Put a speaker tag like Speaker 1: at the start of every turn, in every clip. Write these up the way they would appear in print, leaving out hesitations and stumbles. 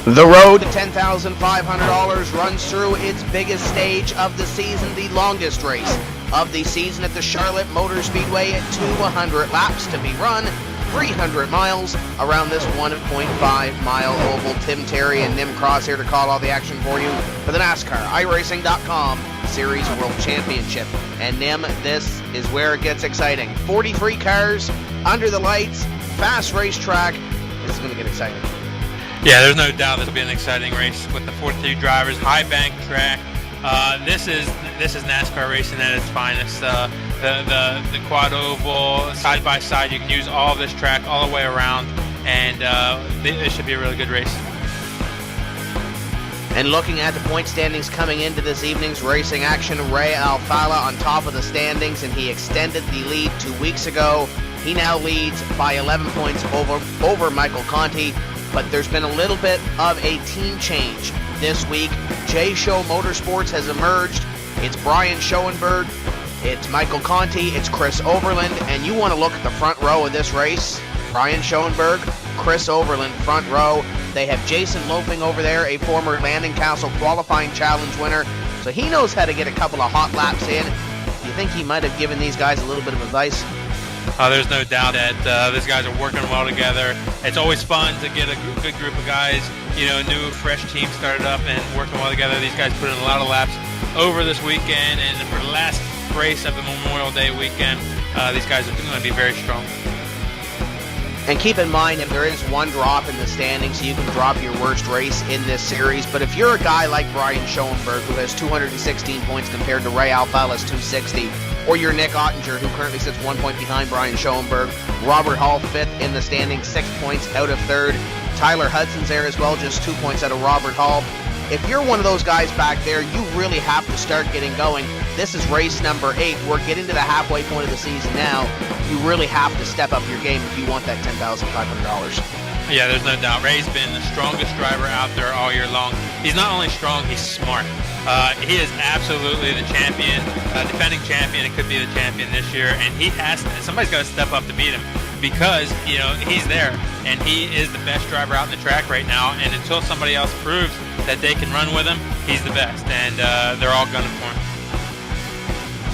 Speaker 1: The road to $10,500 runs through its biggest stage of the season, the longest race of the season at the Charlotte Motor Speedway at 200 laps to be run, 300 miles around this 1.5-mile oval. Tim Terry and Nim Cross here to call all the action for you for the NASCAR iRacing.com Series World Championship. And Nim, this is where it gets exciting. 43 cars, under the lights, fast racetrack. This is going to get exciting.
Speaker 2: Yeah, there's no doubt this will be an exciting race with the 43 drivers, high bank track. This is NASCAR racing at its finest. The quad oval, side by side, you can use all of this track all the way around, and it should be a really good race.
Speaker 1: And looking at the point standings coming into this evening's racing action, Ray Alfala on top of the standings, and he extended the lead 2 weeks ago. He now leads by 11 points over Michael Conti. But there's been a little bit of a team change this week. J-Show Motorsports has emerged. It's Brian Schoenberg, it's Michael Conti, it's Chris Overland, and you want to look at the front row of this race. Brian Schoenberg, Chris Overland, front row. They have Jason Loping over there, a former Landing Castle qualifying challenge winner, so he knows how to get a couple of hot laps in. Do you think he might have given these guys a little bit of advice?
Speaker 2: There's no doubt that these guys are working well together. It's always fun to get a good group of guys, a new, fresh team started up and working well together. These guys put in a lot of laps over this weekend, and for the last race of the Memorial Day weekend, these guys are going to be very strong.
Speaker 1: And keep in mind, if there is one drop in the standings, you can drop your worst race in this series. But if you're a guy like Brian Schoenberg, who has 216 points compared to Ray Alfala's 260, or you're Nick Ottinger, who currently sits 1 point behind Brian Schoenberg, Robert Hall 5th in the standings, 6 points out of 3rd. Tyler Hudson's there as well, just 2 points out of Robert Hall. If you're one of those guys back there, you really have to start getting going. This is race number 8. We're getting to the halfway point of the season now. You really have to step up your game if you want that $10,500.
Speaker 2: Yeah, there's no doubt. Ray's been the strongest driver out there all year long. He's not only strong, he's smart. He is absolutely the champion, defending champion. It could be the champion this year, and somebody's got to step up to beat him because, he's there, and he is the best driver out in the track right now, and until somebody else proves that they can run with him, he's the best, and they're all gunning for him.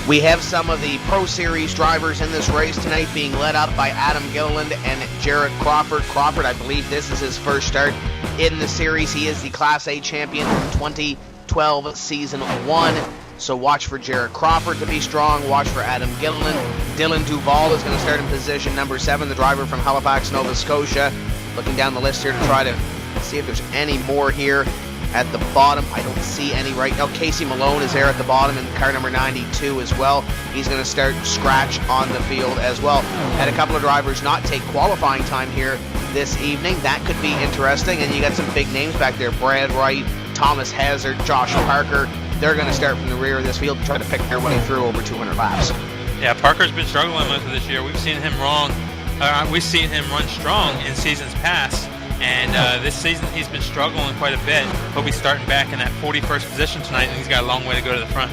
Speaker 1: We have some of the Pro Series drivers in this race tonight being led up by Adam Gilliland and Jared Crawford. Crawford, I believe this is his first start in the series. He is the Class A champion from 2012 Season 1. So watch for Jared Crawford to be strong. Watch for Adam Gilliland. Dylan Duval is going to start in position number 7, the driver from Halifax, Nova Scotia. Looking down the list here to try to see if there's any more here. At the bottom, I don't see any right now. Casey Malone is there at the bottom in car number 92 as well. He's going to start scratch on the field as well. Had a couple of drivers not take qualifying time here this evening. That could be interesting. And you got some big names back there. Brad Wright, Thomas Hazard, Josh Parker. They're going to start from the rear of this field to try to pick their way through over 200 laps.
Speaker 2: Yeah, Parker's been struggling most of this year. We've seen him we've seen him run strong in seasons past. And this season he's been struggling quite a bit. He'll be starting back in that 41st position tonight, and he's got a long way to go to the front.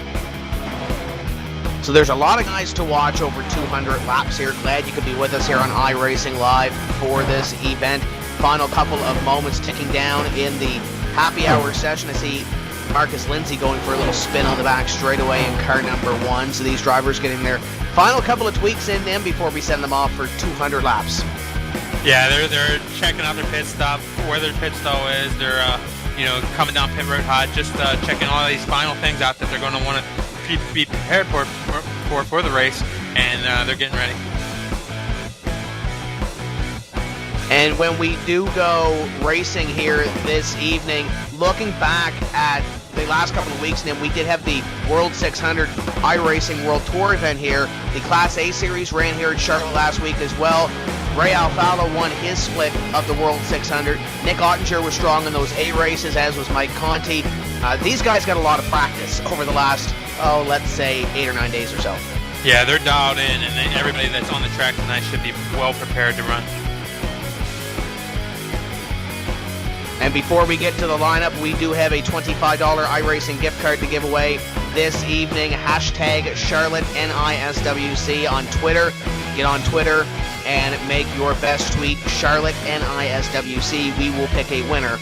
Speaker 1: So there's a lot of guys to watch over 200 laps here. Glad you could be with us here on iRacing Live for this event. Final couple of moments ticking down in the happy hour session. I see Marcus Lindsay going for a little spin on the back straightaway in car number 1. So these drivers getting their final couple of tweaks in them before we send them off for 200 laps.
Speaker 2: Yeah, they're checking out their pit stop, where their pit stall is. They're coming down pit road hot, just checking all these final things out that they're going to want to be prepared for the race, and they're getting ready.
Speaker 1: And when we do go racing here this evening, looking back at the last couple of weeks, and we did have the World 600 iRacing World Tour event here. The Class A Series ran here at Charlotte last week as well. Ray Alfala won his split of the World 600. Nick Ottinger was strong in those A races, as was Mike Conti. These guys got a lot of practice over the last, let's say, 8 or 9 days or so.
Speaker 2: Yeah, they're dialed in, and everybody that's on the track tonight should be well prepared to run.
Speaker 1: And before we get to the lineup, we do have a $25 iRacing gift card to give away this evening. Hashtag Charlotte NiSWC on Twitter. Get on Twitter and make your best tweet Charlotte NiSWC. We will pick a winner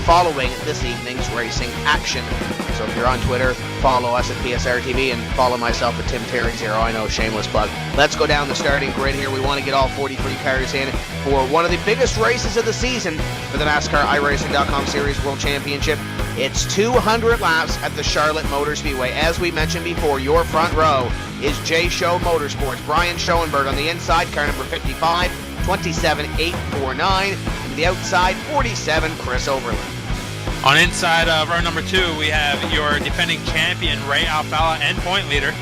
Speaker 1: following this evening's racing action. So if you're on Twitter, follow us at PSRTV and follow myself at Tim Terry 0. I know, shameless plug. Let's go down the starting grid here. We want to get all 43 cars in for one of the biggest races of the season for the NASCAR iRacing.com Series World Championship. It's 200 laps at the Charlotte Motor Speedway. As we mentioned before, your front row is J Show Motorsports. Brian Schoenberg on the inside, car number 55, 27.849. And the outside, 47, Chris Overland.
Speaker 2: On inside of row number 2, we have your defending champion, Ray Alfalla, and point leader,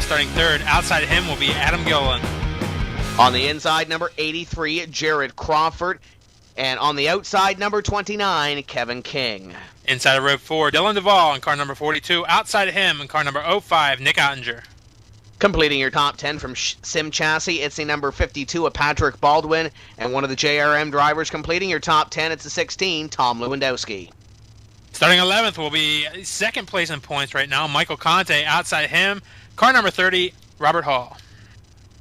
Speaker 2: starting third. Outside of him will be Adam Gilliland.
Speaker 1: On the inside, number 83, Jared Crawford. And on the outside, number 29, Kevin King.
Speaker 2: Inside of row 4, Dylan Duvall in car number 42. Outside of him in car number 05, Nick Ottinger.
Speaker 1: Completing your top 10 from Sim Chassis, it's the number 52 of Patrick Baldwin. And one of the JRM drivers completing your top 10, it's the 16, Tom Lewandowski.
Speaker 2: Starting 11th will be second place in points right now, Michael Conte. Outside him, car number 30, Robert Hall.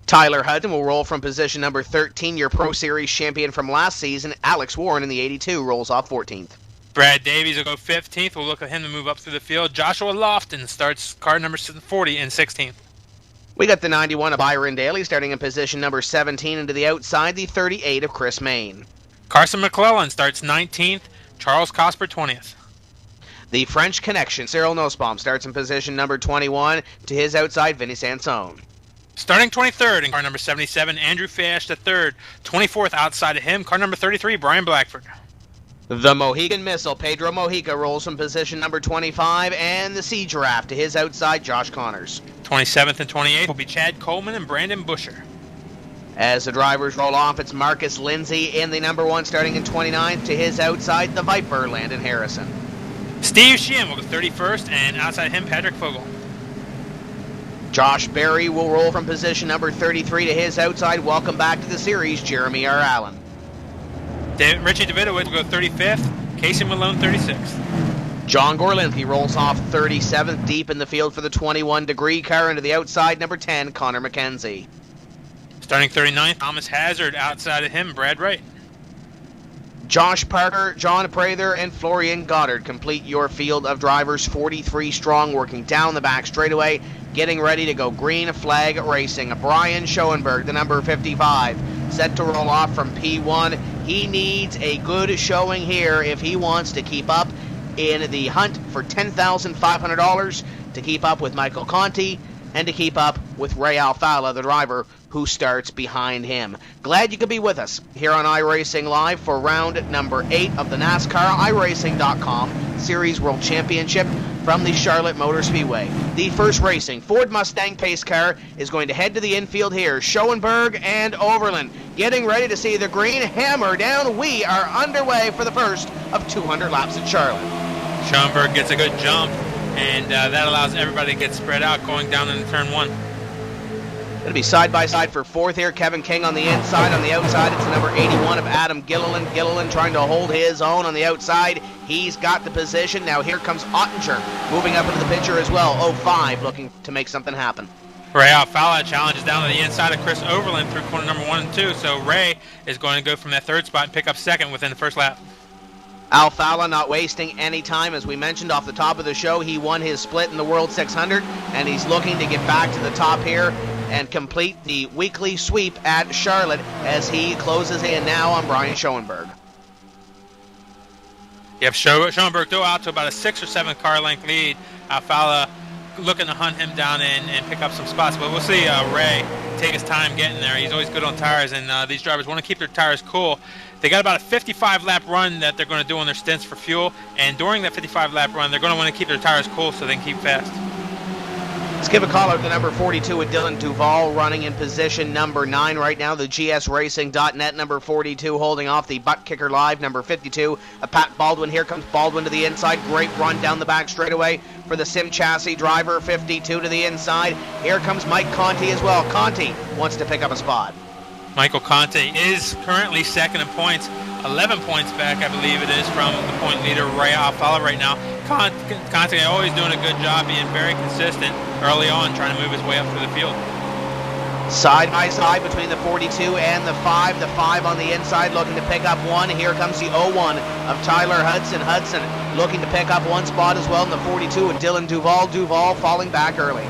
Speaker 1: Tyler Hudson will roll from position number 13. Your Pro Series champion from last season, Alex Warren, in the 82, rolls off 14th.
Speaker 2: Brad Davies will go 15th. We'll look at him to move up through the field. Joshua Lofton starts car number 40 in 16th.
Speaker 1: We got the 91 of Byron Daly starting in position number 17, into the outside, the 38 of Chris Main.
Speaker 2: Carson McClellan starts 19th. Charles Cosper 20th.
Speaker 1: The French Connection, Cyril Nussbaum, starts in position number 21, to his outside, Vinny Sansone.
Speaker 2: Starting 23rd in car number 77, Andrew Fash III. 24th outside of him, car number 33, Brian Blackford.
Speaker 1: The Mohegan Missile, Pedro Mojica, rolls from position number 25, and the Sea Giraffe, to his outside, Josh Connors.
Speaker 2: 27th and 28th will be Chad Coleman and Brandon Busher.
Speaker 1: As the drivers roll off, it's Marcus Lindsay in the number 1, starting in 29th, to his outside, the Viper, Landon Harrison.
Speaker 2: Steve Sheehan will go 31st, and outside him, Patrick Fogel.
Speaker 1: Josh Berry will roll from position number 33, to his outside. Welcome back to the series, Jeremy R. Allen.
Speaker 2: Richie Davidowitz will go 35th, Casey Malone 36th.
Speaker 1: John Gorlinthi rolls off 37th, deep in the field for the 21-degree car, into the outside, number 10, Connor McKenzie.
Speaker 2: Starting 39th, Thomas Hazard. Outside of him, Brad Wright.
Speaker 1: Josh Parker, John Prather, and Florian Goddard complete your field of drivers, 43 strong, working down the back straightaway, getting ready to go green flag racing. Brian Schoenberg, the number 55, set to roll off from P1. He needs a good showing here if he wants to keep up in the hunt for $10,500, to keep up with Michael Conti, and to keep up with Ray Alfalla, the driver who starts behind him. Glad you could be with us here on iRacing Live for round number 8 of the NASCAR iRacing.com Series World Championship from the Charlotte Motor Speedway. The first racing Ford Mustang pace car is going to head to the infield here. Schoenberg and Overland getting ready to see the green hammer down. We are underway for the first of 200 laps at Charlotte.
Speaker 2: Schoenberg gets a good jump, and that allows everybody to get spread out going down into turn 1.
Speaker 1: It'll be side-by-side for fourth here. Kevin King on the inside. On the outside, it's the number 81 of Adam Gilliland. Gilliland trying to hold his own on the outside. He's got the position. Now here comes Ottinger moving up into the picture as well. 05 looking to make something happen.
Speaker 2: Ray Alfalla challenges down to the inside of Chris Overland through corner number 1 and 2. So Ray is going to go from that third spot and pick up second within the first lap.
Speaker 1: Alfalla not wasting any time. As we mentioned off the top of the show, he won his split in the World 600, and he's looking to get back to the top here and complete the weekly sweep at Charlotte as he closes in now on Brian Schoenberg.
Speaker 2: Yep, Schoenberg go out to about a 6 or 7 car length lead. Alfalla looking to hunt him down and pick up some spots, but we'll see Ray take his time getting there. He's always good on tires, and these drivers want to keep their tires cool. They got about a 55-lap run that they're going to do on their stints for fuel, and during that 55-lap run, they're going to want to keep their tires cool so they can keep fast.
Speaker 1: Let's give a call out to number 42 with Dylan Duvall running in position number 9 right now. The GSRacing.net number 42 holding off the Butt Kicker Live number 52. Pat Baldwin. Here comes Baldwin to the inside. Great run down the back straightaway for the Sim Chassis driver. 52 to the inside. Here comes Mike Conti as well. Conti wants to pick up a spot.
Speaker 2: Michael Conti is currently second in points, 11 points back, I believe it is, from the point leader, Ray Alfalla, right now. Conti always doing a good job, being very consistent early on, trying to move his way up through the field.
Speaker 1: Side by side between the 42 and the 5. The 5 on the inside looking to pick up one. Here comes the 01 of Tyler Hudson. Hudson looking to pick up one spot as well in the 42 with Dylan Duval. Duval falling back early.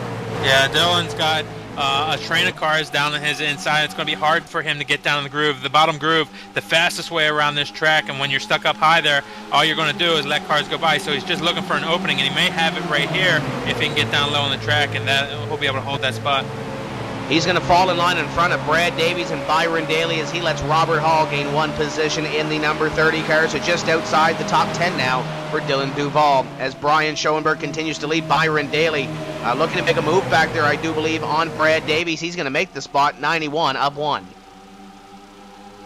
Speaker 2: Yeah, Dylan's got a train of cars down on his inside. It's going to be hard for him to get down in the groove. The bottom groove, the fastest way around this track, and when you're stuck up high there, all you're going to do is let cars go by. So he's just looking for an opening, and he may have it right here if he can get down low on the track, and that he'll be able to hold that spot.
Speaker 1: He's going to fall in line in front of Brad Davies and Byron Daly as he lets Robert Hall gain one position in the number 30 car. So just outside the top 10 now for Dylan Duval. As Brian Schoenberg continues to lead Byron Daly, looking to make a move back there, I do believe, on Brad Davies. He's going to make the spot, 91 up 1.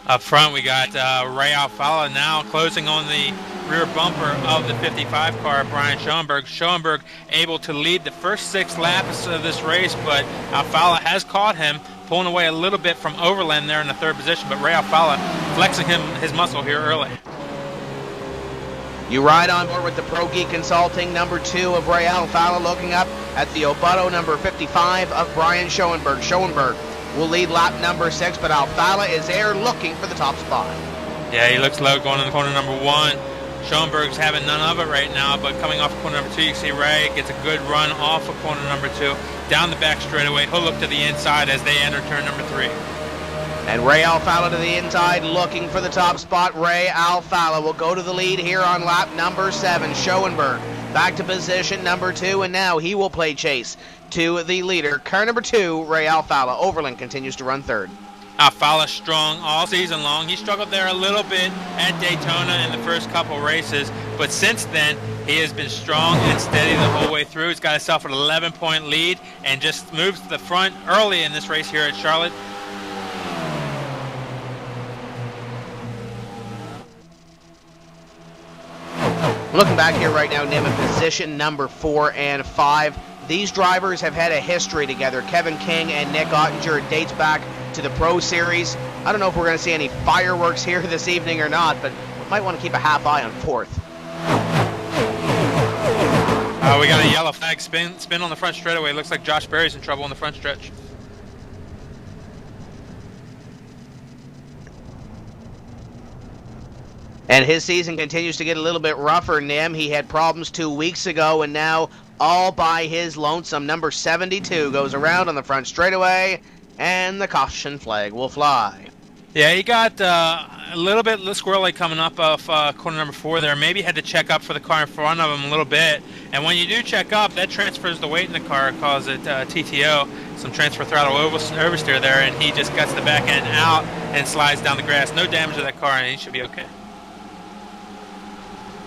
Speaker 2: Up front, we got Ray Alfala now closing on the rear bumper of the 55 car, Brian Schoenberg. Schoenberg able to lead the first 6 laps of this race, but Alfala has caught him, pulling away a little bit from Overland there in the 3rd position, but Ray Alfala flexing his muscle here early.
Speaker 1: You ride on board with the Pro Geek Consulting number 2 of Ray Alfala, looking up at the Obuto number 55 of Brian Schoenberg. Schoenberg will lead lap number 6, but Alfala is there looking for the top spot.
Speaker 2: Yeah, he looks low going in the corner number 1. Schoenberg's having none of it right now, but coming off of corner number 2, you can see Ray gets a good run off of corner number 2, down the back straightaway. He'll look to the inside as they enter turn number 3.
Speaker 1: And Ray Alfala to the inside, looking for the top spot. Ray Alfala will go to the lead here on lap number 7. Schoenberg back to position number 2, and now he will play chase to the leader. Car number 2, Ray Alfala. Overland continues to run 3rd.
Speaker 2: Alfala strong all season long. He struggled there a little bit at Daytona in the first couple races, but since then he has been strong and steady the whole way through. He's got himself an 11-point lead and just moves to the front early in this race here at Charlotte.
Speaker 1: Looking back here right now, Nim, in position number 4 and 5. These drivers have had a history together. Kevin King and Nick Ottinger. It dates back to the Pro Series. I don't know if we're going to see any fireworks here this evening or not, but we might want to keep a half eye on 4th.
Speaker 2: We got a yellow flag spin on the front straightaway. Looks like Josh Berry's in trouble on the front stretch.
Speaker 1: And his season continues to get a little bit rougher, Nim. He had problems 2 weeks ago, and now all by his lonesome. Number 72 goes around on the front straightaway, and the caution flag will fly.
Speaker 2: Yeah, he got a little bit squirrely coming up off corner number 4 there. Maybe had to check up for the car in front of him a little bit. And when you do check up, that transfers the weight in the car, calls it TTO, some transfer throttle oversteer there, and he just gets the back end out and slides down the grass. No damage to that car, and he should be okay.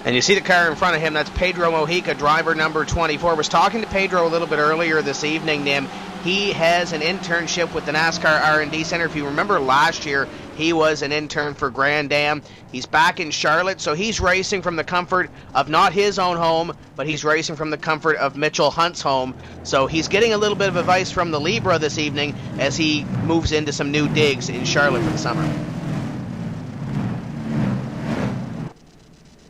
Speaker 1: And you see the car in front of him, that's Pedro Mojica, driver number 24. I was talking to Pedro a little bit earlier this evening, Nim. He has an internship with the NASCAR R&D Center. If you remember last year, he was an intern for Grand Am. He's back in Charlotte, so he's racing from the comfort of not his own home, but he's racing from the comfort of Mitchell Hunt's home. So he's getting a little bit of advice from the Libra this evening as he moves into some new digs in Charlotte for the summer.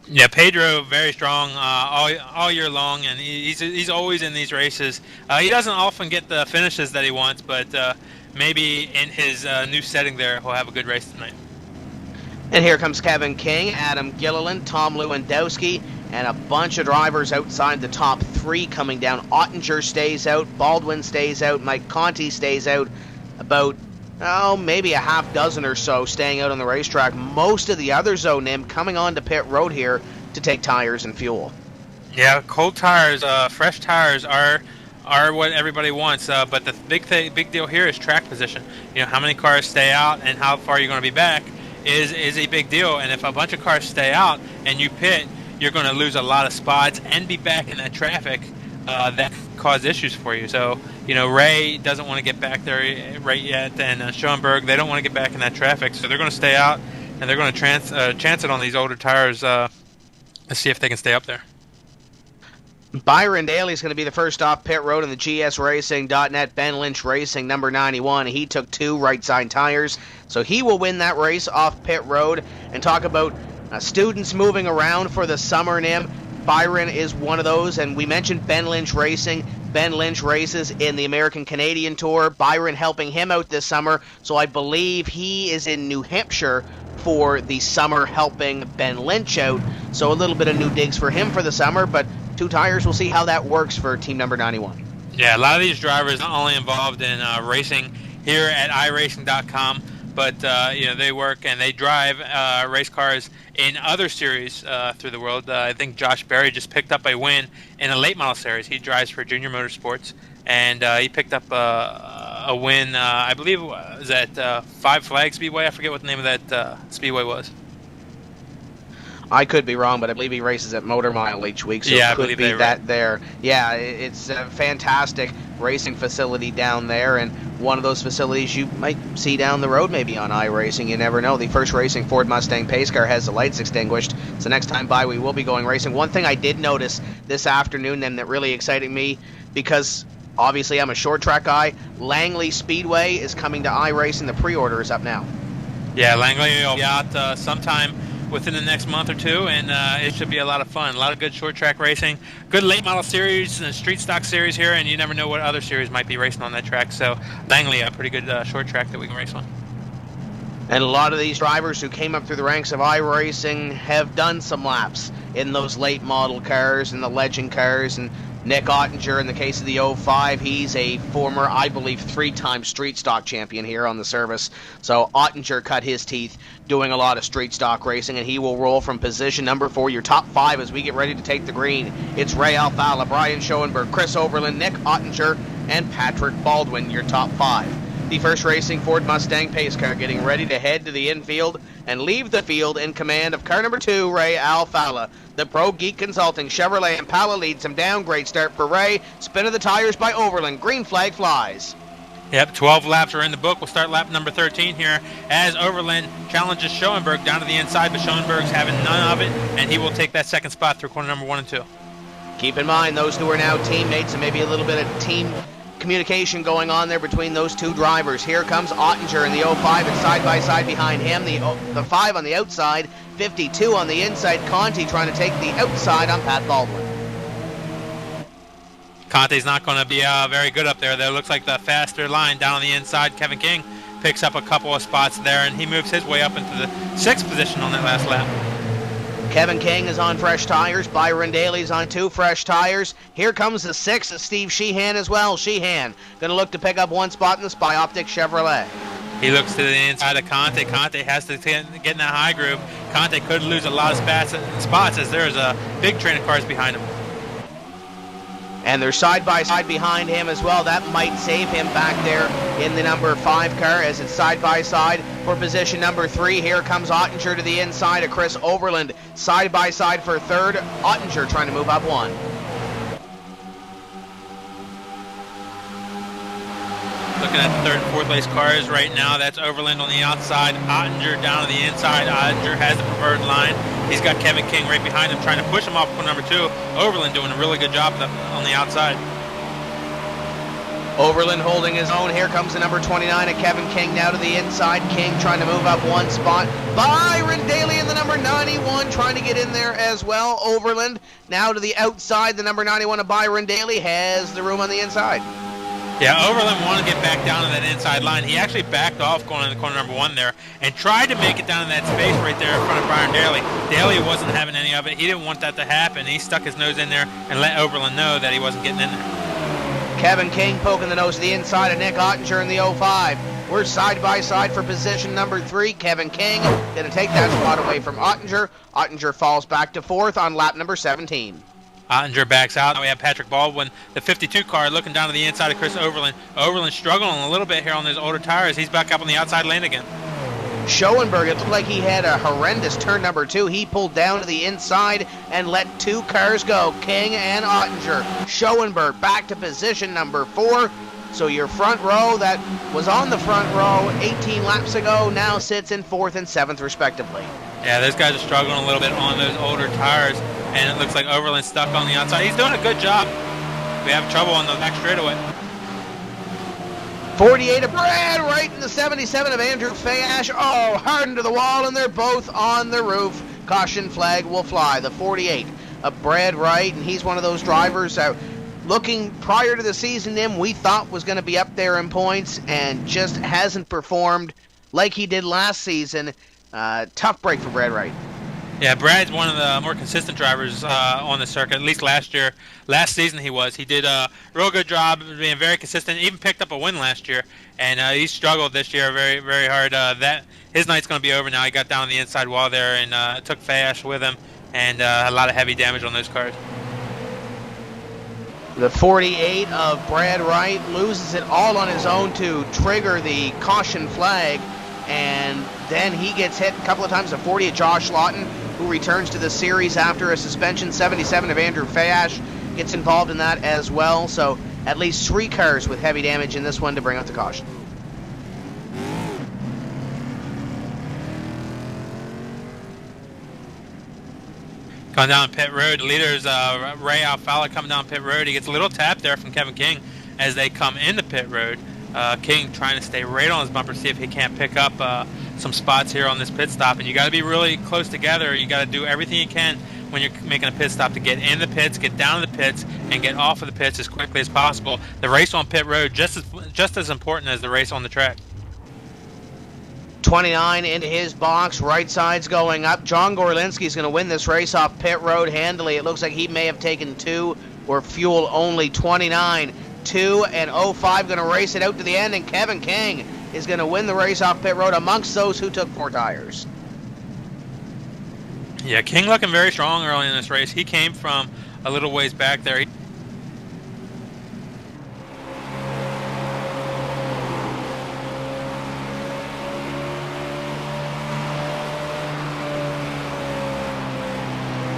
Speaker 2: Yeah, Pedro, very strong all year long, and he's always in these races. He doesn't often get the finishes that he wants, but maybe in his new setting there, he'll have a good race tonight.
Speaker 1: And here comes Kevin King, Adam Gilliland, Tom Lewandowski, and a bunch of drivers outside the top 3 coming down. Ottinger stays out, Baldwin stays out, Mike Conti stays out, about maybe a half dozen or so staying out on the racetrack. Most of the others, though, Nim, coming on to pit road here to take tires and fuel.
Speaker 2: Yeah, cold tires, fresh tires are what everybody wants. But the big deal here is track position. You know, how many cars stay out and how far you're going to be back is a big deal. And if a bunch of cars stay out and you pit, you're going to lose a lot of spots and be back in that traffic. That can cause issues for you. So, you know, Ray doesn't want to get back there right yet, and Schoenberg, they don't want to get back in that traffic, so they're going to stay out, and they're going to chance it on these older tires to see if they can stay up there.
Speaker 1: Byron Daly is going to be the first off pit road in the GSRacing.net Ben Lynch Racing, number 91. He took 2 right-side tires, so he will win that race off pit road. And talk about students moving around for the summer, Nim. Byron is one of those, and we mentioned Ben Lynch Racing. Ben Lynch races in the American Canadian Tour. Byron helping him out this summer, so I believe he is in New Hampshire for the summer helping Ben Lynch out. So a little bit of new digs for him for the summer, but 2 tires, we'll see how that works for team number 91.
Speaker 2: Yeah, a lot of these drivers not only involved in racing here at iRacing.com, but they work and they drive race cars in other series through the world. I think Josh Berry just picked up a win in a late model series. He drives for Junior Motorsports, and he picked up a win, I believe it was at Five Flag Speedway. I forget what the name of that speedway was.
Speaker 1: I could be wrong, but I believe he races at Motor Mile each week, so
Speaker 2: yeah,
Speaker 1: it could be that there. Yeah, it's a fantastic racing facility down there, and one of those facilities you might see down the road maybe on iRacing. You never know. The First Racing Ford Mustang pace car has the lights extinguished, so next time by we will be going racing. One thing I did notice this afternoon and that really excited me, because obviously I'm a short track guy, Langley Speedway is coming to iRacing. The pre-order is up now.
Speaker 2: Yeah, Langley will be out sometime within the next month or two, and it should be a lot of fun. A lot of good short track racing, good late model series and street stock series here, and you never know what other series might be racing on that track. So Langley, a pretty good short track that we can race on.
Speaker 1: And a lot of these drivers who came up through the ranks of iRacing have done some laps in those late model cars and the legend cars. And Nick Ottinger, in the case of the 05, he's a former, I believe, 3-time street stock champion here on the service. So Ottinger cut his teeth doing a lot of street stock racing, and he will roll from position number 4. Your top 5 as we get ready to take the green. It's Ray Alfala, Brian Schoenberg, Chris Overland, Nick Ottinger, and Patrick Baldwin, your top 5. The First Racing Ford Mustang pace car getting ready to head to the infield and leave the field in command of car number 2, Ray Alfala. The Pro Geek Consulting Chevrolet Impala leads him down. Great start for Ray. Spin of the tires by Overland. Green flag flies.
Speaker 2: Yep, 12 laps are in the book. We'll start lap number 13 here as Overland challenges Schoenberg down to the inside, but Schoenberg's having none of it, and he will take that second spot through corner number 1 and 2.
Speaker 1: Keep in mind, those two are now teammates, and maybe a little bit of team communication going on there between those two drivers. Here comes Ottinger in the 05 and side by side behind him. The 5 on the outside, 52 on the inside. Conti trying to take the outside on Pat Baldwin.
Speaker 2: Conte's not going to be very good up there. That looks like the faster line down on the inside. Kevin King picks up a couple of spots there, and he moves his way up into the 6th position on that last lap.
Speaker 1: Kevin King is on fresh tires. Byron Daly's on 2 fresh tires. Here comes the 6th, Steve Sheehan as well. Sheehan going to look to pick up 1 spot in the Spy Optic Chevrolet.
Speaker 2: He looks to the inside of Conte. Conte has to get in that high groove. Conte could lose a lot of spots as there's a big train of cars behind him.
Speaker 1: And they're side by side behind him as well. That might save him back there in the number 5 car as it's side by side for position number 3. Here comes Ottinger to the inside of Chris Overland. Side by side for 3rd. Ottinger trying to move up 1.
Speaker 2: Looking at the 3rd and 4th place cars right now, that's Overland on the outside, Ottinger down on the inside. Ottinger has the preferred line. He's got Kevin King right behind him trying to push him off corner number 2. Overland doing a really good job on the outside.
Speaker 1: Overland holding his own. Here comes the number 29 of Kevin King now to the inside. King trying to move up 1 spot. Byron Daly in the number 91 trying to get in there as well. Overland now to the outside. The number 91 of Byron Daly has the room on the inside.
Speaker 2: Yeah, Overland wanted to get back down to that inside line. He actually backed off going into corner number 1 there and tried to make it down in that space right there in front of Byron Daly. Daly wasn't having any of it. He didn't want that to happen. He stuck his nose in there and let Overland know that he wasn't getting in there.
Speaker 1: Kevin King poking the nose to the inside of Nick Ottinger in the 05. We're side by side for position number 3. Kevin King going to take that spot away from Ottinger. Ottinger falls back to 4th on lap number 17.
Speaker 2: Ottinger backs out. Now we have Patrick Baldwin, the 52 car, looking down to the inside of Chris Overland. Overland struggling a little bit here on those older tires. He's back up on the outside lane again.
Speaker 1: Schoenberg, it looked like he had a horrendous turn number 2. He pulled down to the inside and let 2 cars go, King and Ottinger. Schoenberg back to position number 4. So your front row that was on the front row 18 laps ago now sits in 4th and 7th respectively.
Speaker 2: Yeah, those guys are struggling a little bit on those older tires, and it looks like Overland's stuck on the outside. He's doing a good job. We have trouble on the back straightaway.
Speaker 1: 48 of Brad, right in the 77 of Andrew Fayash. Oh, hard into the wall, and they're both on the roof. Caution flag will fly. The 48 Brad Wright, and he's one of those drivers that, looking prior to the season, we thought was going to be up there in points and just hasn't performed like he did last season. Tough break for Brad Wright.
Speaker 2: Yeah, Brad's one of the more consistent drivers on the circuit, at least last year. Last season he was. He did a real good job of being very consistent, even picked up a win last year, and he struggled this year very, very hard. His night's going to be over now. He got down on the inside wall there and took Fayash with him, and a lot of heavy damage on those cars.
Speaker 1: The 48 of Brad Wright loses it all on his own to trigger the caution flag, and then he gets hit a couple of times. The 40 of Josh Lawton, who returns to the series after a suspension. 77 of Andrew Fayash gets involved in that as well. So at least 3 cars with heavy damage in this one to bring out the caution.
Speaker 2: Coming down pit road, the leader's Ray Alfala coming down pit road. He gets a little tap there from Kevin King as they come into pit road. King trying to stay right on his bumper to see if he can't pick up some spots here on this pit stop. And you got to be really close together. You got to do everything you can when you're making a pit stop to get in the pits, get down to the pits, and get off of the pits as quickly as possible. The race on pit road just as important as the race on the track.
Speaker 1: 29 into his box, right side's going up. John Gorlinski's going to win this race off pit road handily. It looks like he may have taken 2 or fuel only. 29, 2 and 05 going to race it out to the end, and Kevin King is going to win the race off pit road amongst those who took 4 tires.
Speaker 2: Yeah, King looking very strong early in this race. He came from a little ways back there.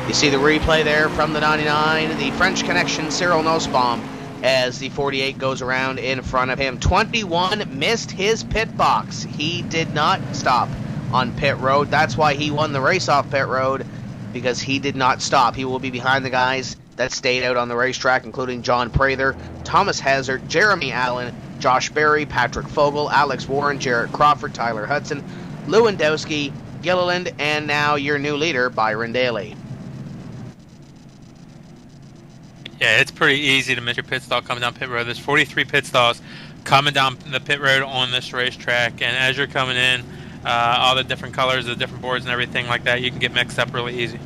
Speaker 1: You see the replay there from the 99, the French connection Cyril Nussbaum, as the 48 goes around in front of him. 21 missed his pit box. He did not stop on pit road. That's why he won the race off pit road, because he did not stop. He will be behind the guys that stayed out on the racetrack, including John Prather, Thomas Hazard, Jeremy Allen, Josh Berry, Patrick Fogel, Alex Warren, Jarrett Crawford, Tyler Hudson, Lewandowski, Gilliland, and now your new leader, Byron Daly.
Speaker 2: Yeah, it's pretty easy to miss your pit stall coming down pit road. There's 43 pit stalls coming down the pit road on this racetrack, and as you're coming in, all the different colors, the different boards and everything like that, you can get mixed up really easy.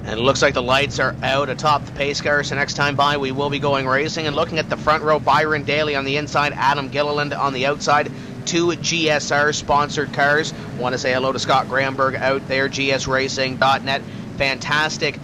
Speaker 1: And it looks like the lights are out atop the pace car, so next time by we will be going racing. And looking at the front row, Byron Daly on the inside, Adam Gilliland on the outside. 2 GSR sponsored cars. Want to say hello to Scott Gramberg out there, gsracing.net. Fantastic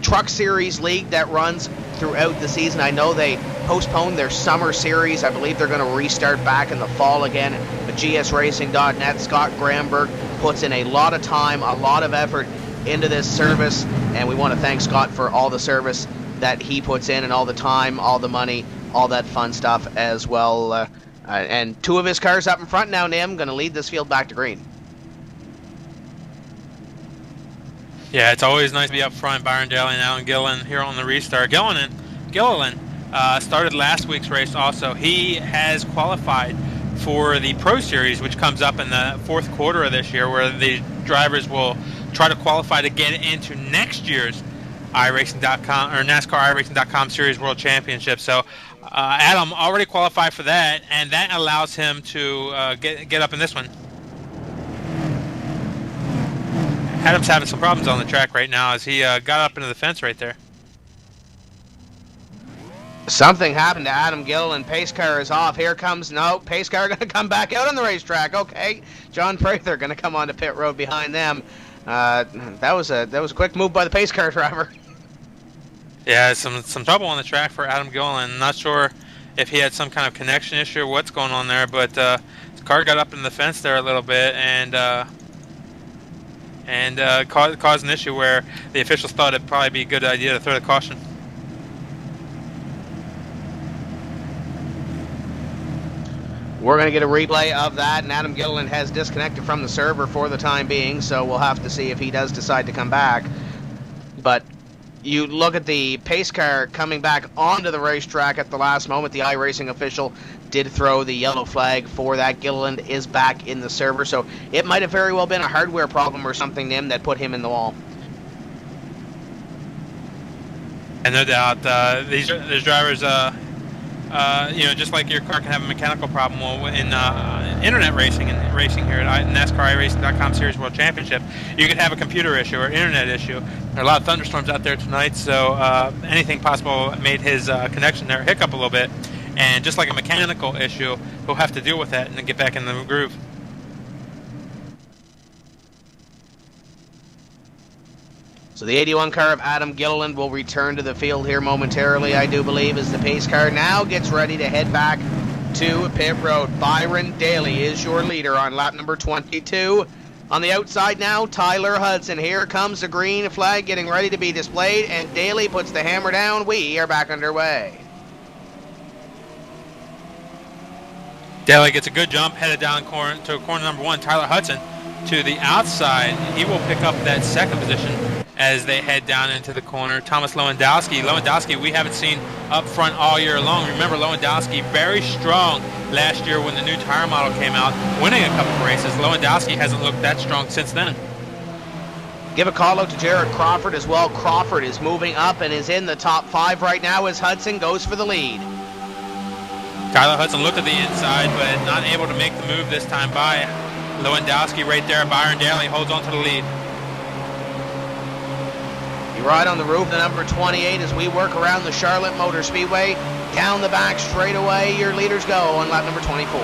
Speaker 1: truck series league that runs throughout the season. I know they postponed their summer series. I believe they're going to restart back in the fall again. But gsracing.net, Scott Gramberg puts in a lot of time, a lot of effort into this service, and we want to thank Scott for all the service that he puts in and all the time, all the money, all that fun stuff as well. And 2 of his cars up in front now, Nim, going to lead this field back to green.
Speaker 2: Yeah, it's always nice to be up front. Byron Daly and Alan Gilliland here on the restart. Gilliland started last week's race also. He has qualified for the Pro Series, which comes up in the 4th quarter of this year, where the drivers will try to qualify to get into next year's iRacing.com or NASCAR iRacing.com Series World Championship. So Adam already qualified for that, and that allows him to get up in this one. Adam's having some problems on the track right now as he got up into the fence right there.
Speaker 1: Something happened to Adam Gilliland. Pace car is off. Here comes, no, pace car going to come back out on the racetrack. Okay, John Prather going to come onto pit road behind them. That was a quick move by the pace car driver.
Speaker 2: Yeah, some trouble on the track for Adam Gilliland. Not sure if he had some kind of connection issue or what's going on there, but his car got up in the fence there a little bit and caused an issue where the officials thought it'd probably be a good idea to throw the caution.
Speaker 1: We're going to get a replay of that, and Adam Gilliland has disconnected from the server for the time being, so we'll have to see if he does decide to come back. But You look at the pace car coming back onto the racetrack at the last moment. The iRacing official did throw the yellow flag for that. Gilliland is back in the server, so it might have very well been a hardware problem or something, Nim, that put him in the wall.
Speaker 2: And no doubt, these drivers, just like your car can have a mechanical problem. Well, in internet racing and racing here at NASCAR iRacing.com Series World Championship, you could have a computer issue or internet issue. There are a lot of thunderstorms out there tonight, so anything possible made his connection there hiccup a little bit. And just like a mechanical issue, he'll have to deal with that and then get back in the groove.
Speaker 1: So the 81 car of Adam Gilliland will return to the field here momentarily, I do believe, as the pace car now gets ready to head back to pit road. Byron Daly is your leader on lap number 22. On the outside now, Tyler Hudson. Here comes the green flag getting ready to be displayed, and Daly puts the hammer down. We are back underway.
Speaker 2: Daly gets a good jump, headed down to corner number 1. Tyler Hudson to the outside. He will pick up that second position as they head down into the corner. Thomas Lewandowski. Lewandowski we haven't seen up front all year long. Remember, Lewandowski very strong last year when the new tire model came out, winning a couple of races. Lewandowski hasn't looked that strong since then.
Speaker 1: Give a call out to Jared Crawford as well. Crawford is moving up and is in the top 5 right now as Hudson goes for the lead.
Speaker 2: Tyler Hudson looked at the inside, but not able to make the move this time by Lewandowski right there. Byron Daly holds on to the lead.
Speaker 1: You ride on the roof, the number 28, as we work around the Charlotte Motor Speedway. Down the back straight away, your leaders go on lap number 24.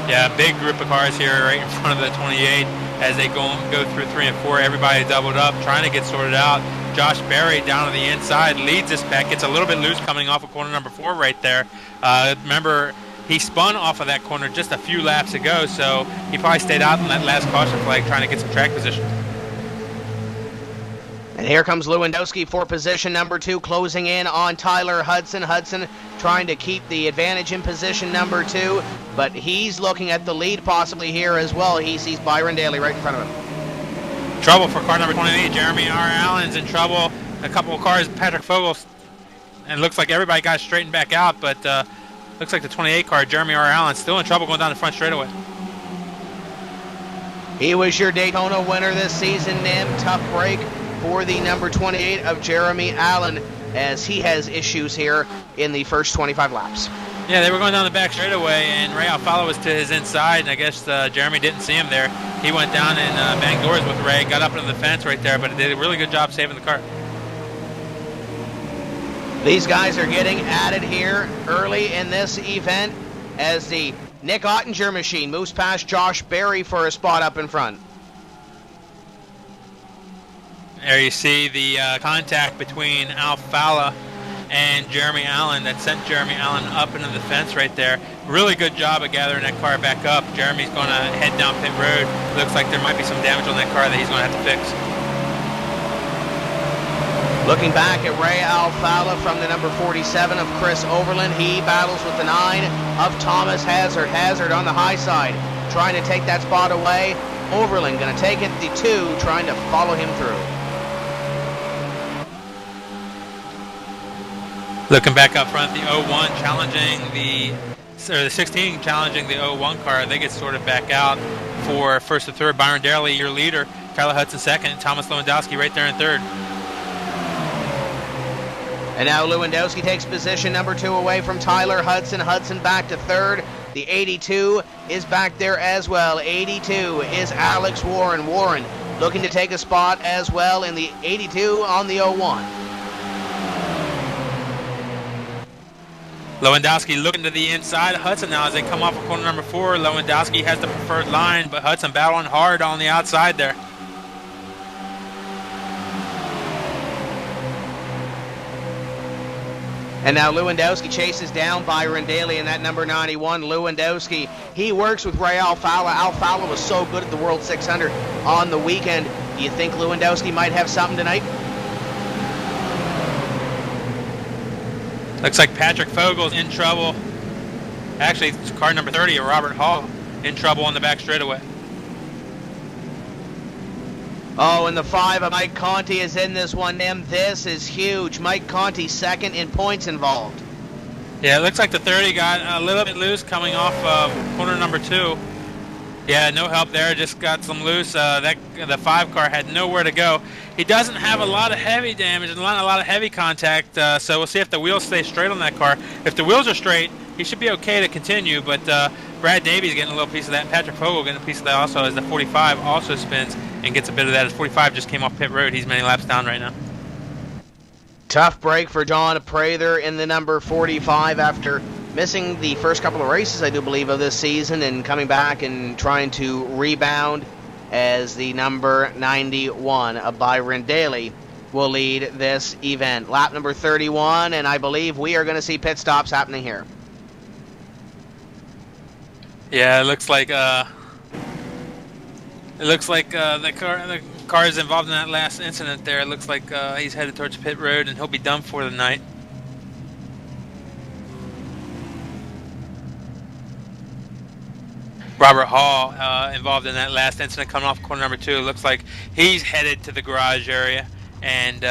Speaker 2: Yeah, big group of cars here right in front of the 28 as they go through 3 and 4. Everybody doubled up, trying to get sorted out. Josh Berry down on the inside leads this pack. Gets a little bit loose coming off of corner number 4 right there. Remember, he spun off of that corner just a few laps ago, so he probably stayed out on that last caution flag trying to get some track position.
Speaker 1: And here comes Lewandowski for position number 2, closing in on Tyler Hudson. Hudson trying to keep the advantage in position number 2, but he's looking at the lead possibly here as well. He sees Byron Daly right in front of him.
Speaker 2: Trouble for car number 28. Jeremy R. Allen's in trouble. A couple of cars, Patrick Fogel, and it looks like everybody got straightened back out, but looks like the 28 car, Jeremy R. Allen, still in trouble going down the front straightaway.
Speaker 1: He was your Daytona winner this season, Nim. Tough break for the number 28 of Jeremy Allen, as he has issues here in the first 25 laps.
Speaker 2: Yeah, they were going down the back straightaway, and Ray Alfalo was to his inside, and I guess Jeremy didn't see him there. He went down and banged doors with Ray, got up into the fence right there, but did a really good job saving the car.
Speaker 1: These guys are getting added here early in this event as the Nick Ottinger machine moves past Josh Berry for a spot up in front.
Speaker 2: There you see the contact between Alfala and Jeremy Allen that sent Jeremy Allen up into the fence right there. Really good job of gathering that car back up. Jeremy's going to head down pit road. Looks like there might be some damage on that car that he's going to have to fix.
Speaker 1: Looking back at Ray Alfala from the number 47 of Chris Overland. He battles with the 9 of Thomas Hazard. Hazard on the high side, trying to take that spot away. Overland going to take it, the 2, trying to follow him through.
Speaker 2: Looking back up front, the 01 challenging the 16 challenging the 01 car. They get sorted back out for first and third. Byron Daly, your leader. Tyler Hudson second. Thomas Lewandowski right there in third.
Speaker 1: And now Lewandowski takes position number 2 away from Tyler Hudson. Hudson back to third. The 82 is back there as well. 82 is Alex Warren. Warren looking to take a spot as well in the 82 on the 01.
Speaker 2: Lewandowski looking to the inside. Hudson now as they come off of corner number 4. Lewandowski has the preferred line, but Hudson battling hard on the outside there.
Speaker 1: And now Lewandowski chases down Byron Daly in that number 91. Lewandowski, he works with Ray Alfala. Alfala was so good at the World 600 on the weekend. Do you think Lewandowski might have something tonight?
Speaker 2: Looks like Patrick Fogel's in trouble. Actually, it's car number 30, Robert Hall, in trouble on the back straightaway.
Speaker 1: Oh, and the 5 of Mike Conti is in this one, Tim. This is huge. Mike Conti second in points involved.
Speaker 2: Yeah, it looks like the 30 got a little bit loose coming off corner number 2. Yeah, no help there, just got some loose. The 5 car had nowhere to go. He doesn't have a lot of heavy damage and not a lot of heavy contact, so we'll see if the wheels stay straight on that car. If the wheels are straight, he should be okay to continue, but Brad Davies getting a little piece of that, and Patrick Fogel getting a piece of that also, as the 45 also spins and gets a bit of that. As 45 just came off pit road. He's many laps down right now.
Speaker 1: Tough break for John Prather in the number 45 after missing the first couple of races, I do believe, of this season, and coming back and trying to rebound, as the number 91 of Byron Daly will lead this event. Lap number 31, and I believe we are going to see pit stops happening here.
Speaker 2: Yeah, it looks like the car is involved in that last incident there. It looks like he's headed towards pit road, and he'll be done for the night. Robert Hall involved in that last incident coming off corner number 2. It looks like he's headed to the garage area, and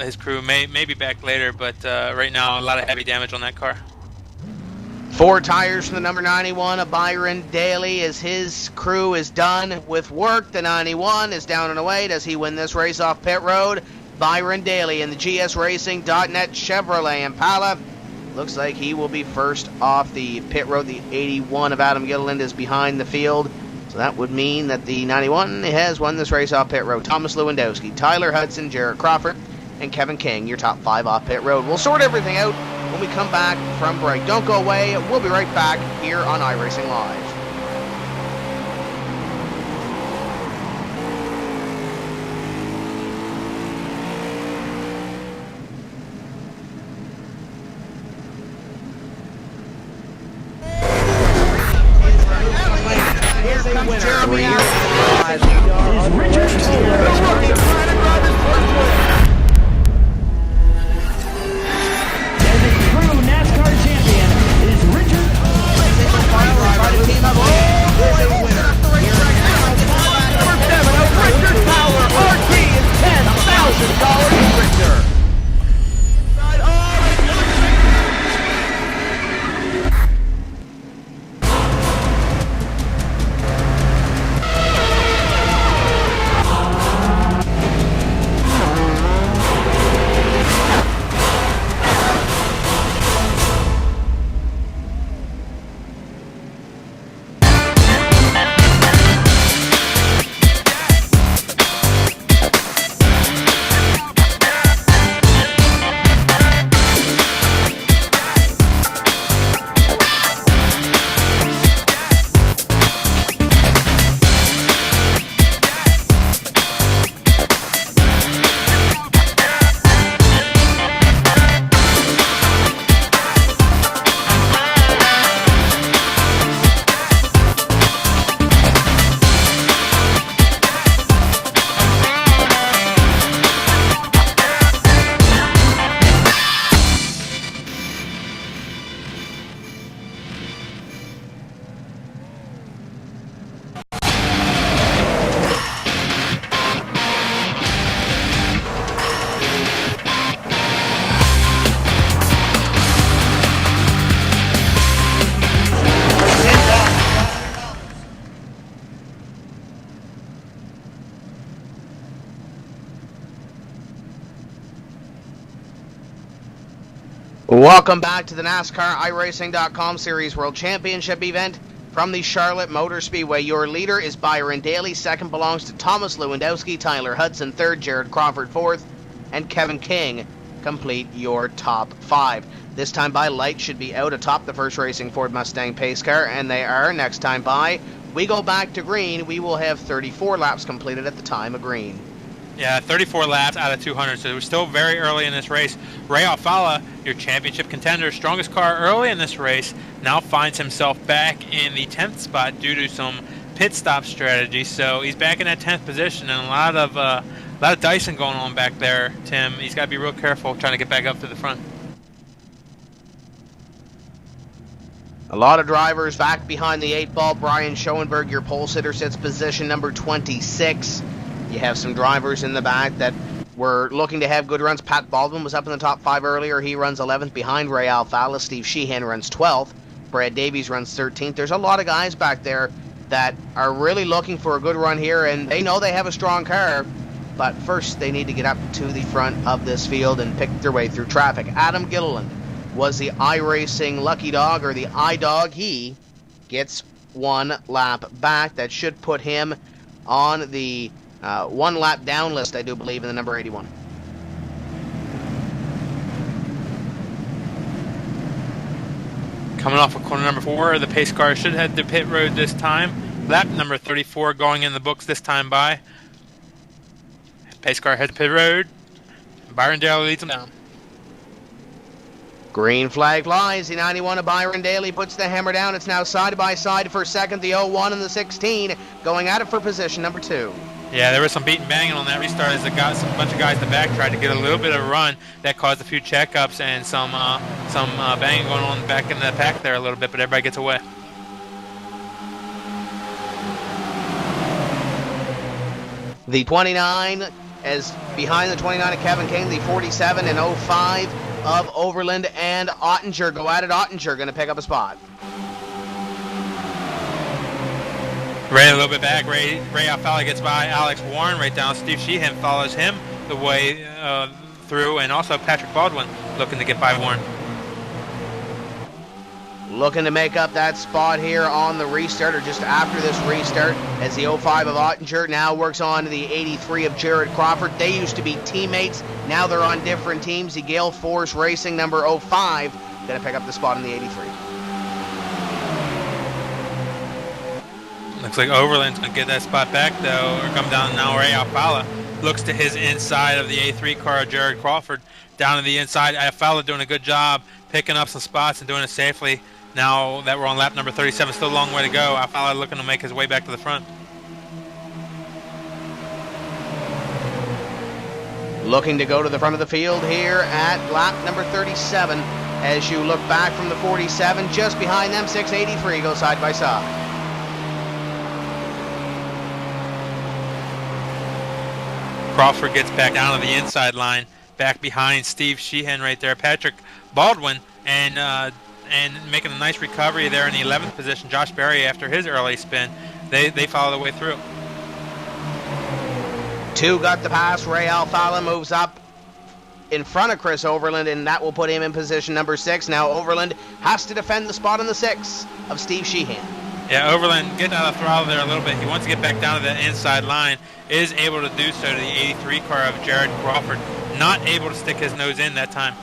Speaker 2: his crew may be back later, but right now a lot of heavy damage on that car.
Speaker 1: 4 tires from the number 91 of Byron Daly as his crew is done with work. The 91 is down and away. Does he win this race off pit road? Byron Daly in the GSRacing.net Chevrolet Impala. Looks like he will be first off the pit road. The 81 of Adam Gilliland is behind the field. So that would mean that the 91 has won this race off pit road. Thomas Lewandowski, Tyler Hudson, Jarrett Crawford, and Kevin King, your top 5 off pit road. We'll sort everything out when we come back from break. Don't go away. We'll be right back here on iRacing Live. Here comes Jeremy is Richard Welcome back to the NASCAR iRacing.com Series World Championship event from the Charlotte Motor Speedway. Your leader is Byron Daly. Second belongs to Thomas Lewandowski. Tyler Hudson third. Jarrett Crawford fourth. And Kevin King complete your top 5. This time by, Light should be out atop the first racing Ford Mustang pace car, and they are. Next time by, we go back to green. We will have 34 laps completed at the time of green.
Speaker 2: Yeah, 34 laps out of 200, so we're still very early in this race. Ray Alfala, your championship contender, strongest car early in this race, now finds himself back in the 10th spot due to some pit stop strategy. So he's back in that 10th position, and a lot of dicing going on back there, Tim. He's got to be real careful trying to get back up to the front.
Speaker 1: A lot of drivers back behind the 8 ball. Brian Schoenberg, your pole sitter, sits position number 26. You have some drivers in the back that were looking to have good runs. Pat Baldwin was up in the top 5 earlier. He runs 11th behind Ray Alfala. Steve Sheehan runs 12th. Brad Davies runs 13th. There's a lot of guys back there that are really looking for a good run here, and they know they have a strong car. But first, they need to get up to the front of this field and pick their way through traffic. Adam Gilliland was the iRacing lucky dog, or the iDog. He gets 1 lap back. That should put him on the 1 lap down list, I do believe, in the number 81.
Speaker 2: Coming off of corner number 4, the pace car should head to pit road this time. Lap number 34 going in the books this time by. Pace car heads to pit road. Byron Daly leads them down.
Speaker 1: Green flag flies. The 91 of Byron Daly puts the hammer down. It's now side by side for second. The 01 and the 16 going at it for position number 2.
Speaker 2: Yeah, there was some beating banging on that restart as a bunch of guys in the back tried to get a little bit of a run. That caused a few checkups and some banging going on back in the pack there a little bit, but everybody gets away.
Speaker 1: The 29 is behind the 29 of Kevin King. The 47 and 05 of Overland and Ottinger go at it. Ottinger going to pick up a spot.
Speaker 2: Ray a little bit back. Ray Alfala gets by Alex Warren right down. Steve Sheehan follows him the way through, and also Patrick Baldwin looking to get by Warren.
Speaker 1: Looking to make up that spot here on the restart, or just after this restart, as the 05 of Ottinger now works on to the 83 of Jared Crawford. They used to be teammates. Now they're on different teams. The Gale Force Racing number 05 going to pick up the spot in the 83.
Speaker 2: Looks like Overland's going to get that spot back, though, or come down now. Ray Alfala looks to his inside of the A3 car, Jared Crawford, down to the inside. Alfala doing a good job picking up some spots and doing it safely. Now that we're on lap number 37, still a long way to go. Alfala looking to make his way back to the front.
Speaker 1: Looking to go to the front of the field here at lap number 37. As you look back from the 47, just behind them, 683 go side by side.
Speaker 2: Crawford gets back down to the inside line, back behind Steve Sheehan right there. Patrick Baldwin and making a nice recovery there in the 11th position. Josh Berry, after his early spin, they follow the way through.
Speaker 1: 2 got the pass. Ray Alfala moves up in front of Chris Overland, and that will put him in position number 6. Now Overland has to defend the spot on the 6 of Steve Sheehan.
Speaker 2: Yeah, Overland getting out of the throttle there a little bit. He wants to get back down to the inside line. Is able to do so to the 83 car of Jared Crawford. Not able to stick his nose in that time.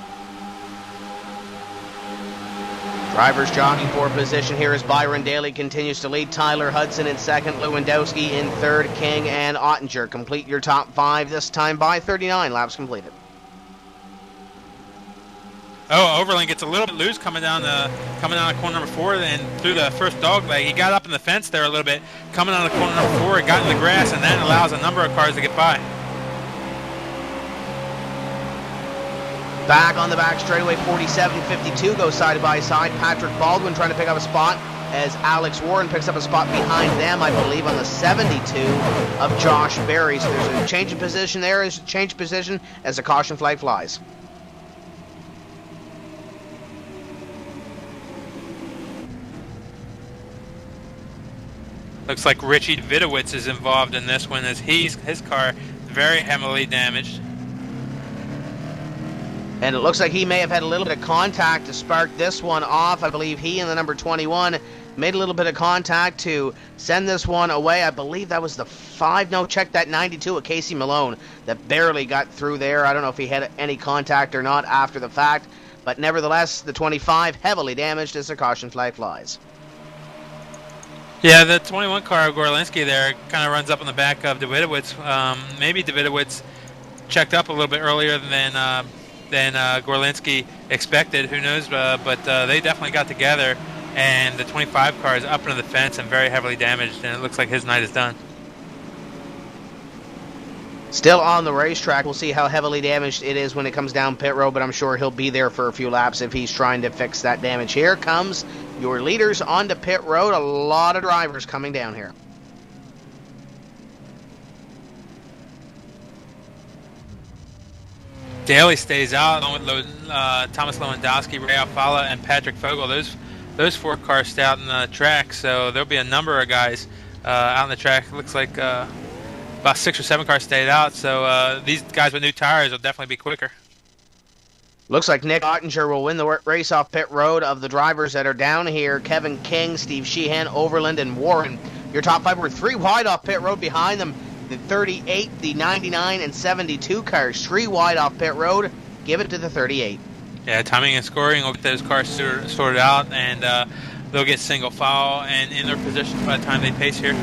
Speaker 1: Drivers jockeying for position here as Byron Daly continues to lead. Tyler Hudson in second. Lewandowski in third. King and Ottinger complete your top 5 this time by 39 laps completed.
Speaker 2: Oh, Overland gets a little bit loose coming down corner number 4 and through the first dog leg. He got up in the fence there a little bit. Coming on the corner number 4, it got in the grass, and that allows a number of cars to get by.
Speaker 1: Back on the back straightaway, 47-52 goes side by side. Patrick Baldwin trying to pick up a spot as Alex Warren picks up a spot behind them, I believe, on the 72 of Josh Berry. So there's a change in position there, as the caution flag flies.
Speaker 2: Looks like Richie Vidowitz is involved in this one, as his car very heavily damaged.
Speaker 1: And it looks like he may have had a little bit of contact to spark this one off. I believe he and the number 21 made a little bit of contact to send this one away. I believe that was the 5. No, check that 92 of Casey Malone that barely got through there. I don't know if he had any contact or not after the fact. But nevertheless, the 25 heavily damaged as the caution flag flies.
Speaker 2: Yeah, the 21 car of Gorlinski there kind of runs up on the back of Davidowitz. Maybe Davidowitz checked up a little bit earlier than Gorlinski expected. Who knows? But they definitely got together, and the 25 car is up into the fence and very heavily damaged, and it looks like his night is done.
Speaker 1: Still on the racetrack. We'll see how heavily damaged it is when it comes down pit road, but I'm sure he'll be there for a few laps if he's trying to fix that damage. Here comes your leaders onto pit road. A lot of drivers coming down here.
Speaker 2: Daly stays out along with Thomas Lewandowski, Ray Alfala, and Patrick Fogel. Those 4 cars stay out in the track, so there'll be a number of guys out in the track. It looks like about 6 or 7 cars stayed out, so these guys with new tires will definitely be quicker.
Speaker 1: Looks like Nick Ottinger will win the race off pit road. Of the drivers that are down here, Kevin King, Steve Sheehan, Overland, and Warren. Your top 5 were 3 wide off pit road. Behind them, the 38, the 99, and 72 cars. 3 wide off pit road. Give it to the 38.
Speaker 2: Yeah, timing and scoring will get those cars sorted out, and they'll get single file and in their positions by the time they pace here.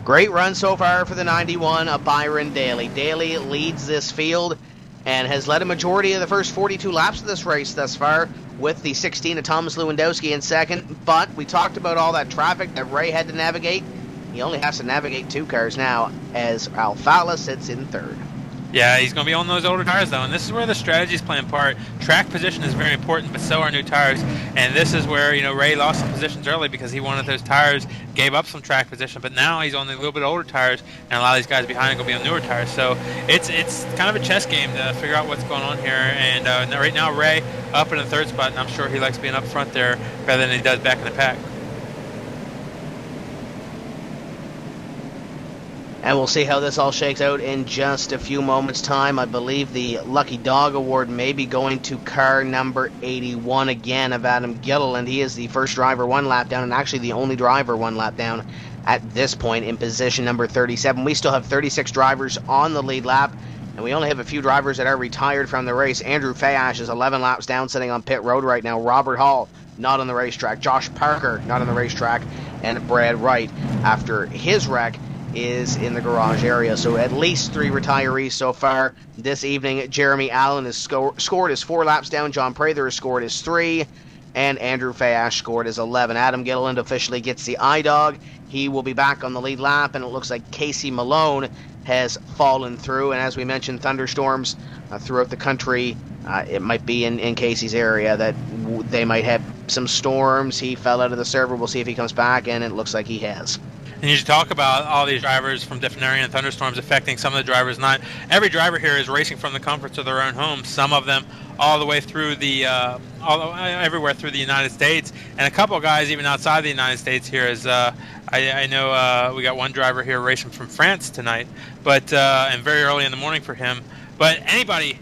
Speaker 1: Great run so far for the 91 of Byron Daly. Daly leads this field and has led a majority of the first 42 laps of this race thus far, with the 16 of Thomas Lewandowski in second. But we talked about all that traffic that Ray had to navigate. He only has to navigate 2 cars now, as Alfala sits in third.
Speaker 2: Yeah, he's going to be on those older tires, though, and this is where the strategies play a part. Track position is very important, but so are new tires, and this is where, Ray lost some positions early because he wanted those tires, gave up some track position, but now he's on the little bit older tires, and a lot of these guys behind are going to be on newer tires, so it's kind of a chess game to figure out what's going on here, and right now Ray up in the 3rd spot, and I'm sure he likes being up front there rather than he does back in the pack.
Speaker 1: And we'll see how this all shakes out in just a few moments' time. I believe the Lucky Dog Award may be going to car number 81 again of Adam Gilliland. He is the first driver 1 lap down, and actually the only driver 1 lap down at this point in position number 37. We still have 36 drivers on the lead lap, and we only have a few drivers that are retired from the race. Andrew Fayash is 11 laps down, sitting on pit road right now. Robert Hall, not on the racetrack. Josh Parker, not on the racetrack. And Brad Wright, after his wreck, is in the garage area. So at least 3 retirees so far this evening. Jeremy Allen has scored his 4 laps down. John Prather has scored his 3. And Andrew Fayash scored his 11. Adam Gilliland officially gets the I-Dog. He will be back on the lead lap, and it looks like Casey Malone has fallen through. And as we mentioned, thunderstorms throughout the country. It might be in Casey's area that they might have some storms. He fell out of the server. We'll see if he comes back, and it looks like he has.
Speaker 2: And you should talk about all these drivers from different areas and thunderstorms affecting some of the drivers. Not every driver here is racing from the comforts of their own homes. Some of them all the way through everywhere through the United States, and a couple of guys even outside the United States here. I know we got one driver here racing from France tonight, but and very early in the morning for him. But anybody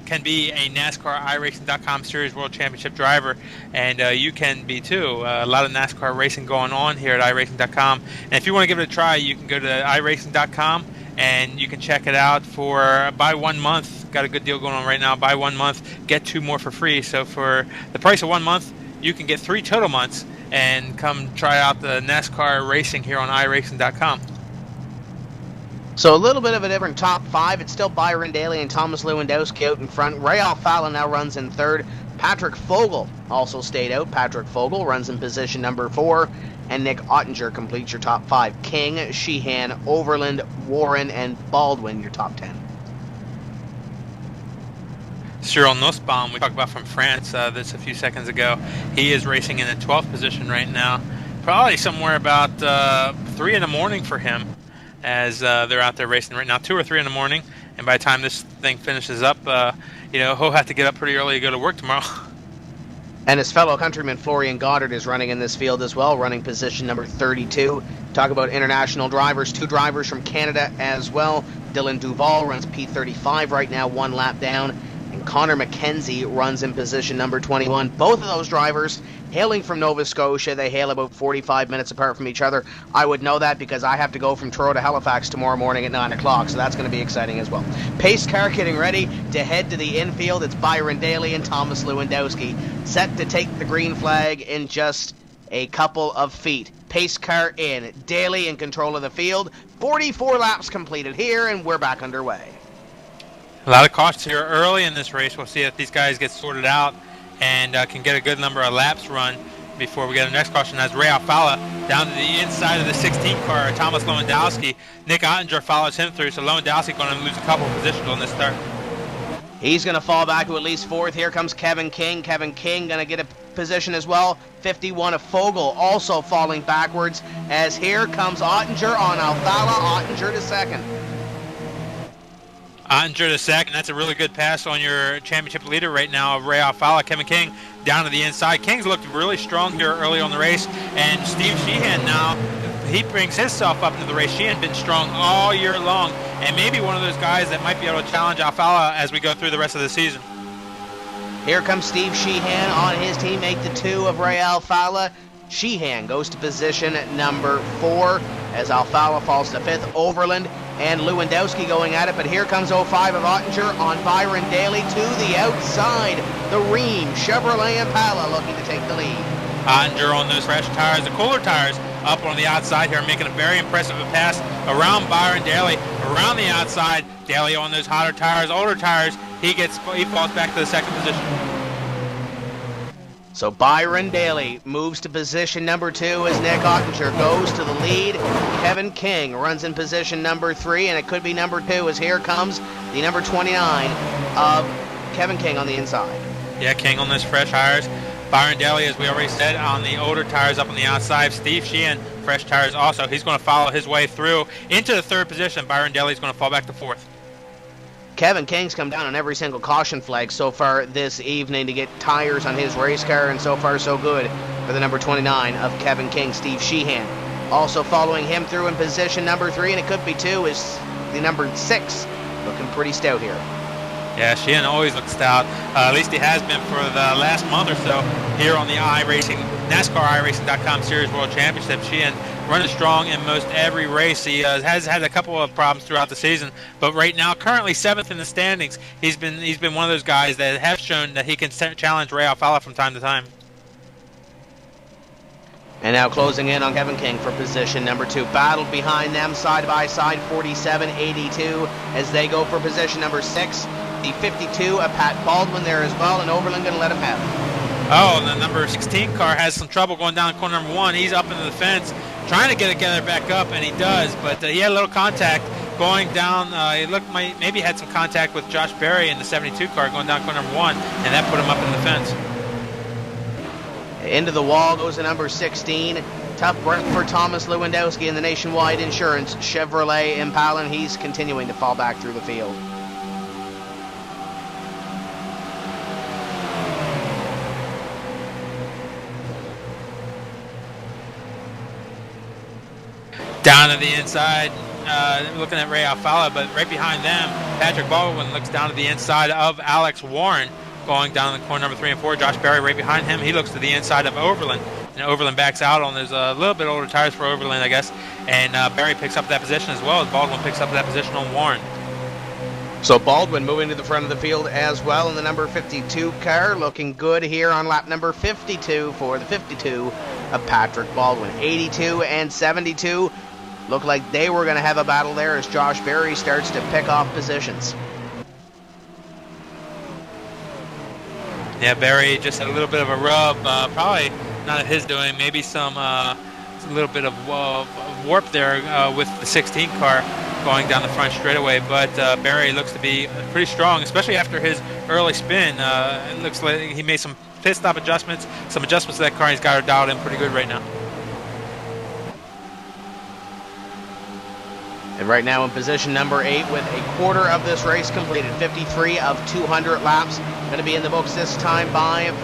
Speaker 2: can be a NASCAR iRacing.com Series World Championship driver, and you can be too. A lot of NASCAR racing going on here at iRacing.com, and if you want to give it a try, you can go to iRacing.com and you can check it out for buy 1 month. Got a good deal going on right now. Buy 1 month, get 2 more for free. So for the price of 1 month, you can get 3 total months and come try out the NASCAR racing here on iRacing.com.
Speaker 1: So a little bit of a different top 5. It's still Byron Daly and Thomas Lewandowski out in front. Ray Alfala now runs in third. Patrick Fogel also stayed out. Patrick Fogel runs in position number 4. And Nick Ottinger completes your top 5. King, Sheehan, Overland, Warren, and Baldwin, your top 10.
Speaker 2: Cyril Nussbaum, we talked about from France this a few seconds ago. He is racing in the 12th position right now. Probably somewhere about 3 in the morning for him, as they're out there racing right now, 2 or 3 in the morning, and by the time this thing finishes up, he'll have to get up pretty early to go to work tomorrow.
Speaker 1: And his fellow countryman Florian Goddard is running in this field as well, running position number 32. Talk about international drivers, 2 drivers from Canada as well. Dylan Duval runs P35 right now, 1 lap down. And Connor McKenzie runs in position number 21. Both of those drivers hailing from Nova Scotia. They hail about 45 minutes apart from each other. I would know that because I have to go from Truro to Halifax tomorrow morning at 9 o'clock, so that's going to be exciting as well. Pace car getting ready to head to the infield. It's Byron Daly and Thomas Lewandowski set to take the green flag in just a couple of feet. Pace car in. Daly in control of the field. 44 laps completed here, and we're back underway.
Speaker 2: A lot of cautions here early in this race. We'll see if these guys get sorted out and can get a good number of laps run before we get the next caution. As Ray Alfala down to the inside of the 16 car, Thomas Lewandowski. Nick Ottinger follows him through, so Lewandowski going to lose a couple of positions on this start.
Speaker 1: He's going to fall back to at least 4th. Here comes Kevin King. Kevin King going to get a position as well. 51 of Fogel also falling backwards, as here comes Ottinger on Alfala. Ottinger to 2nd.
Speaker 2: Ottinger the second. That's a really good pass on your championship leader right now, Ray Alfala. Kevin King down to the inside. King's looked really strong here early on the race, and Steve Sheehan now, he brings himself up into the race. Sheehan been strong all year long, and maybe one of those guys that might be able to challenge Alfala as we go through the rest of the season.
Speaker 1: Here comes Steve Sheehan on his teammate, the 2 of Ray Alfala. Sheehan goes to position number 4 as Alfala falls to 5th. Overland and Lewandowski going at it, but here comes 05 of Ottinger on Byron Daly to the outside. The Ream Chevrolet Impala looking to take the lead.
Speaker 2: Ottinger on those fresh tires, the cooler tires, up on the outside here, making a very impressive pass around Byron Daly, around the outside. Daly on those hotter tires, older tires, he falls back to the second position.
Speaker 1: So Byron Daly moves to position number 2 as Nick Ottinger goes to the lead. Kevin King runs in position number 3, and it could be number 2 as here comes the number 29 of Kevin King on the inside.
Speaker 2: Yeah, King on those fresh tires. Byron Daly, as we already said, on the older tires up on the outside. Steve Sheehan, fresh tires also. He's going to follow his way through into the 3rd position. Byron Daly is going to fall back to 4th.
Speaker 1: Kevin King's come down on every single caution flag so far this evening to get tires on his race car, and so far so good for the number 29 of Kevin King, Steve Sheehan. Also following him through in position number 3, and it could be 2, is the number 6, looking pretty stout here.
Speaker 2: Yeah, Sheehan always looks stout. At least he has been for the last month or so here on the iRacing, NASCAR iRacing.com Series World Championship. Sheehan running strong in most every race. He has had a couple of problems throughout the season, but right now, currently 7th in the standings. He's been one of those guys that have shown that he can challenge Ray Alfala from time to time.
Speaker 1: And now closing in on Kevin King for position number 2. Battled behind them side by side, 47-82 as they go for position number 6. The 52 of Pat Baldwin there as well, and Overland going to let him have it.
Speaker 2: Oh, and the number 16 car has some trouble going down corner number 1. He's up into the fence, trying to get it together back up, and he does, but he had a little contact going down. He looked maybe had some contact with Josh Berry in the 72 car going down corner number 1, and that put him up in the fence.
Speaker 1: Into the wall goes the number 16. Tough break for Thomas Lewandowski in the Nationwide Insurance Chevrolet Impala, and he's continuing to fall back through the field.
Speaker 2: Down to the inside, looking at Ray Alfala, but right behind them, Patrick Baldwin looks down to the inside of Alex Warren, going down the corner number 3 and 4. Josh Berry right behind him. He looks to the inside of Overland, and Overland backs out on those a little bit older tires for Overland, I guess, and Berry picks up that position as well as Baldwin picks up that position on Warren.
Speaker 1: So Baldwin moving to the front of the field as well in the number 52 car, looking good here on lap number 52 for the 52 of Patrick Baldwin. 82 and 72 look like they were going to have a battle there as Josh Berry starts to pick off positions.
Speaker 2: Yeah, Berry just had a little bit of a rub, probably not of his doing, maybe some a little bit of warp there with the 16 car going down the front straightaway, but Berry looks to be pretty strong, especially after his early spin. It looks like he made some pit stop adjustments, some adjustments to that car, and he's got her dialed in pretty good right now.
Speaker 1: And right now in position number 8 with a quarter of this race completed, 53 of 200 laps. Going to be in the books this time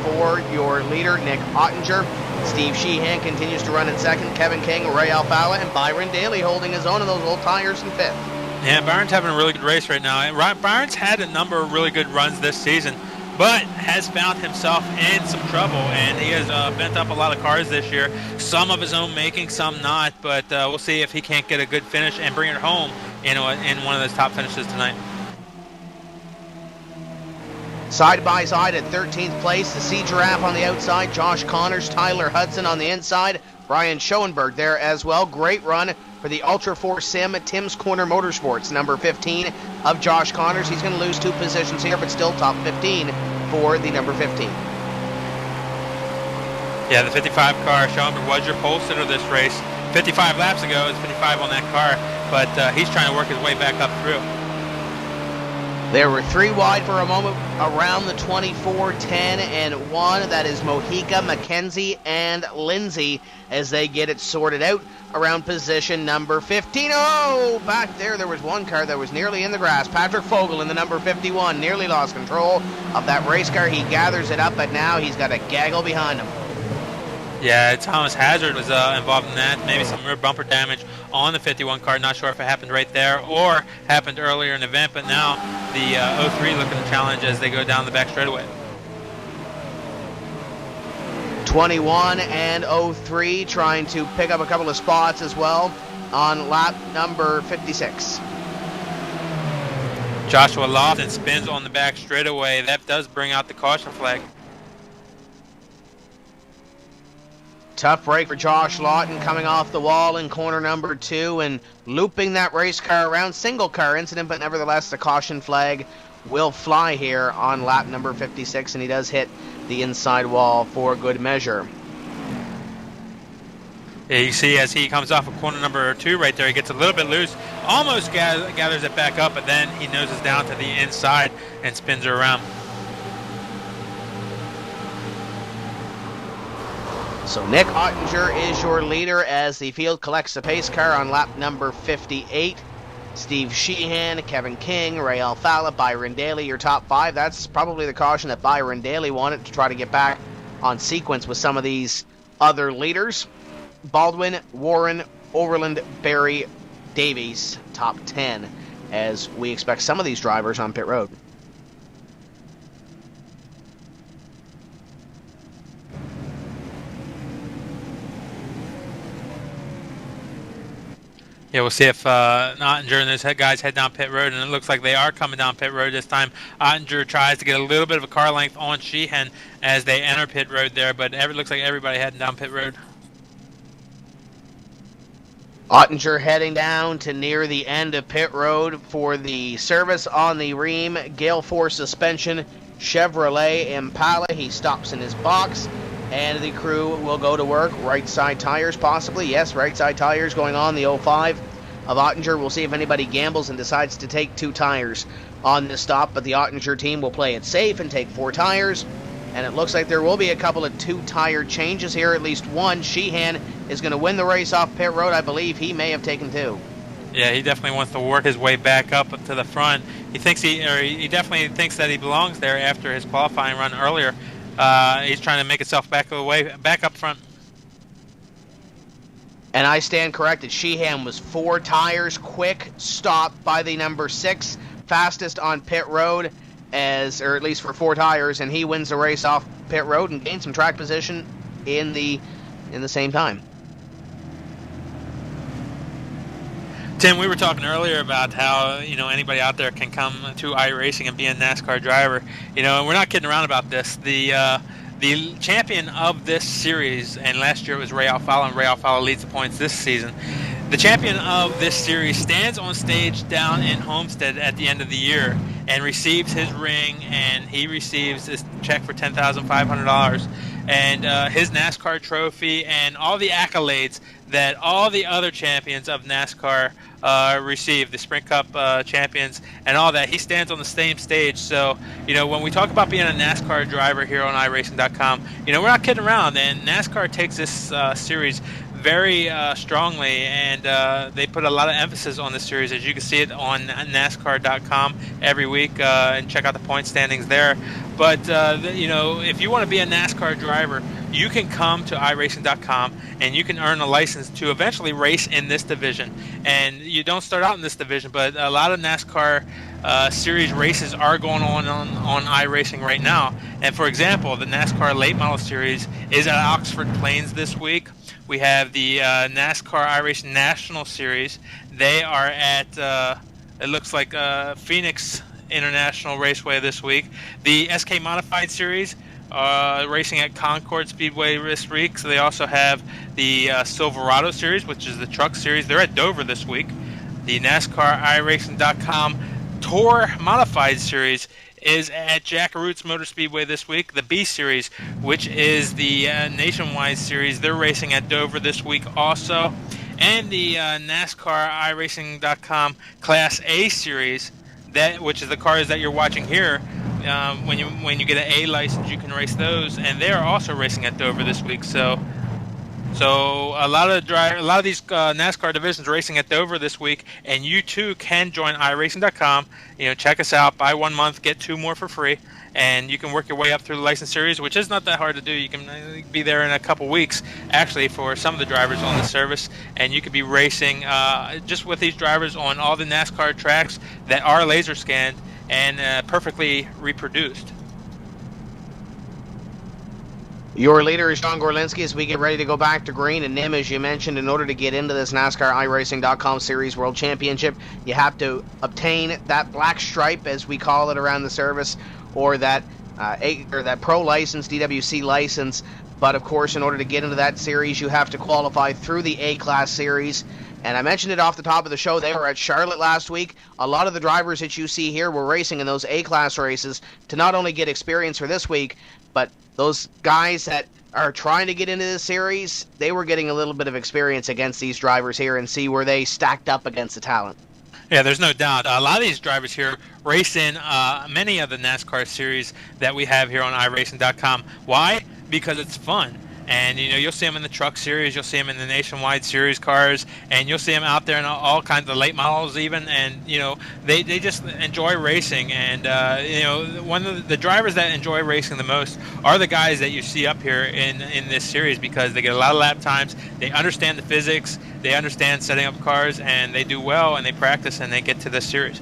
Speaker 1: for your leader, Nick Ottinger. Steve Sheehan continues to run in second. Kevin King, Ray Alfala, and Byron Daly holding his own in those old tires in 5th.
Speaker 2: Yeah, Byron's having a really good race right now. Byron's had a number of really good runs this season, but has found himself in some trouble, and he has bent up a lot of cars this year. Some of his own making, some not, but we'll see if he can't get a good finish and bring it home in one of those top finishes tonight.
Speaker 1: Side by side at 13th place, the Sea Giraffe on the outside, Josh Connors, Tyler Hudson on the inside, Brian Schoenberg there as well. Great run for the Ultra 4 Sim at Tim's Corner Motorsports, number 15 of Josh Connors. He's going to lose 2 positions here, but still top 15 for the number 15.
Speaker 2: Yeah, the 55 car, Schoenberg was your pole sitter this race. 55 laps ago, it's 55 on that car, but he's trying to work his way back up through.
Speaker 1: There were 3 wide for a moment around the 24, 10, and 1. That is Mojica, McKenzie, and Lindsay as they get it sorted out around position number 15. Oh, back there was one car that was nearly in the grass. Patrick Fogel in the number 51 nearly lost control of that race car. He gathers it up, but now he's got a gaggle behind him.
Speaker 2: Yeah, Thomas Hazard was involved in that. Maybe some rear bumper damage on the 51 car. Not sure if it happened right there or happened earlier in the event, but now the 03 looking to challenge as they go down the back straightaway.
Speaker 1: 21 and 03 trying to pick up a couple of spots as well on lap number 56.
Speaker 2: Joshua Lofton spins on the back straightaway. That does bring out the caution flag.
Speaker 1: Tough break for Josh Lawton coming off the wall in corner number 2 and looping that race car around. Single car incident, but nevertheless the caution flag will fly here on lap number 56, and he does hit the inside wall for good measure.
Speaker 2: Yeah, you see as he comes off of corner number 2 right there, he gets a little bit loose, almost gathers it back up, but then he noses down to the inside and spins her around.
Speaker 1: So Nick Ottinger is your leader as the field collects the pace car on lap number 58. Steve Sheehan, Kevin King, Ray Alfala, Byron Daly, your top 5. That's probably the caution that Byron Daly wanted to try to get back on sequence with some of these other leaders. Baldwin, Warren, Overland, Barry, Davies, top 10, as we expect some of these drivers on pit road.
Speaker 2: Yeah, we'll see if Ottinger and those guys head down pit road, and it looks like they are coming down pit road this time. Ottinger tries to get a little bit of a car length on Sheehan as they enter pit road there, but it looks like everybody heading down pit road.
Speaker 1: Ottinger heading down to near the end of pit road for the service on the Rheem Gale Force suspension Chevrolet Impala. He stops in his box, and the crew will go to work. Right side tires possibly. Yes, right side tires going on the 05 of Ottinger. We'll see if anybody gambles and decides to take 2 tires on this stop, but the Ottinger team will play it safe and take 4 tires. And it looks like there will be a couple of 2-tire changes here, at least one. Sheehan is going to win the race off pit road. I believe he may have taken 2.
Speaker 2: Yeah, he definitely wants to work his way back up to the front. He definitely thinks that he belongs there after his qualifying run earlier. He's trying to make himself back up front.
Speaker 1: And I stand corrected. Sheehan was 4 tires, quick stop by the number 6, fastest on pit road, or at least for 4 tires, and he wins the race off pit road and gains some track position in the same time.
Speaker 2: Tim, we were talking earlier about how anybody out there can come to iRacing and be a NASCAR driver. And we're not kidding around about this. The champion of this series, and last year it was Ray Alfala, and Ray Alfala leads the points this season. The champion of this series stands on stage down in Homestead at the end of the year and receives his ring, and he receives this check for $10,500 and his NASCAR trophy and all the accolades that all the other champions of NASCAR receive, the Sprint Cup champions and all that. He stands on the same stage. So, when we talk about being a NASCAR driver here on iRacing.com, we're not kidding around. And NASCAR takes this series very strongly, and they put a lot of emphasis on this series, as you can see it on NASCAR.com every week, and check out the point standings there. But if you want to be a NASCAR driver, you can come to iRacing.com and you can earn a license to eventually race in this division. And you don't start out in this division, but a lot of NASCAR series races are going on iRacing right now. And for example, the NASCAR Late Model Series is at Oxford Plains this week. We have the NASCAR iRacing National Series. They are at, it looks like Phoenix International Raceway this week. The SK Modified Series racing at Concord Speedway this week. So they also have the Silverado Series, which is the truck series. They're at Dover this week. The NASCAR iRacing.com Tour Modified Series is at Jack Roots Motor Speedway this week. The B Series, which is the nationwide series, they're racing at Dover this week also. And the NASCAR iRacing.com Class A Series, that, which is the cars that you're watching here. When you get an A license, you can race those, and they are also racing at Dover this week. So a lot of these NASCAR divisions racing at Dover this week, and you too can join iRacing.com. Check us out. Buy 1 month, get 2 more for free, and you can work your way up through the license series, which is not that hard to do. You can be there in a couple weeks, actually, for some of the drivers on the service, and you could be racing just with these drivers on all the NASCAR tracks that are laser scanned and perfectly reproduced.
Speaker 1: Your leader is John Gorlinski as we get ready to go back to green. And Nim, as you mentioned, in order to get into this NASCAR iRacing.com Series World Championship, you have to obtain that black stripe, as we call it around the service, or that pro license, DWC license. But of course, in order to get into that series, you have to qualify through the A-Class series. And I mentioned it off the top of the show, they were at Charlotte last week. A lot of the drivers that you see here were racing in those A-Class races to not only get experience for this week, but those guys that are trying to get into this series, they were getting a little bit of experience against these drivers here and see where they stacked up against the talent.
Speaker 2: Yeah, there's no doubt. A lot of these drivers here race in many of the NASCAR series that we have here on iRacing.com. Why? Because it's fun. And, you'll see them in the truck series, you'll see them in the nationwide series cars, and you'll see them out there in all kinds of late models even, and, they just enjoy racing. And, one of the drivers that enjoy racing the most are the guys that you see up here in this series, because they get a lot of lap times, they understand the physics, they understand setting up cars, and they do well, and they practice, and they get to this series.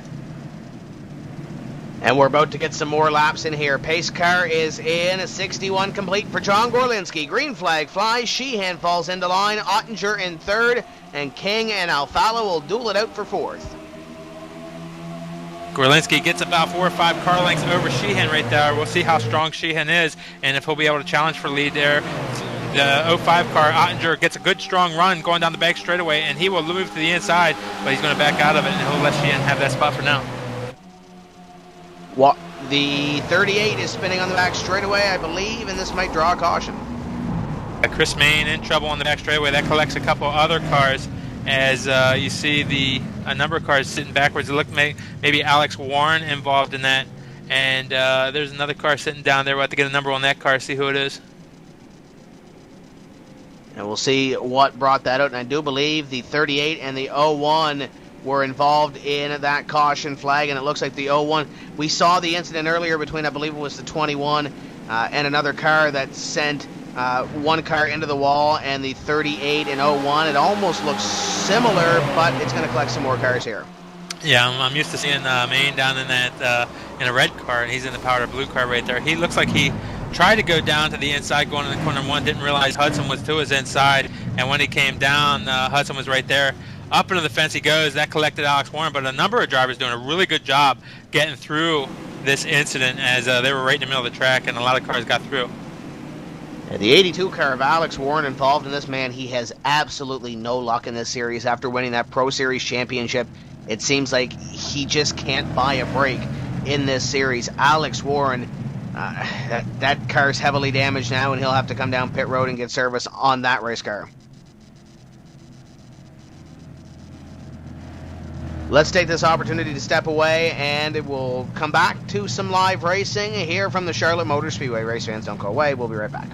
Speaker 1: And we're about to get some more laps in here. Pace car is in, a 61 complete for John Gorlinski. Green flag flies, Sheehan falls into line, Ottinger in third, and King and Alfala will duel it out for fourth.
Speaker 2: Gorlinski gets about 4 or 5 car lengths over Sheehan right there. We'll see how strong Sheehan is, and if he'll be able to challenge for lead there. The 05 car, Ottinger, gets a good strong run going down the back straightaway, and he will move to the inside, but he's going to back out of it, and he'll let Sheehan have that spot for now.
Speaker 1: The 38 is spinning on the back straightaway, I believe, and this might draw a caution.
Speaker 2: Chris Mayne in trouble on the back straightaway. That collects a couple other cars as you see a number of cars sitting backwards. It looked maybe Alex Warren involved in that. And there's another car sitting down there. We'll have to get a number on that car, see who it is.
Speaker 1: And we'll see what brought that out. And I do believe the 38 and the 01 were involved in that caution flag, and it looks like the 01. We saw the incident earlier between, I believe it was the 21 and another car that sent one car into the wall, and the 38 and 01. It almost looks similar, but it's going to collect some more cars here.
Speaker 2: Yeah, I'm used to seeing Maine down in that in a red car, and he's in the powder blue car right there. He looks like he tried to go down to the inside going in the corner one, didn't realize Hudson was to his inside, and when he came down, Hudson was right there. Up into the fence he goes. That collected Alex Warren, but a number of drivers doing a really good job getting through this incident as they were right in the middle of the track, and a lot of cars got through.
Speaker 1: The 82 car of Alex Warren involved in this, man, he has absolutely no luck in this series. After winning that Pro Series championship, it seems like he just can't buy a break in this series. Alex Warren, that car's heavily damaged now, and he'll have to come down pit road and get service on that race car. Let's take this opportunity to step away, and we'll come back to some live racing here from the Charlotte Motor Speedway. Race fans, don't go away. We'll be right back.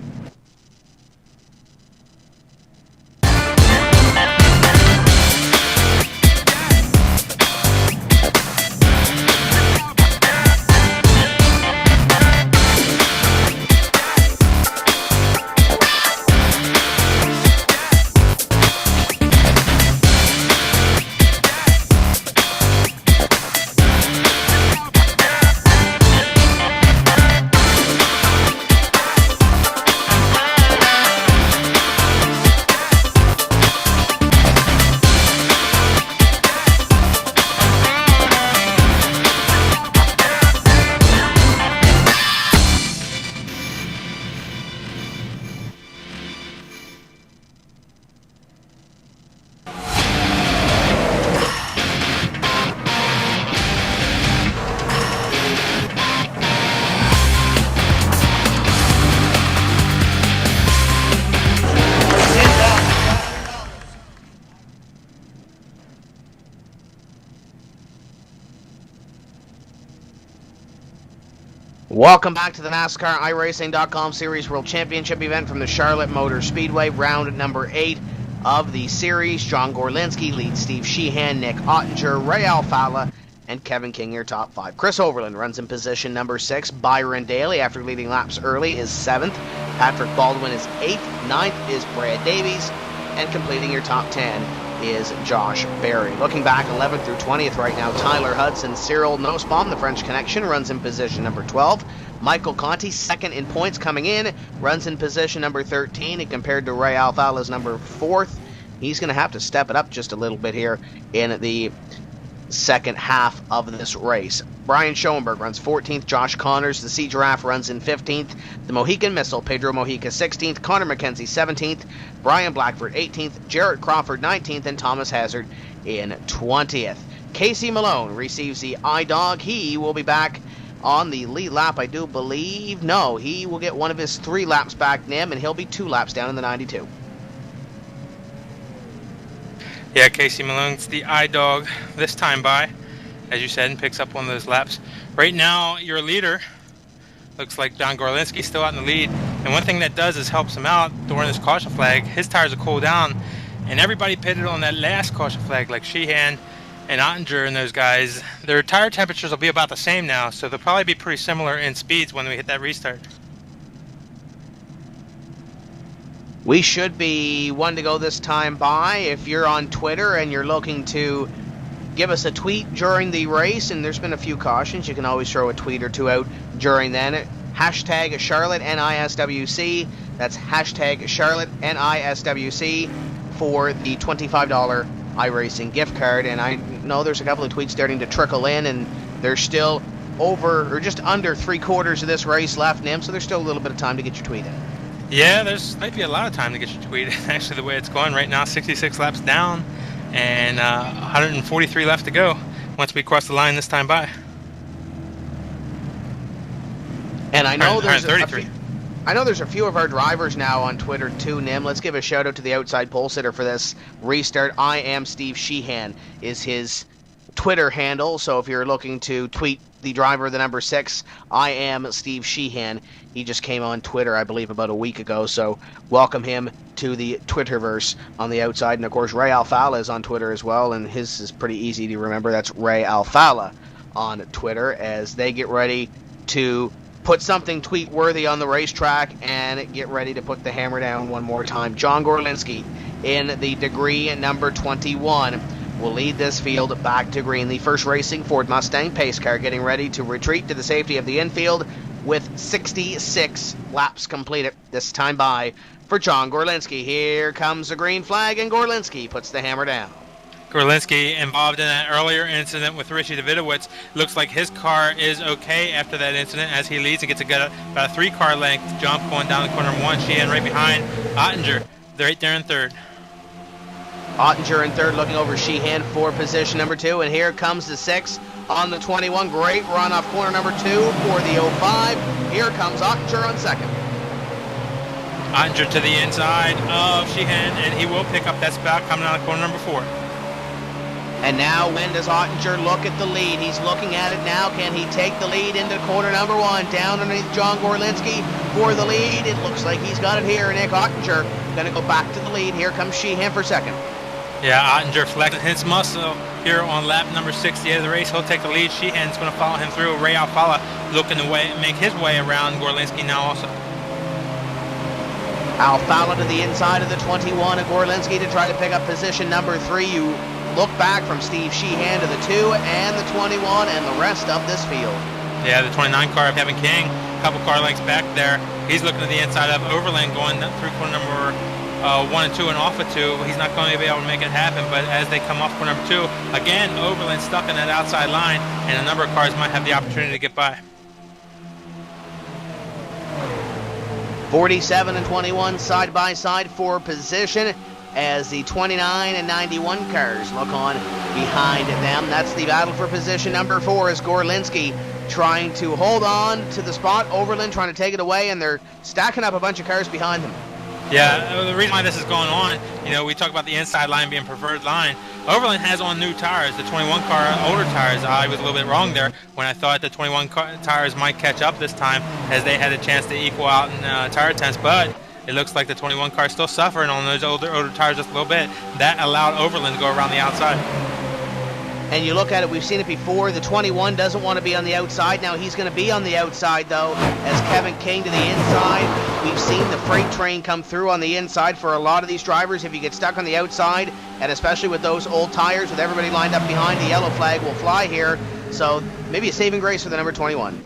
Speaker 1: Welcome back to the NASCAR iRacing.com Series World Championship event from the Charlotte Motor Speedway, round number 8 of the series. John Gorlinski leads Steve Sheehan, Nick Ottinger, Ray Alfalla, and Kevin King, your top 5. Chris Overland runs in position number 6. Byron Daly, after leading laps early, is 7th. Patrick Baldwin is 8th. 9th is Brad Davies. And completing your top 10 is Josh Berry. Looking back 11th through 20th right now, Tyler Hudson, Cyril Nussbaum, the French Connection, runs in position number 12. Michael Conti, second in points coming in, runs in position number 13, and compared to Ray Alfalla's number 4th, he's going to have to step it up just a little bit here in the second half of this race. Brian Schoenberg runs 14th. Josh Connors, the Sea Giraffe, runs in 15th. The Mohican Missile, Pedro Mojica, 16th. Connor McKenzie, 17th. Brian Blackford, 18th. Jarrett Crawford, 19th. And Thomas Hazard in 20th. Casey Malone receives the I-Dog. He will be back on the lead lap, I do believe. No, he will get one of his 3 laps back, Nim, and he'll be 2 laps down in the 92.
Speaker 2: Yeah, Casey Malone's the I-Dog this time by, as you said, and picks up one of those laps. Right now, your leader looks like Don Gorlinski still out in the lead. And one thing that does is helps him out during this caution flag. His tires will cool down, and everybody pitted on that last caution flag, like Sheehan and Ottinger and those guys. Their tire temperatures will be about the same now, so they'll probably be pretty similar in speeds when we hit that restart.
Speaker 1: We should be one to go this time by. If you're on Twitter and you're looking to give us a tweet during the race, and there's been a few cautions, you can always throw a tweet or two out during then. Hashtag Charlotte NISWC. That's hashtag Charlotte NISWC for the $25 iRacing gift card. And I know there's a couple of tweets starting to trickle in, and there's still over or just under 3/4 of this race left, Nim, so there's still a little bit of time to get your tweet in.
Speaker 2: Yeah, there's might be a lot of time to get your tweet. Actually, the way it's going right now, 66 laps down and 143 left to go once we cross the line this time by.
Speaker 1: And I know there's a few of our drivers now on Twitter too, Nim. Let's give a shout out to the outside pole sitter for this restart. I am Steve Sheehan is his Twitter handle, so if you're looking to tweet the driver, the number 6, I am Steve Sheehan. He just came on Twitter, I believe, about a week ago, so welcome him to the Twitterverse on the outside. And, of course, Ray Alfalla is on Twitter as well, and his is pretty easy to remember. That's Ray Alfalla on Twitter as they get ready to put something tweet-worthy on the racetrack and get ready to put the hammer down one more time. John Gorlinski in the degree number 21 will lead this field back to green. The first racing Ford Mustang pace car getting ready to retreat to the safety of the infield with 66 laps completed this time by for John Gorlinski. Here comes the green flag, and Gorlinski puts the hammer down.
Speaker 2: Gorlinski involved in that earlier incident with Richie Davidowitz. Looks like his car is okay after that incident as he leads and gets about a 3-car length jump going down the corner 1. Sheehan right behind Ottinger. They're right there in third.
Speaker 1: Ottinger in third, looking over Sheehan for position number 2, and here comes the 6 on the 21. Great run off corner number 2 for the 05. Here comes Ottinger on second.
Speaker 2: Ottinger to the inside of Sheehan, and he will pick up that spot coming out of corner number 4.
Speaker 1: And now when does Ottinger look at the lead? He's looking at it now. Can he take the lead into corner number 1? Down underneath John Gorlinski for the lead. It looks like he's got it here. Nick Ottinger going to go back to the lead. Here comes Sheehan for second.
Speaker 2: Yeah, Ottinger flexing his muscle here on lap number 68 of the race. He'll take the lead. Sheehan's going to follow him through. Ray Alfalla looking to make his way around Gorlinski now also.
Speaker 1: Alfalla to the inside of the 21 of Gorlinski to try to pick up position number 3. You look back from Steve Sheehan to the 2 and the 21 and the rest of this field.
Speaker 2: Yeah, the 29 car of Kevin King, a couple car lengths back there. He's looking to the inside of Overland going through corner number 1 and 2 and off of 2. He's not going to be able to make it happen, but as they come off corner number 2, again, Overland stuck in that outside line, and a number of cars might have the opportunity to get by.
Speaker 1: 47 and 21 side by side for position as the 29 and 91 cars look on behind them. That's the battle for position number 4 as Gorlinski trying to hold on to the spot. Overland trying to take it away, and they're stacking up a bunch of cars behind them.
Speaker 2: Yeah, the reason why this is going on, we talk about the inside line being preferred line. Overland has on new tires, the 21 car older tires. I was a little bit wrong there when I thought the 21 tires might catch up this time, as they had a chance to equal out in tire temps, but it looks like the 21 car is still suffering on those older tires just a little bit. That allowed Overland to go around the outside.
Speaker 1: And you look at it, we've seen it before. The 21 doesn't want to be on the outside. Now he's going to be on the outside, though, as Kevin King to the inside. We've seen the freight train come through on the inside for a lot of these drivers. If you get stuck on the outside, and especially with those old tires, with everybody lined up behind, the yellow flag will fly here. So maybe a saving grace for the number 21.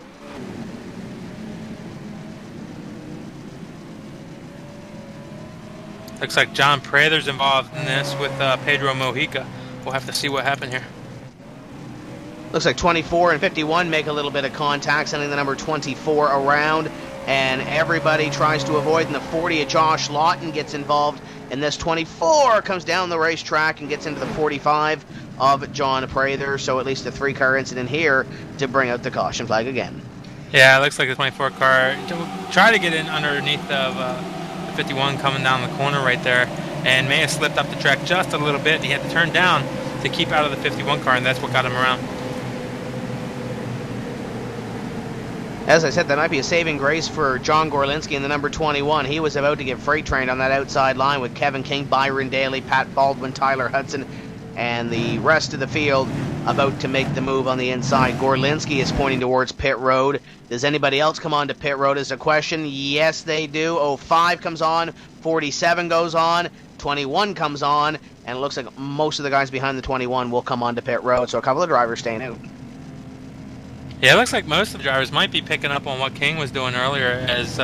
Speaker 2: Looks like John Prather's involved in this with Pedro Mojica. We'll have to see what happened here.
Speaker 1: Looks like 24 and 51 make a little bit of contact, sending the number 24 around, and everybody tries to avoid. And the 40 of Josh Lawton gets involved, and this 24 comes down the racetrack and gets into the 45 of John Prather. So at least a 3-car incident here to bring out the caution flag again.
Speaker 2: Yeah, it looks like the 24 car tried to get in underneath of the 51 coming down the corner right there, and may have slipped up the track just a little bit. He had to turn down to keep out of the 51 car, and that's what got him around.
Speaker 1: As I said, that might be a saving grace for John Gorlinski in the number 21. He was about to get freight trained on that outside line with Kevin King, Byron Daly, Pat Baldwin, Tyler Hudson, and the rest of the field about to make the move on the inside. Gorlinski is pointing towards pit road. Does anybody else come on to pit road is a question. Yes, they do. 05 comes on, 47 goes on, 21 comes on, and it looks like most of the guys behind the 21 will come on to pit road, so a couple of drivers staying out.
Speaker 2: Yeah, it looks like most of the drivers might be picking up on what King was doing earlier, as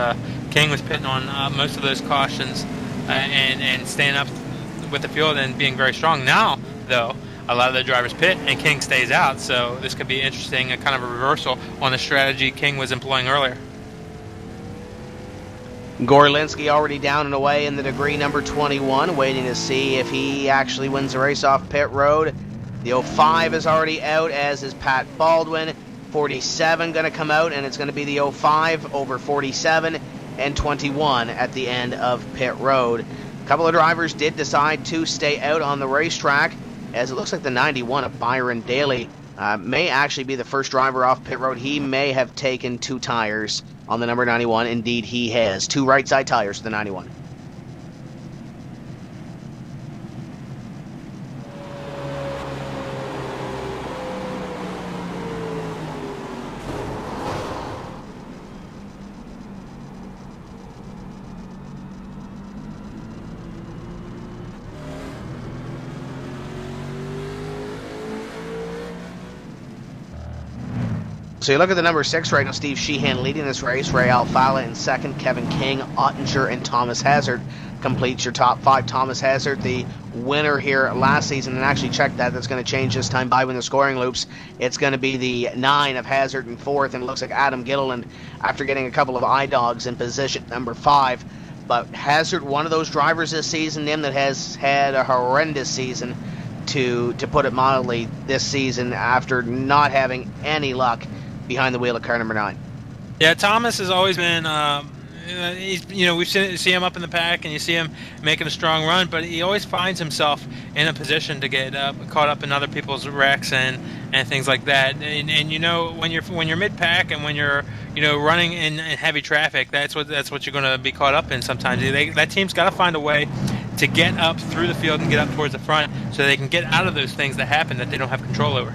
Speaker 2: King was pitting on most of those cautions and staying up with the field and being very strong. Now, though, a lot of the drivers pit and King stays out, so this could be interesting, a kind of a reversal on the strategy King was employing earlier.
Speaker 1: Gorlinski already down and away in the degree number 21, waiting to see if he actually wins the race off pit road. The 05 is already out, as is Pat Baldwin. 47 going to come out, and it's going to be the 05 over 47 and 21 at the end of pit road. A couple of drivers did decide to stay out on the racetrack, as it looks like the 91 of Byron Daly may actually be the first driver off pit road. He may have taken 2 tires on the number 91. Indeed, he has 2 right side tires for the 91. So you look at the number 6 right now, Steve Sheehan leading this race, Ray Alfala in second, Kevin King, Ottinger, and Thomas Hazard completes your top 5. Thomas Hazard, the winner here last season, and actually check that, that's going to change this time by when the scoring loops. It's going to be the 9 of Hazard in 4th, and it looks like Adam Gilliland, after getting a couple of eye-dogs, in position number 5. But Hazard, one of those drivers this season, that has had a horrendous season, to put it mildly, this season, after not having any luck behind the wheel of car number 9.
Speaker 2: Yeah, Thomas has always been, we see him up in the pack, and you see him making a strong run, but he always finds himself in a position to get caught up in other people's wrecks and things like that. And when you're mid-pack and when you're running in heavy traffic, that's what you're going to be caught up in sometimes. That team's got to find a way to get up through the field and get up towards the front so they can get out of those things that happen that they don't have control over.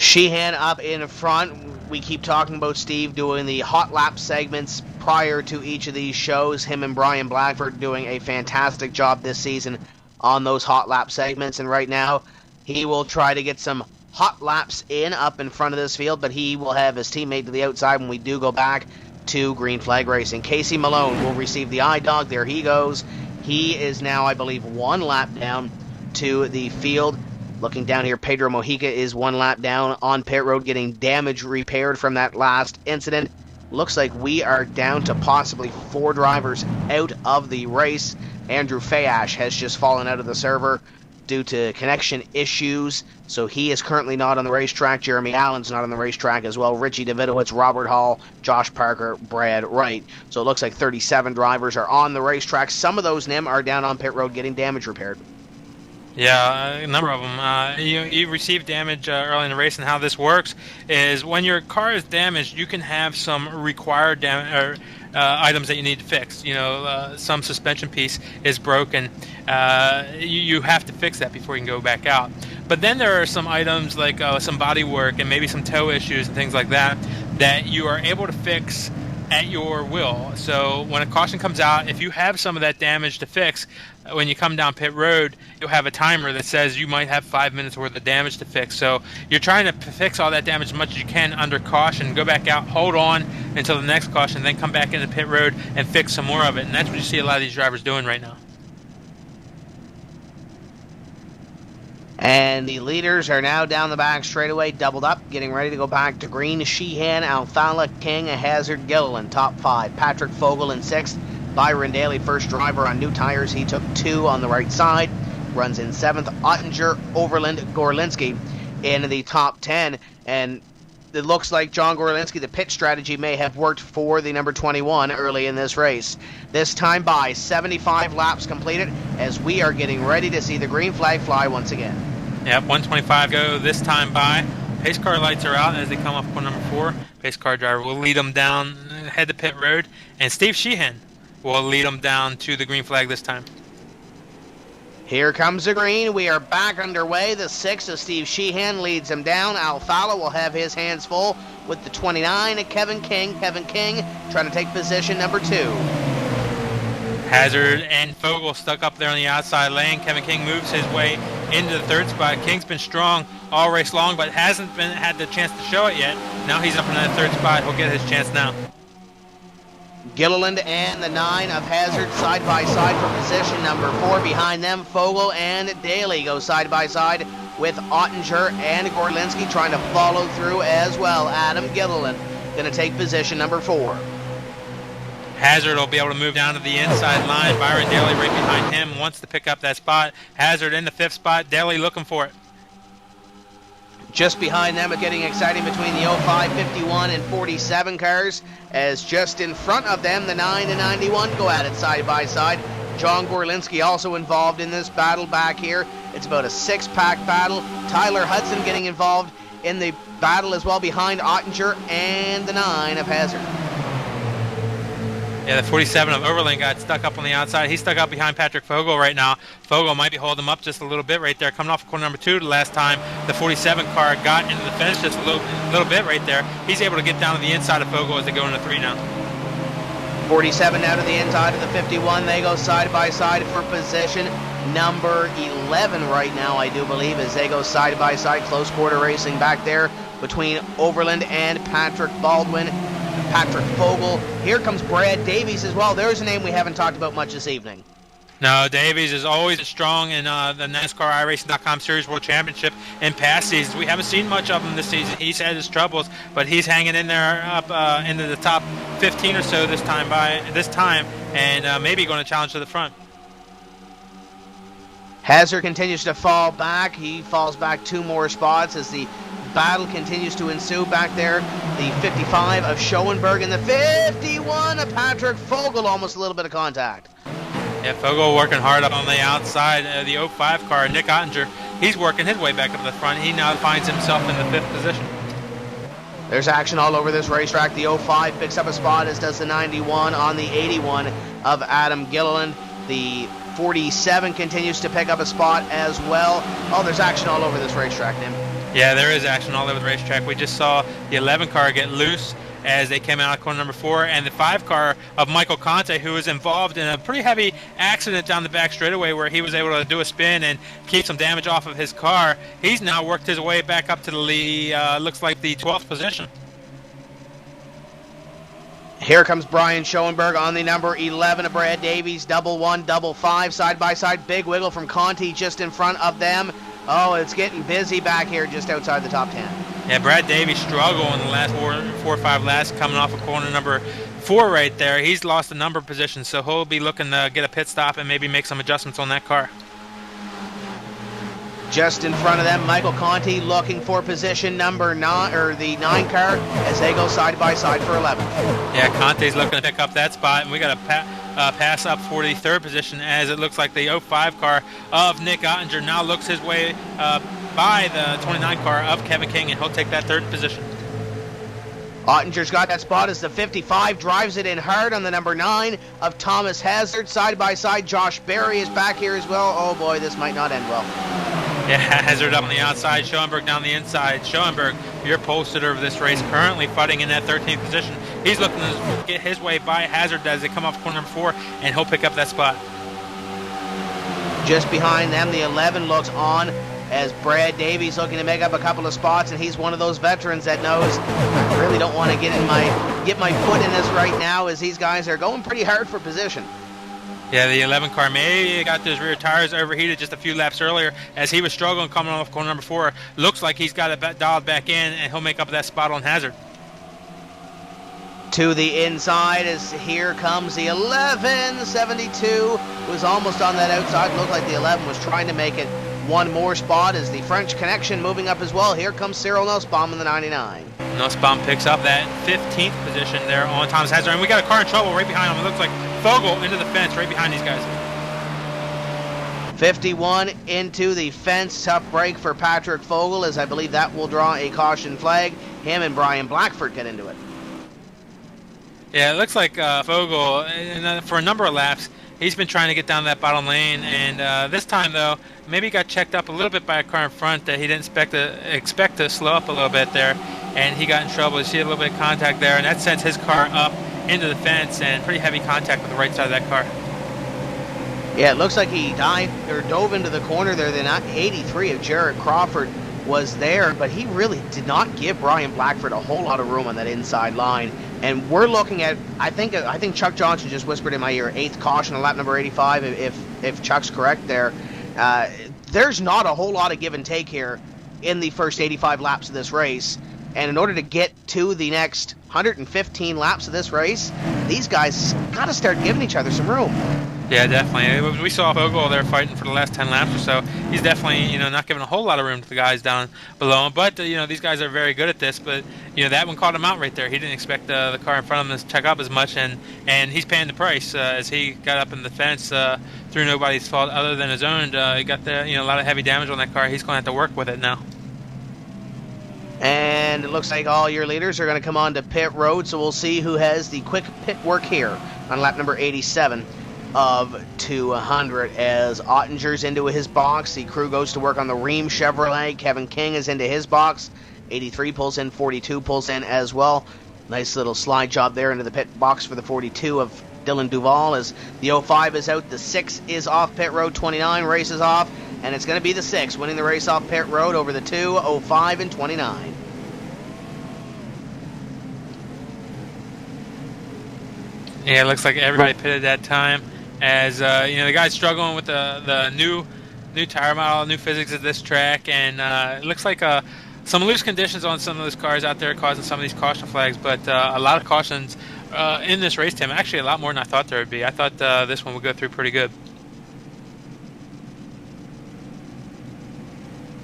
Speaker 1: Sheehan up in front. We keep talking about Steve doing the hot lap segments prior to each of these shows. Him and Brian Blackford doing a fantastic job this season on those hot lap segments. And right now, he will try to get some hot laps in up in front of this field, but he will have his teammate to the outside when we do go back to green flag racing. Casey Malone will receive the eye dog. There he goes. He is now, I believe, 1 lap down to the field. Looking down here, Pedro Mojica is 1 lap down on pit road, getting damage repaired from that last incident. Looks like we are down to possibly 4 drivers out of the race. Andrew Fayash has just fallen out of the server. due to connection issues, so he is currently not on the racetrack. Jeremy Allen's not on the racetrack as well. Richie Davidowitz, Robert Hall, Josh Parker, Brad Wright. So it looks like 37 drivers are on the racetrack. Some of those, Nim, are down on pit road getting damage repaired.
Speaker 2: Yeah, a number of them. You receive damage early in the race, and how this works is when your car is damaged, you can have some required items that you need to fix. Some suspension piece is broken. You have to fix that before you can go back out. But then there are some items like some body work and maybe some tow issues and things like that you are able to fix at your will. So when a caution comes out, if you have some of that damage to fix, when you come down pit road, you'll have a timer that says you might have 5 minutes worth of damage to fix. So you're trying to fix all that damage as much as you can under caution, go back out, hold on until the next caution, then come back into pit road and fix some more of it. And that's what you see a lot of these drivers doing right now.
Speaker 1: And the leaders are now down the back straightaway, doubled up, getting ready to go back to green. Sheehan, Alfala, King, Hazard, Gilliland, top 5. Patrick Fogel in 6th. Byron Daly, first driver on new tires. He took 2 on the right side. Runs in 7th. Ottinger, Overland, Gorlinski in the top 10. And it looks like John Gorlinski, the pit strategy may have worked for the number 21 early in this race. This time by 75 laps completed as we are getting ready to see the green flag fly once again.
Speaker 2: Yep, 125 go this time by. Pace car lights are out as they come up on number 4. Pace car driver will lead them down, head to pit road. And Steve Sheehan will lead them down to the green flag this time.
Speaker 1: Here comes the green. We are back underway. The 6 of Steve Sheehan leads him down. Alfala will have his hands full with the 29 of Kevin King. Kevin King trying to take position number 2.
Speaker 2: Hazard and Fogel stuck up there on the outside lane. Kevin King moves his way into the 3rd spot. King's been strong all race long, but hasn't had the chance to show it yet. Now he's up in that 3rd spot. He'll get his chance now.
Speaker 1: Gilliland and the 9 of Hazard side by side for position number 4. Behind them, Fogel and Daly go side by side with Ottinger and Gorlinski trying to follow through as well. Adam Gilliland going to take position number 4.
Speaker 2: Hazard will be able to move down to the inside line. Byron Daly right behind him wants to pick up that spot. Hazard in the 5th spot. Daly looking for it.
Speaker 1: Just behind them, it's getting exciting between the 05, 51, and 47 cars, as just in front of them, the 9 and 91 go at it side by side. John Gorlinski also involved in this battle back here. It's about a 6-pack battle. Tyler Hudson getting involved in the battle as well behind Ottinger and the 9 of Hazard.
Speaker 2: Yeah, the 47 of Overland got stuck up on the outside. He's stuck up behind Patrick Fogel right now. Fogel might be holding him up just a little bit right there. Coming off of corner number 2 the last time, the 47 car got into the fence just a little bit right there. He's able to get down to the inside of Fogel as they go into 3 now.
Speaker 1: 47 now to the inside of the 51. They go side by side for position number 11 right now, I do believe, as they go side by side. Close quarter racing back there between Overland and Patrick Baldwin. Patrick Fogel. Here comes Brad Davies as well. There's a name we haven't talked about much this evening.
Speaker 2: No, Davies is always strong in the NASCAR iRacing.com Series World Championship in past seasons. We haven't seen much of him this season. He's had his troubles, but he's hanging in there up into the top 15 or so this time, and maybe going to challenge to the front.
Speaker 1: Hazard continues to fall back. He falls back 2 more spots as the battle continues to ensue back there. The 55 of Schoenberg and the 51 of Patrick Fogel. Almost a little bit of contact.
Speaker 2: Yeah, Fogel working hard up on the outside. The 05 car, Nick Ottinger, he's working his way back up to the front. He now finds himself in the 5th position.
Speaker 1: There's action all over this racetrack. The 05 picks up a spot, as does the 91 on the 81 of Adam Gilliland. The 47 continues to pick up a spot as well. Oh, there's action all over this racetrack, Nim.
Speaker 2: Yeah, there is action all over the racetrack. We just saw the 11 car get loose as they came out of corner number 4, and the 5 car of Michael Conte, who was involved in a pretty heavy accident down the back straightaway where he was able to do a spin and keep some damage off of his car. He's now worked his way back up to the looks like the 12th position.
Speaker 1: Here comes Brian Schoenberg on the number 11 of Brad Davies. 1, 5, side by side. Big wiggle from Conti just in front of them. Oh, it's getting busy back here just outside the top 10.
Speaker 2: Yeah, Brad Davies struggled in the last 4 or 5 laps, coming off of corner number 4 right there. He's lost a number of positions, so he'll be looking to get a pit stop and maybe make some adjustments on that car.
Speaker 1: Just in front of them, Michael Conti looking for position number 9, or the 9 car, as they go side by side for 11.
Speaker 2: Yeah, Conti's looking to pick up that spot, and we got a pass up for the 3rd position, as it looks like the 05 car of Nick Ottinger now looks his way by the 29 car of Kevin King, and he'll take that 3rd position.
Speaker 1: Ottinger's got that spot as the 55 drives it in hard on the number 9 of Thomas Hazard. Side by side, Josh Berry is back here as well. Oh boy, this might not end well.
Speaker 2: Yeah, Hazard up on the outside, Schoenberg down the inside. Schoenberg, your pole sitter of this race, currently fighting in that 13th position. He's looking to get his way by Hazard as they come off corner number 4, and he'll pick up that spot.
Speaker 1: Just behind them, the 11 looks on as Brad Davies looking to make up a couple of spots, and he's one of those veterans that knows, I really don't want to get my foot in this right now, as these guys are going pretty hard for position.
Speaker 2: Yeah, the 11 car maybe got those rear tires overheated just a few laps earlier as he was struggling coming off corner number 4. Looks like he's got it dialed back in, and he'll make up that spot on Hazard.
Speaker 1: To the inside, as here comes the 11, 72, was almost on that outside. Looked like the 11 was trying to make it one more spot, as the French connection moving up as well. Here comes Cyril Nussbaum in the 99.
Speaker 2: Nussbaum picks up that 15th position there on Thomas Hazard, and we got a car in trouble right behind him. It looks like Fogel into the fence right behind these guys.
Speaker 1: 51 into the fence. Tough break for Patrick Fogel, as I believe that will draw a caution flag. Him and Brian Blackford get into it.
Speaker 2: Yeah, it looks like Fogel, for a number of laps, he's been trying to get down that bottom lane, and this time, though, maybe he got checked up a little bit by a car in front that he didn't expect to slow up a little bit there, and he got in trouble. You see a little bit of contact there, and that sends his car up into the fence, and pretty heavy contact with the right side of that car.
Speaker 1: Yeah, it looks like he dove into the corner there. The 83 of Jared Crawford was there, but he really did not give Brian Blackford a whole lot of room on that inside line. And we're looking at, I think Chuck Johnson just whispered in my ear, 8th caution on lap number 85, if Chuck's correct there. There's not a whole lot of give and take here in the first 85 laps of this race. And in order to get to the next 115 laps of this race, these guys got to start giving each other some room.
Speaker 2: Yeah, definitely. We saw Fogel there fighting for the last 10 laps or so. He's definitely, not giving a whole lot of room to the guys down below him. But, these guys are very good at this. But, that one caught him out right there. He didn't expect the car in front of him to check up as much. And he's paying the price as he got up in the fence through nobody's fault other than his own. He got a lot of heavy damage on that car. He's going to have to work with it now.
Speaker 1: And it looks like all your leaders are going to come on to pit road. So we'll see who has the quick pit work here on lap number 87. Of 200 as Ottinger's into his box. The crew goes to work on the Rheem Chevrolet. Kevin King is into his box. 83 pulls in, 42 pulls in as well. Nice little slide job there into the pit box for the 42 of Dylan Duval as the 05 is out. The 6 is off pit road. 29 races off, and it's going to be the 6 winning the race off pit road over the 2, 05, and 29.
Speaker 2: Yeah, it looks like everybody pitted that time. As the guy's struggling with the new tire model, new physics of this track, and it looks like some loose conditions on some of those cars out there causing some of these caution flags. But a lot of cautions in this race, Tim. Actually, a lot more than I thought there would be. I thought this one would go through pretty good.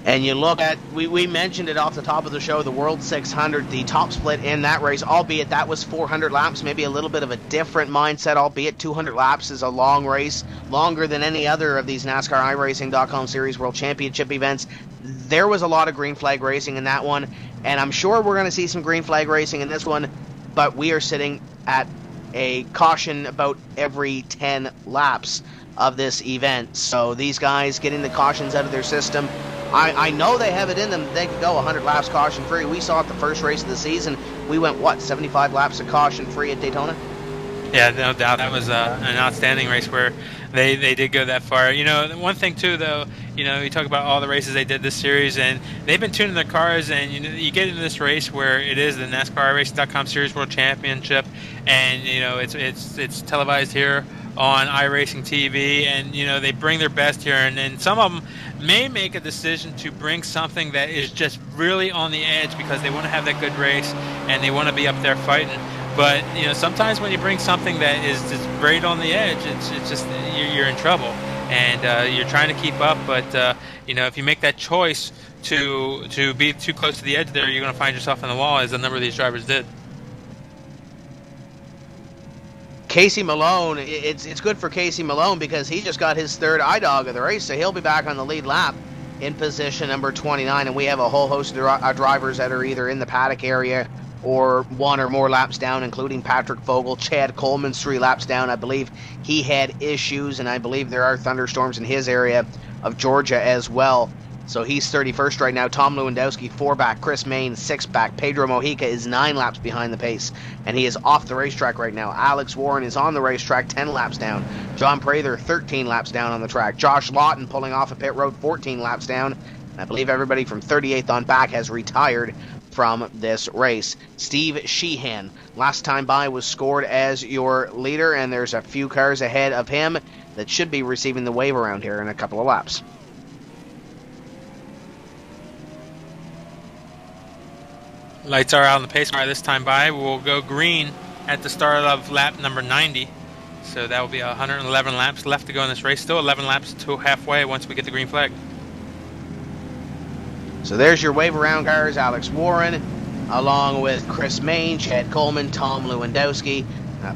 Speaker 1: And you look at, we mentioned it off the top of the show, the World 600, the top split in that race, albeit that was 400 laps, maybe a little bit of a different mindset, albeit 200 laps is a long race, longer than any other of these NASCAR iRacing.com Series World Championship events. There was a lot of green flag racing in that one, and I'm sure we're going to see some green flag racing in this one, but we are sitting at a caution about every 10 laps of this event. So these guys getting the cautions out of their system, I know they have it in them. They could go 100 laps caution-free. We saw it the first race of the season. We went, 75 laps of caution-free at Daytona?
Speaker 2: Yeah, no doubt. That was an outstanding race where they did go that far. One thing, too, though, you talk about all the races they did this series, and they've been tuning their cars, and you get into this race where it is the NASCAR iRacing.com Series World Championship, and, it's televised here on iRacing TV, and they bring their best here, and some of them may make a decision to bring something that is just really on the edge because they want to have that good race and they want to be up there fighting. But sometimes when you bring something that is just right on the edge, it's just you're in trouble. and you're trying to keep up. But if you make that choice to be too close to the edge there, you're going to find yourself in the wall, as a number of these drivers did.
Speaker 1: Casey Malone, it's good for Casey Malone because he just got his third iDog of the race, so he'll be back on the lead lap in position number 29, and we have a whole host of drivers that are either in the paddock area or one or more laps down, including Patrick Vogel. Chad Coleman's 3 laps down. I believe he had issues, and I believe there are thunderstorms in his area of Georgia as well. So he's 31st right now. Tom Lewandowski 4 back. Chris Main 6 back. Pedro Mojica is 9 laps behind the pace, and he is off the racetrack right now. Alex Warren is on the racetrack 10 laps down. John Prather 13 laps down on the track. Josh Lawton pulling off a pit road 14 laps down. And I believe everybody from 38th on back has retired from this race. Steve Sheehan, last time by, was scored as your leader, and there's a few cars ahead of him that should be receiving the wave around here in a couple of laps.
Speaker 2: Lights are out on the pace car this time by. We'll go green at the start of lap number 90. So that will be 111 laps left to go in this race. Still 11 laps to halfway once we get the green flag.
Speaker 1: So there's your wave around cars. Alex Warren, along with Chris Main, Chad Coleman, Tom Lewandowski,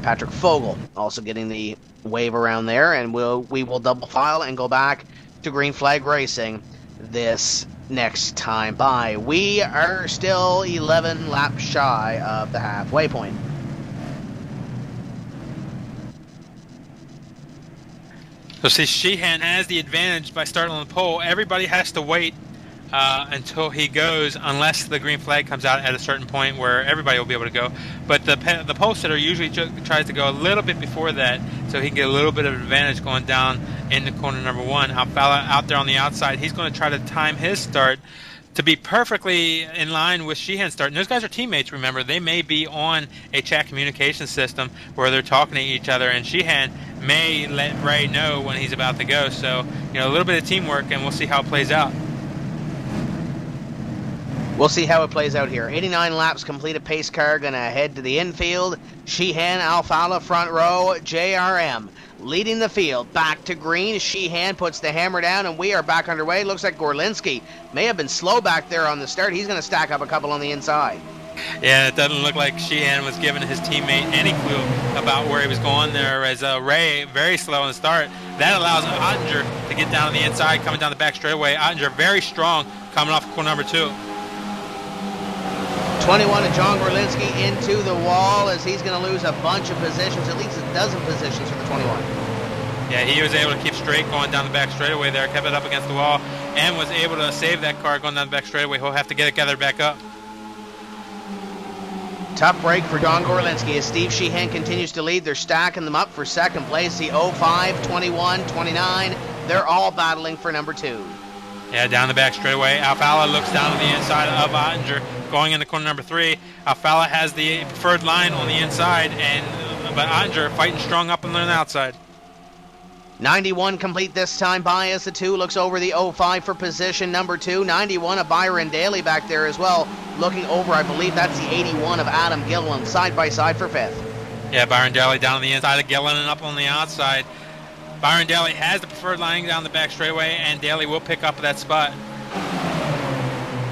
Speaker 1: Patrick Vogel also getting the wave around there. And we will double file and go back to green flag racing this next time by. We are still 11 laps shy of the halfway point.
Speaker 2: So see, Sheehan has the advantage by starting on the pole. Everybody has to wait until he goes, unless the green flag comes out at a certain point where everybody will be able to go. But the pole sitter usually tries to go a little bit before that, so he can get a little bit of advantage going down into corner number 1. Alfala out there on the outside, he's going to try to time his start to be perfectly in line with Sheehan's start. And those guys are teammates, remember. They may be on a chat communication system where they're talking to each other, and Sheehan may let Ray know when he's about to go. So, a little bit of teamwork, and we'll see how it plays out.
Speaker 1: We'll see how it plays out here. 89 laps completed. Pace car going to head to the infield. Sheehan, Alfala, front row. JRM leading the field. Back to green. Sheehan puts the hammer down, and we are back underway. Looks like Gorlinski may have been slow back there on the start. He's going to stack up a couple on the inside.
Speaker 2: Yeah, it doesn't look like Sheehan was giving his teammate any clue about where he was going there, as Ray very slow on the start. That allows Ottinger to get down on the inside, coming down the back straightaway. Ottinger very strong coming off corner number 2.
Speaker 1: 21 and John Gorlinski into the wall, as he's going to lose a bunch of positions, at least a dozen positions for the 21.
Speaker 2: Yeah, he was able to keep straight going down the back straightaway there, kept it up against the wall, and was able to save that car going down the back straightaway. He'll have to get it gathered back up.
Speaker 1: Tough break for John Gorlinski as Steve Sheehan continues to lead. They're stacking them up for second place. The 05, 21, 29, they're all battling for number 2.
Speaker 2: Yeah, down the back straightaway. Alfala looks down on the inside of Ottinger, going into corner number 3. Alfala has the preferred line on the inside, but Ottinger fighting strong up on the outside.
Speaker 1: 91 complete this time by as the 2 looks over the 05 for position number 2. 91 of Byron Daly back there as well, looking over, I believe that's the 81 of Adam Gilliland, side by side for 5th.
Speaker 2: Yeah, Byron Daly down on the inside of Gilliland and up on the outside. Byron Daly has the preferred line down the back straightaway, and Daly will pick up that spot.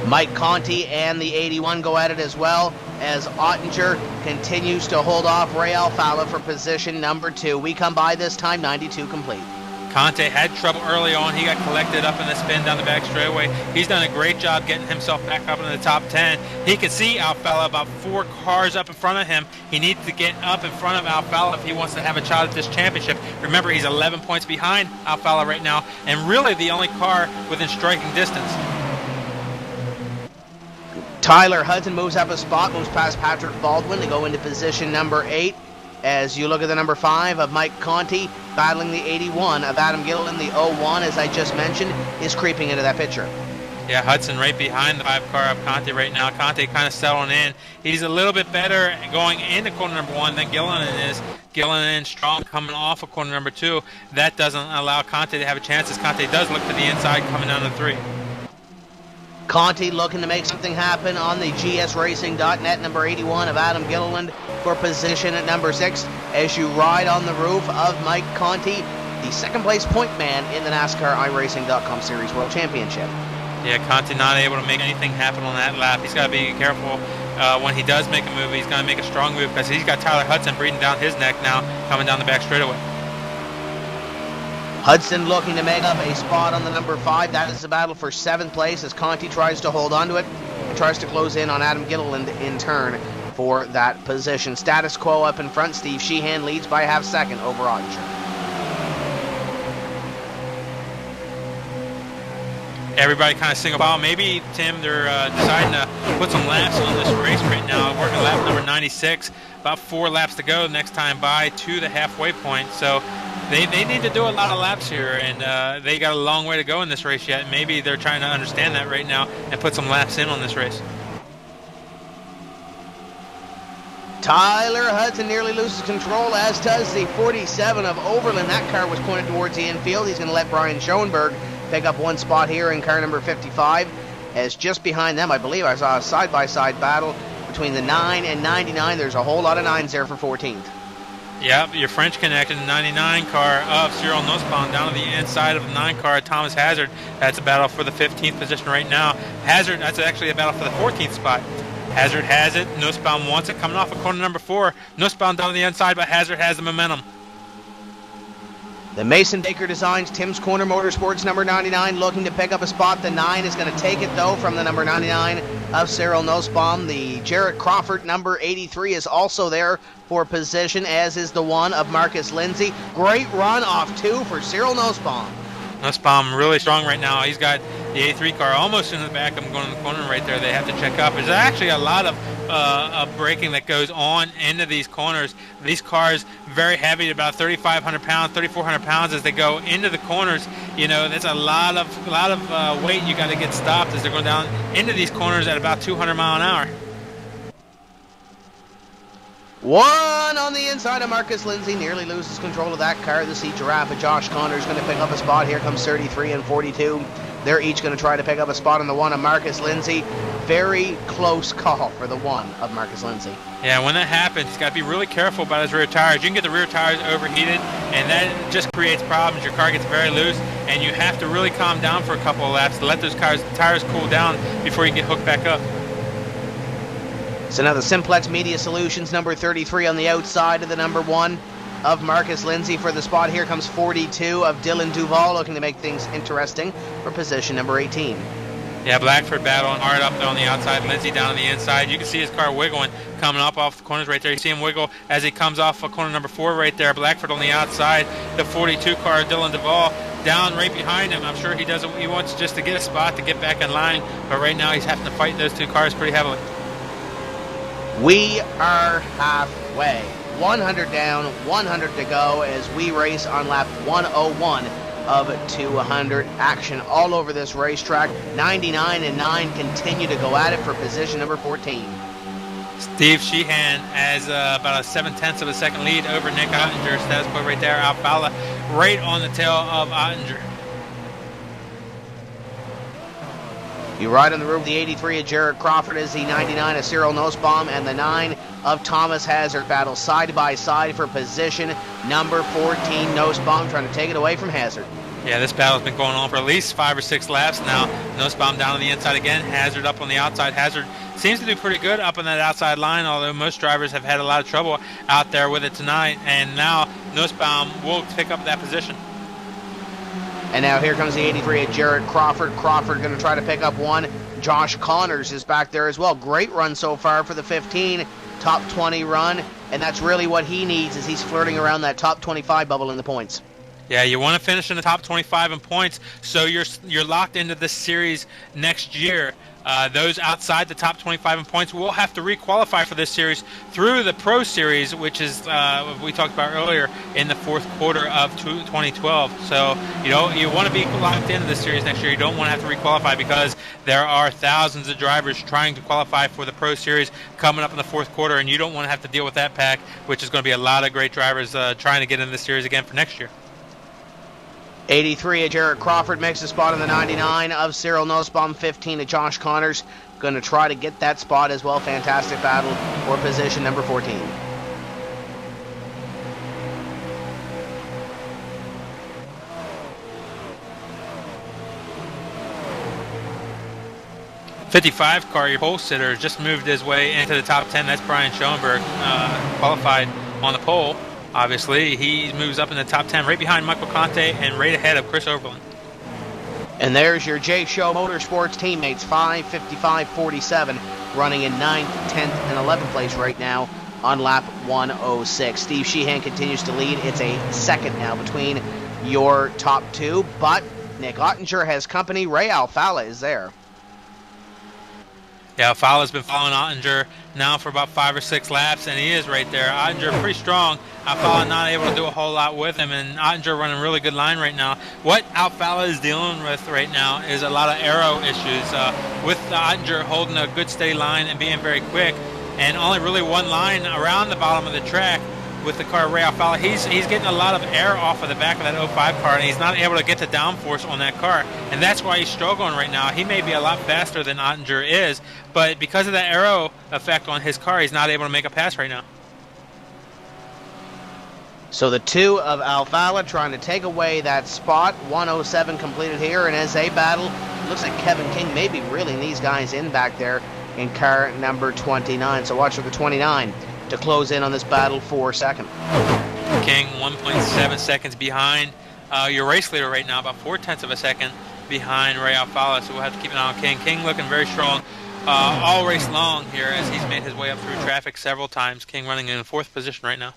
Speaker 1: Mike Conti and the 81 go at it as well, as Ottinger continues to hold off Ray Alfala for position number 2. We come by this time, 92 complete.
Speaker 2: Conte had trouble early on. He got collected up in the spin down the back straightaway. He's done a great job getting himself back up in the top 10. He can see Alfala about 4 cars up in front of him. He needs to get up in front of Alfala if he wants to have a shot at this championship. Remember, he's 11 points behind Alfala right now, and really the only car within striking distance.
Speaker 1: Tyler Hudson moves up a spot, moves past Patrick Baldwin to go into position number 8. As you look at the number 5 of Mike Conti, battling the 81 of Adam Gilliland, the 01, as I just mentioned, is creeping into that picture.
Speaker 2: Yeah, Hudson right behind the 5 car of Conti right now. Conti kind of settling in. He's a little bit better going into corner number 1 than Gilliland is. Gilliland strong coming off of corner number 2. That doesn't allow Conti to have a chance, as Conti does look to the inside coming down to 3.
Speaker 1: Conti looking to make something happen on the gsracing.net, number 81 of Adam Gilliland for position at number 6. As you ride on the roof of Mike Conti, the second place point man in the NASCAR iRacing.com Series World Championship.
Speaker 2: Yeah, Conti not able to make anything happen on that lap. He's got to be careful when he does make a move. He's going to make a strong move because he's got Tyler Hudson breathing down his neck now, coming down the back straightaway.
Speaker 1: Hudson looking to make up a spot on the number 5. That is the battle for 7th place as Conti tries to hold on to it and tries to close in on Adam Gilliland in turn for that position. Status quo up in front. Steve Sheehan leads by a half second over Ottinger.
Speaker 2: Everybody kind of single file. Maybe, Tim, they're deciding to put some laps on this race right now. Working lap number 96. About 4 laps to go next time by to the halfway point. So they need to do a lot of laps here, and they got a long way to go in this race yet. Maybe they're trying to understand that right now and put some laps in on this race.
Speaker 1: Tyler Hudson nearly loses control, as does the 47 of Overland. That car was pointed towards the infield. He's going to let Brian Schoenberg pick up one spot here in car number 55. As just behind them, I believe I saw a side-by-side battle between the 9 and 99. There's a whole lot of 9s there for 14th.
Speaker 2: Yep, your French connection, the 99 car of Cyril Nussbaum down to the inside of the 9 car, Thomas Hazard. That's a battle for the 15th position right now. Hazard, that's actually a battle for the 14th spot. Hazard has it. Nussbaum wants it. Coming off of corner number 4. Nussbaum down the inside, but Hazard has the momentum.
Speaker 1: The Mason Baker Designs Tim's Corner Motorsports number 99 looking to pick up a spot. The 9 is going to take it, though, from the number 99 of Cyril Nussbaum. The Jarrett Crawford number 83 is also there for position, as is the 1 of Marcus Lindsay. Great run off 2 for Cyril Nussbaum.
Speaker 2: Nussbaum really strong right now. He's got the A3 car almost in the back. I'm going in the corner right there. They have to check up. There's actually a lot of braking that goes on into these corners. These cars very heavy, about 3,500 pounds, 3,400 pounds as they go into the corners. You know, that's a lot of weight you got to get stopped as they're going down into these corners at about 200 mile an hour.
Speaker 1: 1 on the inside of Marcus Lindsay, nearly loses control of that car. The Sea Giraffe of Josh Connors going to pick up a spot. Here comes 33 and 42. They're each going to try to pick up a spot on the 1 of Marcus Lindsay. Very close call for the 1 of Marcus Lindsay.
Speaker 2: Yeah, when that happens, he's got to be really careful about his rear tires. You can get the rear tires overheated, and that just creates problems. Your car gets very loose, and you have to really calm down for a couple of laps to let those tires cool down before you get hooked back up.
Speaker 1: So now the Simplex Media Solutions number 33 on the outside of the number 1 of Marcus Lindsay for the spot. Here comes 42 of Dylan Duval looking to make things interesting for position number 18.
Speaker 2: Yeah, Blackford battling hard up there on the outside, Lindsay down on the inside. You can see his car wiggling, coming up off the corners right there. You see him wiggle as he comes off of corner number 4 right there. Blackford on the outside, the 42 car, Dylan Duval, down right behind him. I'm sure he wants just to get a spot to get back in line, but right now he's having to fight those 2 cars pretty heavily.
Speaker 1: We are halfway. 100 down, 100 to go as we race on lap 101 of 200. Action all over this racetrack. 99 and 9 continue to go at it for position number 14.
Speaker 2: Steve Sheehan has about a 7/10 of a second lead over Nick Ottinger. Status quo right there. Alfala right on the tail of Ottinger.
Speaker 1: You ride on the roof, the 83 of Jarrett Crawford is the 99 of Cyril Nussbaum, and the 9 of Thomas Hazard battle side by side for position number 14. Nussbaum trying to take it away from Hazard.
Speaker 2: Yeah, this battle's been going on for at least 5 or 6 laps now. Nussbaum down on the inside again, Hazard up on the outside. Hazard seems to do pretty good up on that outside line, although most drivers have had a lot of trouble out there with it tonight, and now Nussbaum will pick up that position.
Speaker 1: And now here comes the 83 of Jarrett Crawford. Crawford going to try to pick up 1. Josh Connors is back there as well. Great run so far for the 15. Top 20 run. And that's really what he needs as he's flirting around that top 25 bubble in the points.
Speaker 2: Yeah, you want to finish in the top 25 in points, so you're locked into this series next year. Those outside the top 25 in points will have to requalify for this series through the Pro Series, which is we talked about earlier in the 4th quarter of 2012. So you want to be locked into this series next year. You don't want to have to requalify because there are thousands of drivers trying to qualify for the Pro Series coming up in the 4th quarter, and you don't want to have to deal with that pack, which is going to be a lot of great drivers trying to get in this series again for next year.
Speaker 1: 83 of Jarrett Crawford makes a spot in the 99 of Cyril Nussbaum. 15 of Josh Connors going to try to get that spot as well. Fantastic battle for position number 14.
Speaker 2: 55 car, your pole sitter, just moved his way into the top 10. That's Brian Schoenberg, qualified on the pole. Obviously, he moves up in the top 10, right behind Michael Conte and right ahead of Chris Overland.
Speaker 1: And there's your J Show Motorsports teammates, 5:55.47, running in 9th, 10th, and 11th place right now on lap 106. Steve Sheehan continues to lead. It's a second now between your top two, but Nick Ottinger has company. Ray Alfala is there.
Speaker 2: Yeah, Alfala's been following Ottinger now for about 5 or 6 laps, and he is right there. Ottinger pretty strong. Alfala not able to do a whole lot with him, and Ottinger running a really good line right now. What Alfala is dealing with right now is a lot of aero issues. With Ottinger holding a good steady line and being very quick, and only really one line around the bottom of the track with the car Ray Alfala, he's getting a lot of air off of the back of that 05 car, and he's not able to get the downforce on that car, and that's why he's struggling right now. He may be a lot faster than Ottinger is, but because of the aero effect on his car, he's not able to make a pass right now.
Speaker 1: So the two of Alfala trying to take away that spot. 107 completed here, and as they battle, looks like Kevin King may be reeling these guys in back there in car number 29. So watch for the 29 to close in on this battle for second.
Speaker 2: King 1.7 seconds behind your race leader right now, about 0.4 of a second behind Ray Alfala, so we'll have to keep an eye on King. King looking very strong all race long here as he's made his way up through traffic several times. King running in 4th position right now.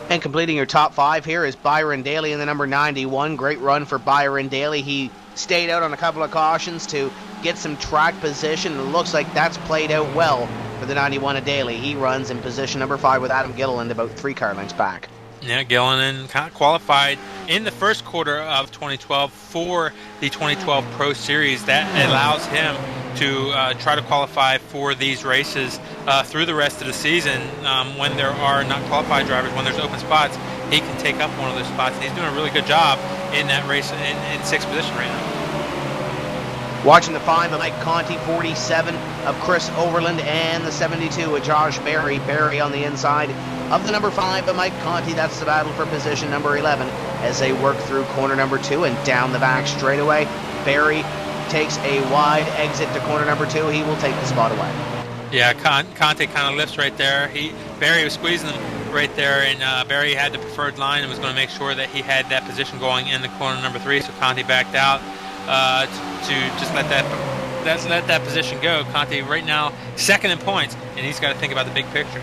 Speaker 1: And completing your top 5 here is Byron Daly in the number 91. Great run for Byron Daly. He stayed out on a couple of cautions to get some track position. It looks like that's played out well for the 91 of Daly. He runs in position number 5 with Adam Gilliland about 3 car lengths back.
Speaker 2: Yeah, Gilliland qualified in the first quarter of 2012 for the 2012 Pro Series. That allows him to try to qualify for these races through the rest of the season. When there are not qualified drivers, when there's open spots, he can take up one of those spots. And he's doing a really good job in that race in 6th position right now.
Speaker 1: Watching the 5 of Mike Conti, 47 of Chris Overland, and the 72 of Josh Berry. Berry on the inside of the number 5 of Mike Conti. That's the battle for position number 11 as they work through corner number 2 and down the back straightaway. Berry takes a wide exit to corner number 2. He will take the spot away.
Speaker 2: Yeah, Conte kind of lifts right there. Barry was squeezing him right there, and Barry had the preferred line and was going to make sure that he had that position going in the corner number 3, so Conte backed out to just let that position go. Conte right now second in points, and he's got to think about the big picture.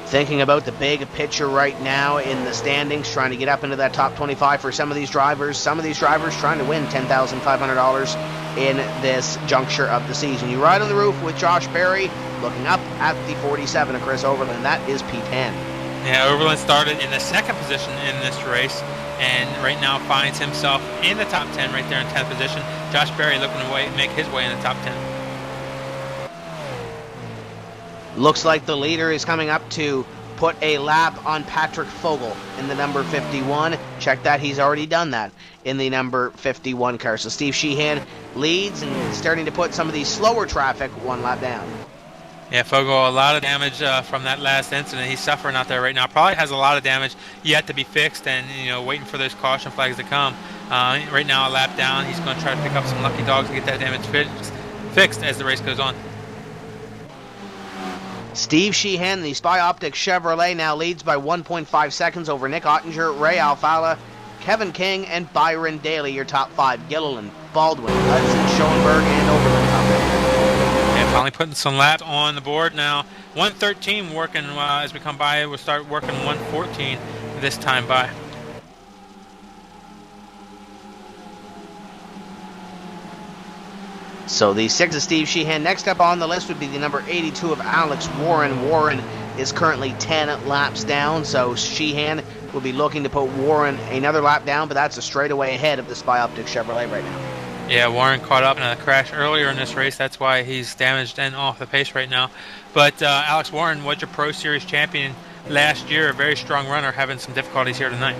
Speaker 1: Thinking about the big picture right now in the standings, trying to get up into that top 25 for some of these drivers. Some of these drivers trying to win $10,500 in this juncture of the season. You ride on the roof with Josh Berry, looking up at the 47 of Chris Overland. That is P10.
Speaker 2: Yeah, Overland started in the second position in this race, and right now finds himself in the top 10 right there in 10th position. Josh Berry looking to make his way in the top 10.
Speaker 1: Looks like the leader is coming up to put a lap on Patrick Fogel in the number 51. Check that, he's already done that in the number 51 car. So Steve Sheehan leads and starting to put some of these slower traffic 1 lap down.
Speaker 2: Yeah, Fogel, a lot of damage from that last incident. He's suffering out there right now. Probably has a lot of damage yet to be fixed, and waiting for those caution flags to come. Right now, a lap down. He's going to try to pick up some lucky dogs and get that damage fixed as the race goes on.
Speaker 1: Steve Sheehan, the Spy Optic Chevrolet, now leads by 1.5 seconds over Nick Ottinger, Ray Alfala, Kevin King, and Byron Daly. Your top 5: Gilliland, Baldwin, Hudson, Schoenberg, and Overland.
Speaker 2: Yeah, finally putting some laps on the board now. 113 working as we come by. We'll start working 114 this time by.
Speaker 1: So the 6 of Steve Sheehan. Next up on the list would be the number 82 of Alex Warren. Warren is currently 10 laps down, so Sheehan will be looking to put Warren another lap down, but that's a straightaway ahead of the Spy Optic Chevrolet right now.
Speaker 2: Yeah, Warren caught up in a crash earlier in this race. That's why he's damaged and off the pace right now. But Alex Warren was your Pro Series champion last year, a very strong runner, having some difficulties here tonight.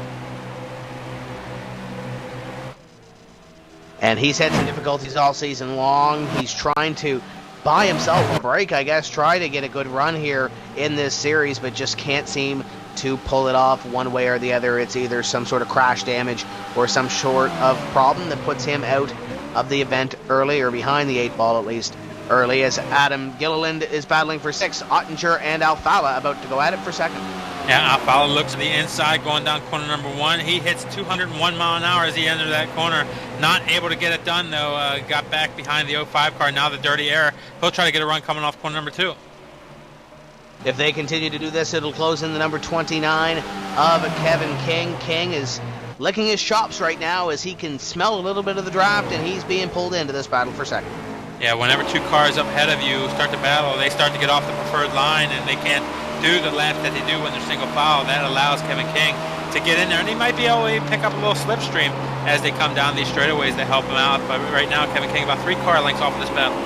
Speaker 1: And he's had some difficulties all season long. He's trying to buy himself a break, I guess, try to get a good run here in this series, but just can't seem to pull it off one way or the other. It's either some sort of crash damage or some sort of problem that puts him out of the event early, or behind the 8 ball at least early, as Adam Gilliland is battling for 6. Ottinger and Alfala about to go at it for 2nd.
Speaker 2: Yeah, Alfala looks to the inside going down corner number 1. He hits 201 mile an hour as he entered that corner. Not able to get it done, though. Got back behind the 05 car, now the Dirty Air. He'll try to get a run coming off corner number 2.
Speaker 1: If they continue to do this, it'll close in the number 29 of Kevin King. King is licking his chops right now as he can smell a little bit of the draft, and he's being pulled into this battle for 2nd.
Speaker 2: Yeah, whenever 2 cars up ahead of you start to battle, they start to get off the preferred line, and they can't do the lap that they do when they're single file. That allows Kevin King to get in there, and he might be able to pick up a little slipstream as they come down these straightaways to help him out. But right now, Kevin King about 3 car lengths off of this battle.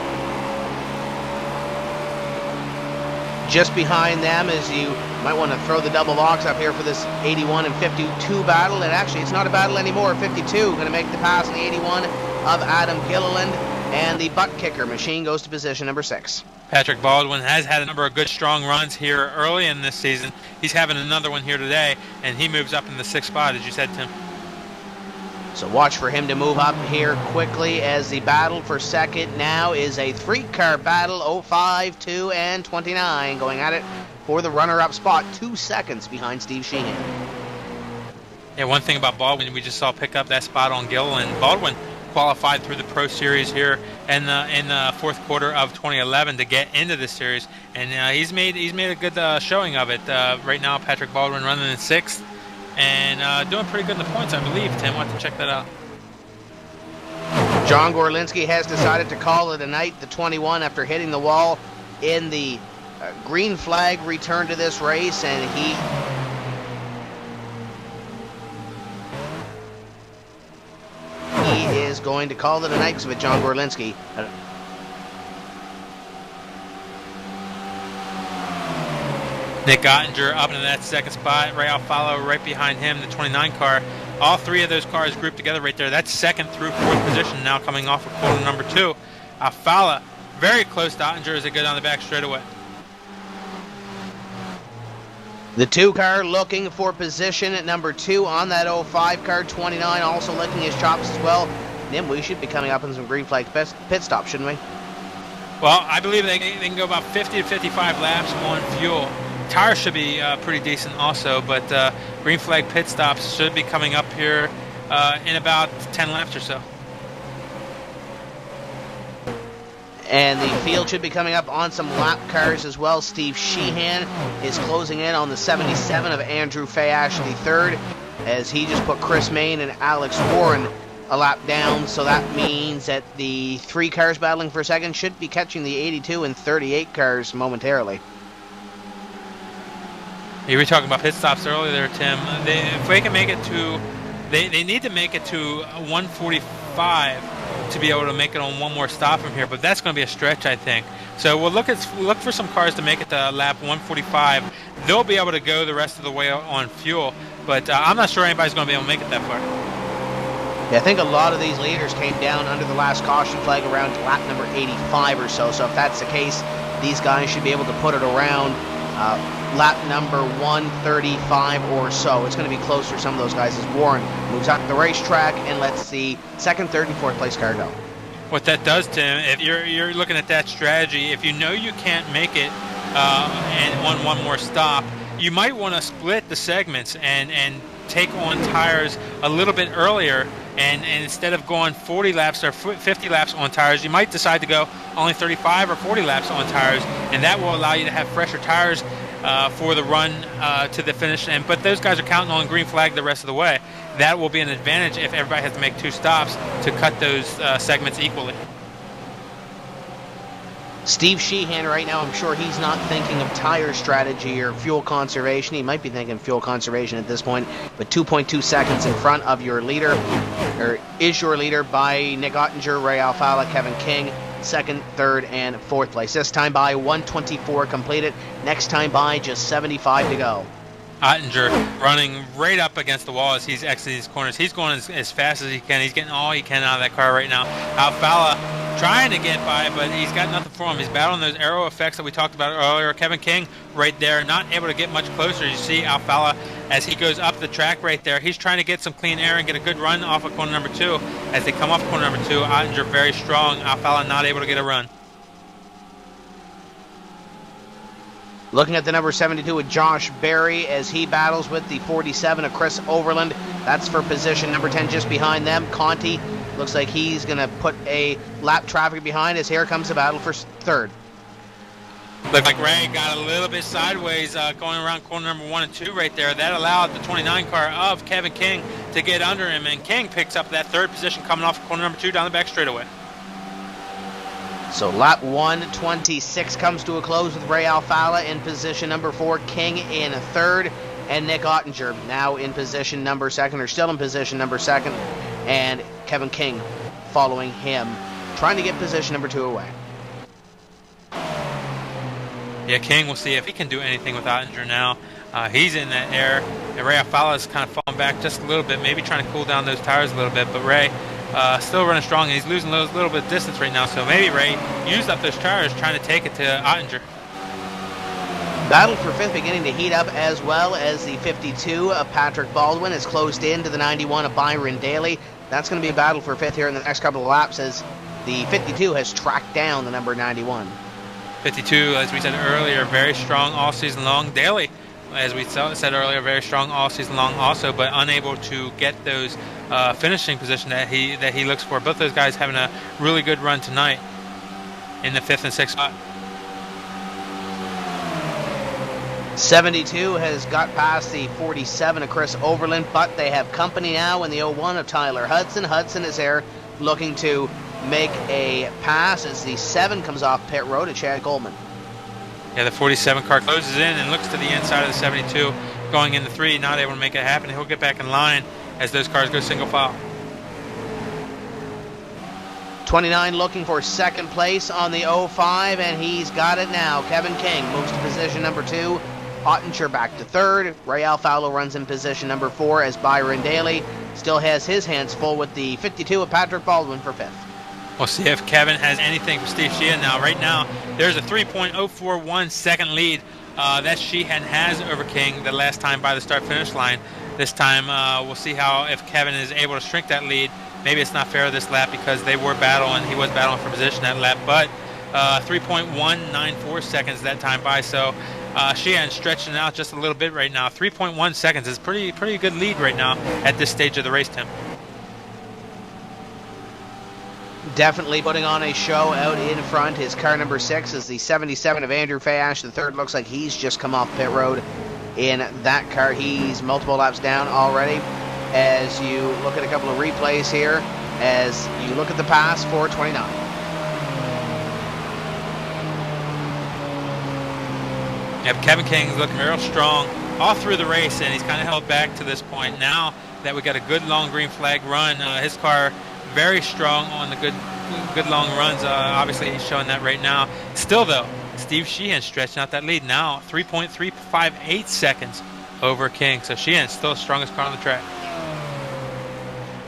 Speaker 1: Just behind them, as you might want to throw the double box up here for this 81 and 52 battle, and actually it's not a battle anymore. 52 going to make the pass in the 81 of Adam Gilliland, and the butt kicker machine goes to position number 6.
Speaker 2: Patrick Baldwin has had a number of good strong runs here early in this season. He's having another one here today, and he moves up in the 6th spot, as you said, Tim.
Speaker 1: So watch for him to move up here quickly, as the battle for 2nd now is a 3-car battle, 05, 2, and 29, going at it for the runner-up spot, 2 seconds behind Steve Sheehan.
Speaker 2: Yeah, one thing about Baldwin, we just saw pick up that spot on Gilliland. Baldwin qualified through the Pro Series here in the 4th quarter of 2011 to get into this series, and he's made a good showing of it. Right now, Patrick Baldwin running in 6th. And doing pretty good in the points, I believe. Tim, why don't you check that out?
Speaker 1: John Gorlinski has decided to call it a night, the 21, after hitting the wall in the green flag return to this race, and he is going to call it a night with John Gorlinski.
Speaker 2: Nick Ottinger up into that 2nd spot. Ray Alfala right behind him, the 29 car. All 3 of those cars grouped together right there. That's 2nd through 4th position now coming off of corner number 2. Alfala very close to Ottinger as they go down the back straightaway.
Speaker 1: The 2 car looking for position at number 2 on that 05 car. 29 also licking his chops as well. Nim, we should be coming up on some green flag pit stops, shouldn't we?
Speaker 2: Well, I believe they can go about 50 to 55 laps on fuel. Tires should be pretty decent also, but green flag pit stops should be coming up here in about 10 laps or so.
Speaker 1: And the field should be coming up on some lap cars as well. Steve Sheehan is closing in on the 77 of Andrew Fayash III, as he just put Chris Main and Alex Warren a lap down. So that means that the 3 cars battling for 2nd should be catching the 82 and 38 cars momentarily.
Speaker 2: You were talking about pit stops earlier there, Tim. If they can make it to, they need to make it to 145 to be able to make it on one more stop from here. But that's going to be a stretch, I think. So we'll look for some cars to make it to lap 145. They'll be able to go the rest of the way on fuel, but I'm not sure anybody's going to be able to make it that far.
Speaker 1: Yeah, I think a lot of these leaders came down under the last caution flag around lap number 85 or so. So if that's the case, these guys should be able to put it around lap number 135 or so. It's going to be closer, some of those guys, as Warren moves out the racetrack and lets the 2nd, 3rd, and 4th place car go.
Speaker 2: What that does, Tim, if you're looking at that strategy, if you know you can't make it and on one more stop, you might want to split the segments and take on tires a little bit earlier, and instead of going 40 laps or 50 laps on tires, you might decide to go only 35 or 40 laps on tires, and that will allow you to have fresher tires for the run to the finish. But those guys are counting on green flag the rest of the way. That will be an advantage if everybody has to make 2 stops to cut those segments equally.
Speaker 1: Steve Sheehan right now, I'm sure he's not thinking of tire strategy or fuel conservation. He might be thinking fuel conservation at this point, but 2.2 seconds in front of your leader, or is your leader, by Nick Ottinger, Ray Alfala, Kevin King, 2nd, 3rd, and 4th place. This time by 124 completed. Next time by just 75 to go.
Speaker 2: Ottinger running right up against the wall as he's exiting these corners. He's going as fast as he can. He's getting all he can out of that car right now. Alfala trying to get by, but he's got nothing for him. He's battling those aero effects that we talked about earlier. Kevin King right there, not able to get much closer. You see Alfala as he goes up the track right there. He's trying to get some clean air and get a good run off of corner number 2. As they come off corner number 2, Ottinger very strong. Alfala not able to get a run.
Speaker 1: Looking at the number 72 with Josh Berry as he battles with the 47 of Chris Overland. That's for position number 10 just behind them. Conti looks like he's going to put a lap traffic behind as here comes the battle for third.
Speaker 2: Looks like Ray got a little bit sideways going around corner number 1 and 2 right there. That allowed the 29 car of Kevin King to get under him, and King picks up that third position coming off corner number 2 down the back straightaway.
Speaker 1: So lap 126 comes to a close with Ray Alfala in position number 4, King in third, and Nick Ottinger now in position number 2nd, or still in position number 2nd, and Kevin King following him, trying to get position number 2 away.
Speaker 2: Yeah, King, we'll see if he can do anything with Ottinger now. He's in that air, and Ray Alfala is kind of falling back just a little bit, maybe trying to cool down those tires a little bit, but Ray still running strong, and he's losing a little bit of distance right now, so maybe Ray used up those tires trying to take it to Ottinger.
Speaker 1: Battle for 5th beginning to heat up, as well as the 52 of Patrick Baldwin is closed in to the 91 of Byron Daly. That's going to be a battle for 5th here in the next couple of laps as the 52 has tracked down the number 91. 52,
Speaker 2: as we said earlier, very strong all season long. Daly, as we said earlier, very strong all season long also, but unable to get those finishing position that he looks for. Both those guys having a really good run tonight in the 5th and 6th spot.
Speaker 1: 72 has got past the 47 of Chris Overland, but they have company now in the 01 of Tyler Hudson. Hudson is there looking to make a pass as the 7 comes off pit road at Chad Coleman.
Speaker 2: Yeah, the 47 car closes in and looks to the inside of the 72, going into 3, not able to make it happen. He'll get back in line as those cars go single file.
Speaker 1: 29 looking for 2nd place on the 05, and he's got it now. Kevin King moves to position number 2. Ottinger back to 3rd. Ray Alfala runs in position number 4 as Byron Daly still has his hands full with the 52 of Patrick Baldwin for 5th.
Speaker 2: We'll see if Kevin has anything for Steve Sheehan now. Right now, there's a 3.041 second lead that Sheehan has over King the last time by the start-finish line. This time, we'll see if Kevin is able to shrink that lead. Maybe it's not fair this lap because they were battling. He was battling for position that lap, but 3.194 seconds that time by. So Sheehan stretching out just a little bit right now. 3.1 seconds is pretty good lead right now at this stage of the race, Tim.
Speaker 1: Definitely putting on a show out in front. His car number 6 is the 77 of Andrew Fayash. The 3rd looks like he's just come off pit road in that car. He's multiple laps down already. As you look at a couple of replays here, as you look at the pass for 29.
Speaker 2: Yep, Kevin King's looking real strong all through the race, and he's kind of held back to this point. Now that we got a good long green flag run, his car very strong on the good long runs. Obviously, he's showing that right now. Still, though, Steve Sheehan stretching out that lead now, 3.358 seconds over King. So Sheehan's still the strongest car on the track.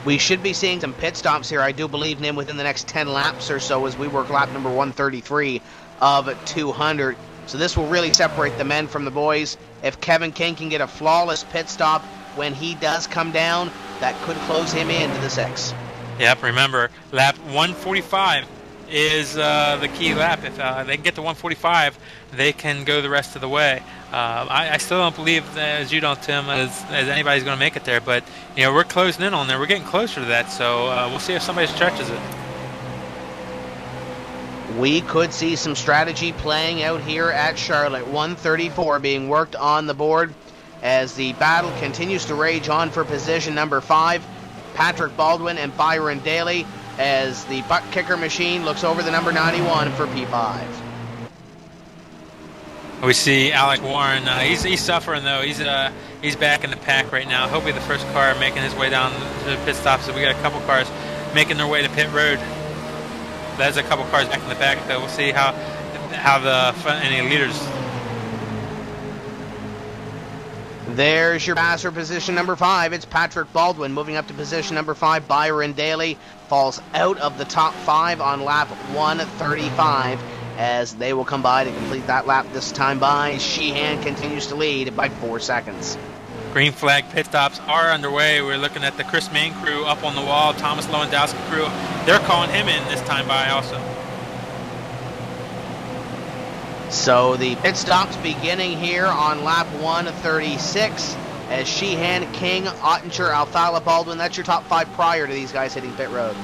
Speaker 1: We should be seeing some pit stops here, I do believe, Nim, within the next 10 laps or so as we work lap number 133 of 200. So this will really separate the men from the boys. If Kevin King can get a flawless pit stop when he does come down, that could close him into the 6.
Speaker 2: Yep, remember, lap 145 is the key lap. If they can get to 145, they can go the rest of the way. I still don't believe, as you don't, Tim, as anybody's going to make it there. But, we're closing in on there. We're getting closer to that. So we'll see if somebody stretches it.
Speaker 1: We could see some strategy playing out here at Charlotte. 134 being worked on the board as the battle continues to rage on for position number 5. Patrick Baldwin and Byron Daly as the butt kicker machine looks over the number 91 for P5.
Speaker 2: We see Alec Warren. He's suffering, though. He's back in the pack right now. He'll be the first car making his way down to the pit stop. So we got a couple cars making their way to pit road. There's a couple cars back in the back, though. We'll see how any leaders.
Speaker 1: There's your passer, position number 5. It's Patrick Baldwin. Moving up to position number 5, Byron Daly falls out of the top 5 on lap 135 as they will come by to complete that lap this time by. Sheehan continues to lead by 4 seconds.
Speaker 2: Green flag pit stops are underway. We're looking at the Chris Main crew up on the wall, Thomas Lewandowski crew. They're calling him in this time by also.
Speaker 1: So the pit stops beginning here on lap 136 as Sheehan, King, Ottinger, Alfala, Baldwin. That's your top 5 prior to these guys hitting pit road.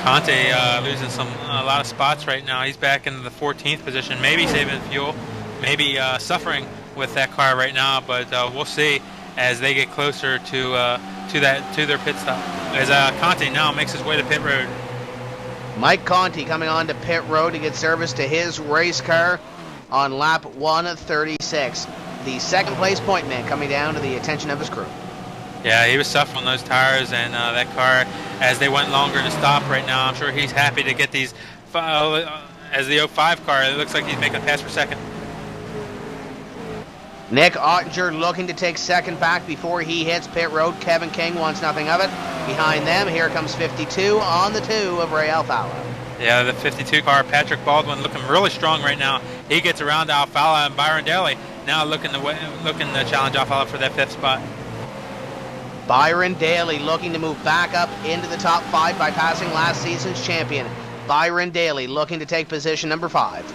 Speaker 2: Conte losing a lot of spots right now. He's back in the 14th position, maybe saving fuel, maybe suffering with that car right now, but we'll see as they get closer to their pit stop. As Conte now makes his way to pit road.
Speaker 1: Mike Conti coming on to pit road to get service to his race car on lap 136. The second place point man coming down to the attention of his crew.
Speaker 2: Yeah, he was suffering on those tires and that car as they went longer to stop right now. I'm sure he's happy to get these as the 05 car. It looks like he's making a pass for second.
Speaker 1: Nick Ottinger looking to take second back before he hits pit road. Kevin King wants nothing of it. Behind them, here comes 52 on the 2 of Ray Alfala.
Speaker 2: Yeah, the 52 car, Patrick Baldwin, looking really strong right now. He gets around Alfala and Byron Daly now looking to challenge Alfala for that 5th spot.
Speaker 1: Byron Daly looking to move back up into the top 5 by passing last season's champion. Byron Daly looking to take position number 5.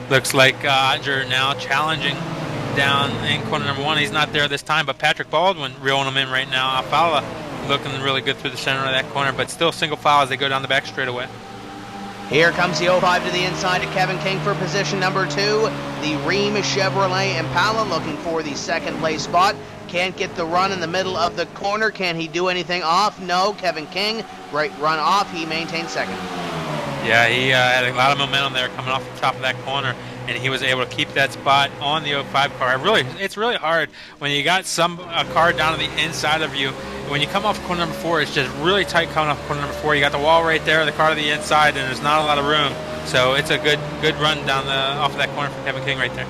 Speaker 2: Looks like Ottinger now challenging down in corner number 1. He's not there this time, but Patrick Baldwin reeling him in right now. Alfala looking really good through the center of that corner, but still single file as they go down the back straightaway.
Speaker 1: Here comes the 05 to the inside of Kevin King for position number 2. The Rheem Chevrolet Impala looking for the second place spot. Can't get the run in the middle of the corner. Can he do anything off? No. Kevin King, great run off. He maintains second.
Speaker 2: Yeah, he had a lot of momentum there coming off the top of that corner, and he was able to keep that spot on the 05 car. It's really hard when you got a car down to the inside of you. When you come off corner number 4, it's just really tight coming off corner number 4. You got the wall right there, the car to the inside, and there's not a lot of room. So it's a good run down off of that corner for Kevin King right there.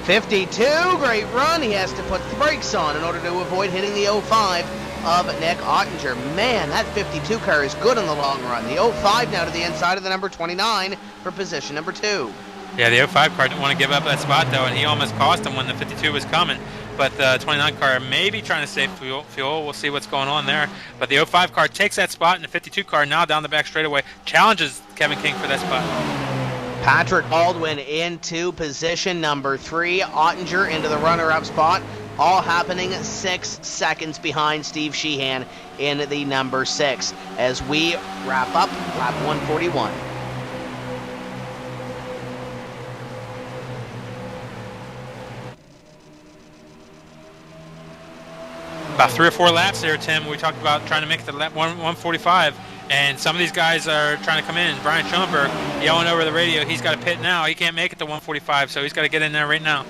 Speaker 1: 52, great run. He has to put the brakes on in order to avoid hitting the 05 of Nick Ottinger. Man, that 52 car is good in the long run. The 05 now to the inside of the number 29 for position number 2.
Speaker 2: Yeah, the 05 car didn't want to give up that spot, though, and he almost cost him when the 52 was coming. But the 29 car may be trying to save fuel. We'll see what's going on there. But the 05 car takes that spot, and the 52 car now down the back straightaway challenges Kevin King for that spot.
Speaker 1: Patrick Baldwin into position number 3. Ottinger into the runner-up spot. All happening 6 seconds behind Steve Sheehan in the number 6 as we wrap up lap 141.
Speaker 2: About 3 or 4 laps there, Tim. We talked about trying to make the lap 145, and some of these guys are trying to come in. Brian Schoenberg yelling over the radio, he's got to pit now. He can't make it to 145, so he's got to get in there right now.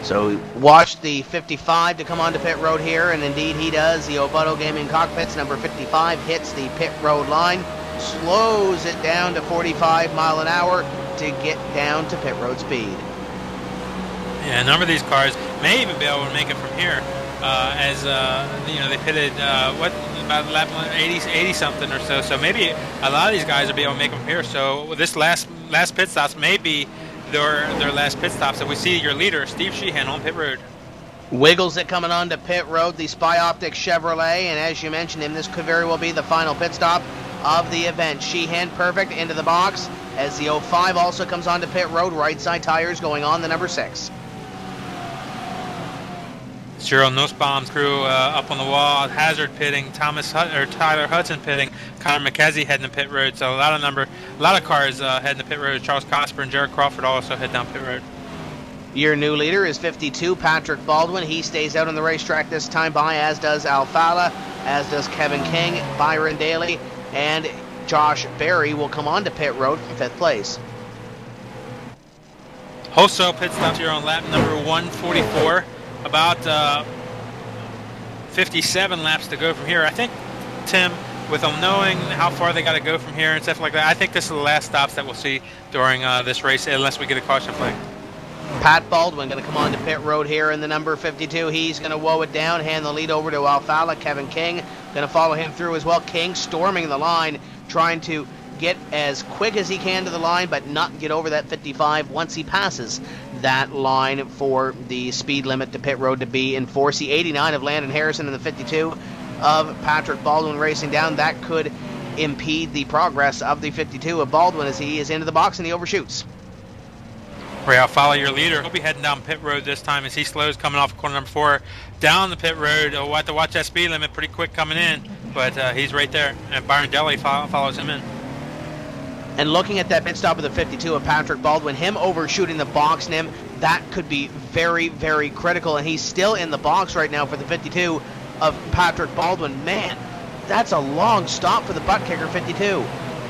Speaker 1: So watch the 55 to come onto pit road here, and indeed he does. The Obuto Gaming Cockpits, number 55, hits the pit road line, slows it down to 45 mile an hour to get down to pit road speed.
Speaker 2: Yeah, a number of these cars may even be able to make it from here, as they pitted about lap 80 something or so. So maybe a lot of these guys will be able to make them here. So this last pit stops may be their last pit stops. And we see your leader, Steve Sheehan, on pit road.
Speaker 1: Wiggles it coming on to pit road, the Spy Optic Chevrolet, and as you mentioned him, this could very well be the final pit stop of the event. Sheehan perfect into the box as the 05 also comes on to pit road, right side tires going on the number 6.
Speaker 2: Cyril Nussbaum's crew up on the wall, Hazard pitting, Tyler Hudson pitting, Connor McKenzie heading to pit road. So a lot of cars heading to pit road. Charles Cosper and Jared Crawford also head down pit road.
Speaker 1: Your new leader is 52, Patrick Baldwin. He stays out on the racetrack this time by, as does Alfala, as does Kevin King, Byron Daly, and Josh Berry will come on to pit road for 5th place.
Speaker 2: Wholesale pit stops here on lap number 144. About 57 laps to go from here. I think, Tim, with them knowing how far they got to go from here and stuff like that, I think this is the last stops that we'll see during this race, unless we get a caution flag.
Speaker 1: Pat Baldwin going to come on to pit road here in the number 52. He's going to woe it down, hand the lead over to Alfala. Kevin King going to follow him through as well. King storming the line, trying to get as quick as he can to the line, but not get over that 55 once he passes that line for the speed limit to pit road to be enforced. The 89 of Landon Harrison and the 52 of Patrick Baldwin racing down. That could impede the progress of the 52 of Baldwin as he is into the box and he overshoots.
Speaker 2: Ray, I'll follow your leader. He'll be heading down pit road this time as he slows coming off corner number 4 down the pit road. He'll have to watch that speed limit pretty quick coming in, but he's right there. And Byron Daly follows him in.
Speaker 1: And looking at that pit stop of the 52 of Patrick Baldwin, him overshooting the box, Nim, that could be very, very critical. And he's still in the box right now for the 52 of Patrick Baldwin. Man, that's a long stop for the butt kicker 52.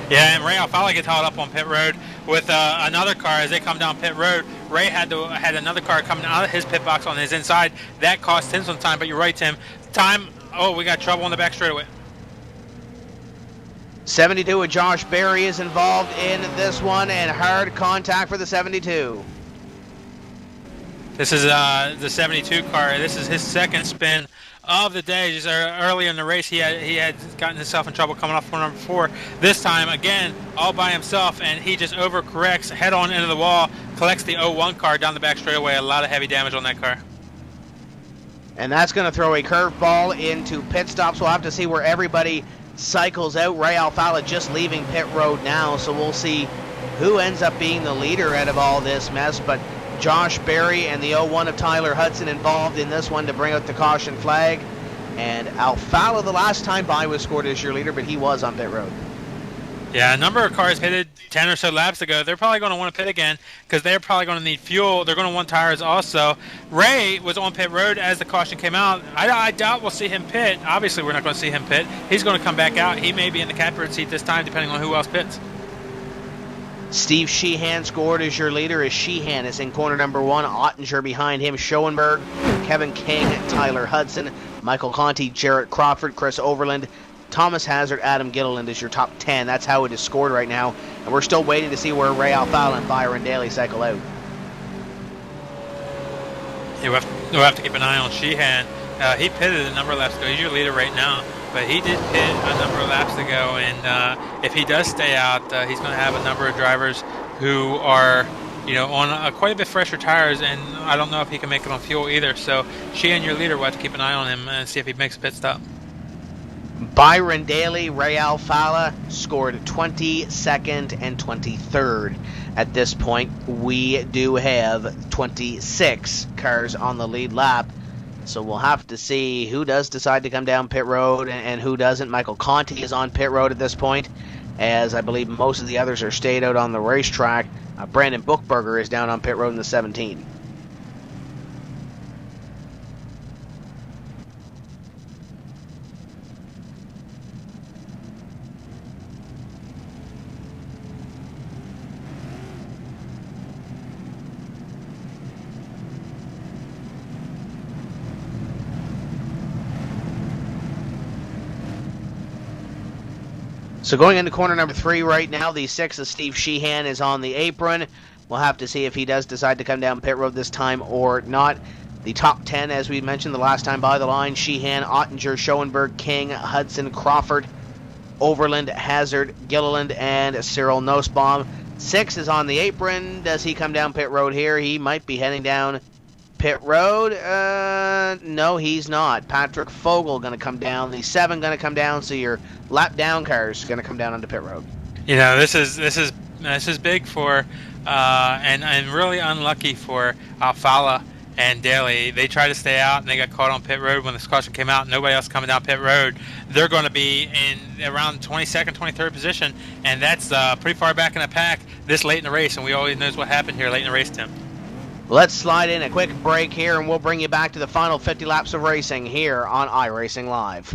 Speaker 2: Yeah, and Ray Alfala gets hauled up on pit road with another car as they come down pit road. Ray had another car coming out of his pit box on his inside. That cost him some time, but you're right, Tim. We got trouble on the back straightaway.
Speaker 1: 72 of Josh Berry is involved in this one, and hard contact for the 72.
Speaker 2: This is the 72 car. This is his second spin of the day. Just earlier in the race, he had gotten himself in trouble coming off corner number 4. This time, again, all by himself, and he just overcorrects head on into the wall, collects the 01 car down the back straightaway. A lot of heavy damage on that car.
Speaker 1: And that's going to throw a curveball into pit stops. We'll have to see where everybody cycles out. Ray Alfala just leaving pit road now, so we'll see who ends up being the leader out of all this mess. But Josh Berry and the 01 of Tyler Hudson involved in this one to bring out the caution flag. And Alfala, the last time by, was scored as your leader, but he was on pit road.
Speaker 2: Yeah, a number of cars pitted 10 or so laps ago. They're probably going to want to pit again because they're probably going to need fuel. They're going to want tires also. Ray was on pit road as the caution came out. I doubt we'll see him pit. Obviously, we're not going to see him pit. He's going to come back out. He may be in the catbird seat this time, depending on who else pits.
Speaker 1: Steve Sheehan scored as your leader, as Sheehan is in corner number 1. Ottinger behind him, Schoenberg, Kevin King, Tyler Hudson, Michael Conti, Jarrett Crawford, Chris Overland, Thomas Hazard, Adam Gilliland is your top 10. That's how it is scored right now. And we're still waiting to see where Ray Alfala and Byron Daly cycle out.
Speaker 2: Yeah, we'll have to keep an eye on Sheehan. He pitted a number of laps ago. He's your leader right now. But he did pit a number of laps ago. And if he does stay out, he's going to have a number of drivers who are on quite a bit fresher tires. And I don't know if he can make it on fuel either. So Sheehan, your leader, we'll have to keep an eye on him and see if he makes a pit stop.
Speaker 1: Byron Daly, Ray Alfala scored 22nd and 23rd. At this point, we do have 26 cars on the lead lap. So we'll have to see who does decide to come down pit road and who doesn't. Michael Conti is on pit road at this point, as I believe most of the others are stayed out on the racetrack. Brandon Bookberger is down on pit road in the 17. So going into corner number 3 right now, the 6 of Steve Sheehan is on the apron. We'll have to see if he does decide to come down pit road this time or not. The top 10, as we mentioned the last time by the line, Sheehan, Ottinger, Schoenberg, King, Hudson, Crawford, Overland, Hazard, Gilliland, and Cyril Nussbaum. 6 is on the apron. Does he come down pit road here? He might be heading down pit road. No, he's not. Patrick Fogel going to come down. The 7 going to come down, so your lap down cars going to come down onto pit road.
Speaker 2: This is big for and really unlucky for Alfala and Daly. They tried to stay out and they got caught on pit road when this caution came out. Nobody else coming down pit road. They're going to be in around 22nd, 23rd position, and that's pretty far back in the pack this late in the race. And we always knows what happened here late in the race, Tim.
Speaker 1: Let's slide in a quick break here, and we'll bring you back to the final 50 laps of racing here on iRacing Live.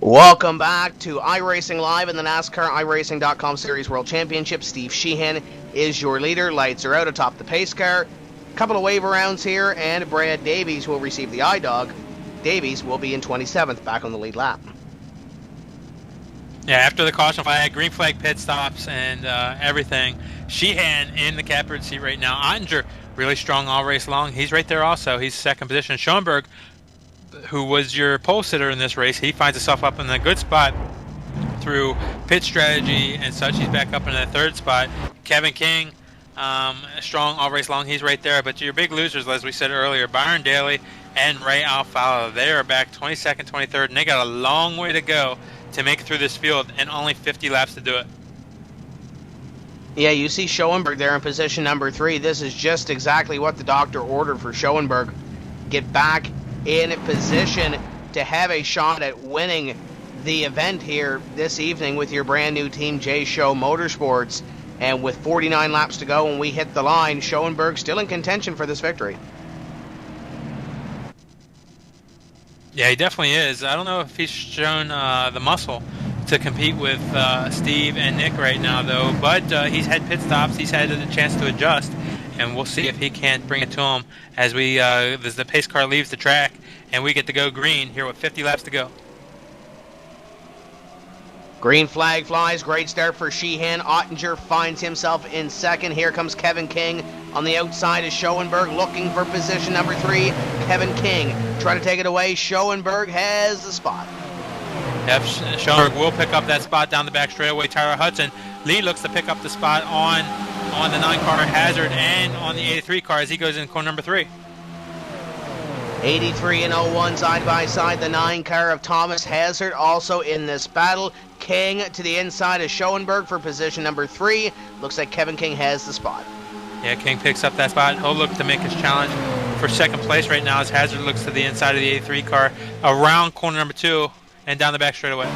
Speaker 1: Welcome back to iRacing Live in the NASCAR iRacing.com Series World Championship. Steve Sheehan is your leader. Lights are out atop the pace car. Couple of wave arounds here, and Brad Davies will receive the I-Dog. Davies will be in 27th, back on the lead lap.
Speaker 2: Yeah, after the caution flag, green flag pit stops, and everything, Sheehan in the catbird seat right now. Ottinger, really strong all race long. He's right there also. He's second position. Schoenberg, who was your pole sitter in this race, he finds himself up in a good spot through pit strategy and such. He's back up in the third spot. Kevin King, strong all race long. He's right there. But your big losers, as we said earlier, Byron Daly and Ray Alfalo, they are back 22nd, 23rd, and they got a long way to go to make it through this field, and only 50 laps to do it.
Speaker 1: Yeah, you see Schoenberg there in position number 3. This is just exactly what the doctor ordered for Schoenberg. Get back in position to have a shot at winning the event here this evening with your brand new team, J-Show Motorsports. And with 49 laps to go when we hit the line, Schoenberg still in contention for this victory.
Speaker 2: Yeah, he definitely is. I don't know if he's shown the muscle to compete with Steve and Nick right now, though. But he's had pit stops. He's had a chance to adjust. And we'll see if he can't bring it to him as the pace car leaves the track and we get to go green here with 50 laps to go.
Speaker 1: Green flag flies. Great start for Sheehan. Ottinger finds himself in second. Here comes Kevin King. On the outside is Schoenberg looking for position number 3. Kevin King trying to take it away. Schoenberg has the spot.
Speaker 2: Yep, Schoenberg will pick up that spot down the back straightaway. Tyler Hudson. Lee looks to pick up the spot on the 9 car Hazard and on the 83 car as he goes in corner number 3.
Speaker 1: 83 and 01 side by side. The 9 car of Thomas Hazard also in this battle. King to the inside of Schoenberg for position number 3. Looks like Kevin King has the spot.
Speaker 2: Yeah, King picks up that spot. He'll look to make his challenge for second place right now as Hazard looks to the inside of the 83 car around corner number 2 and down the back straightaway.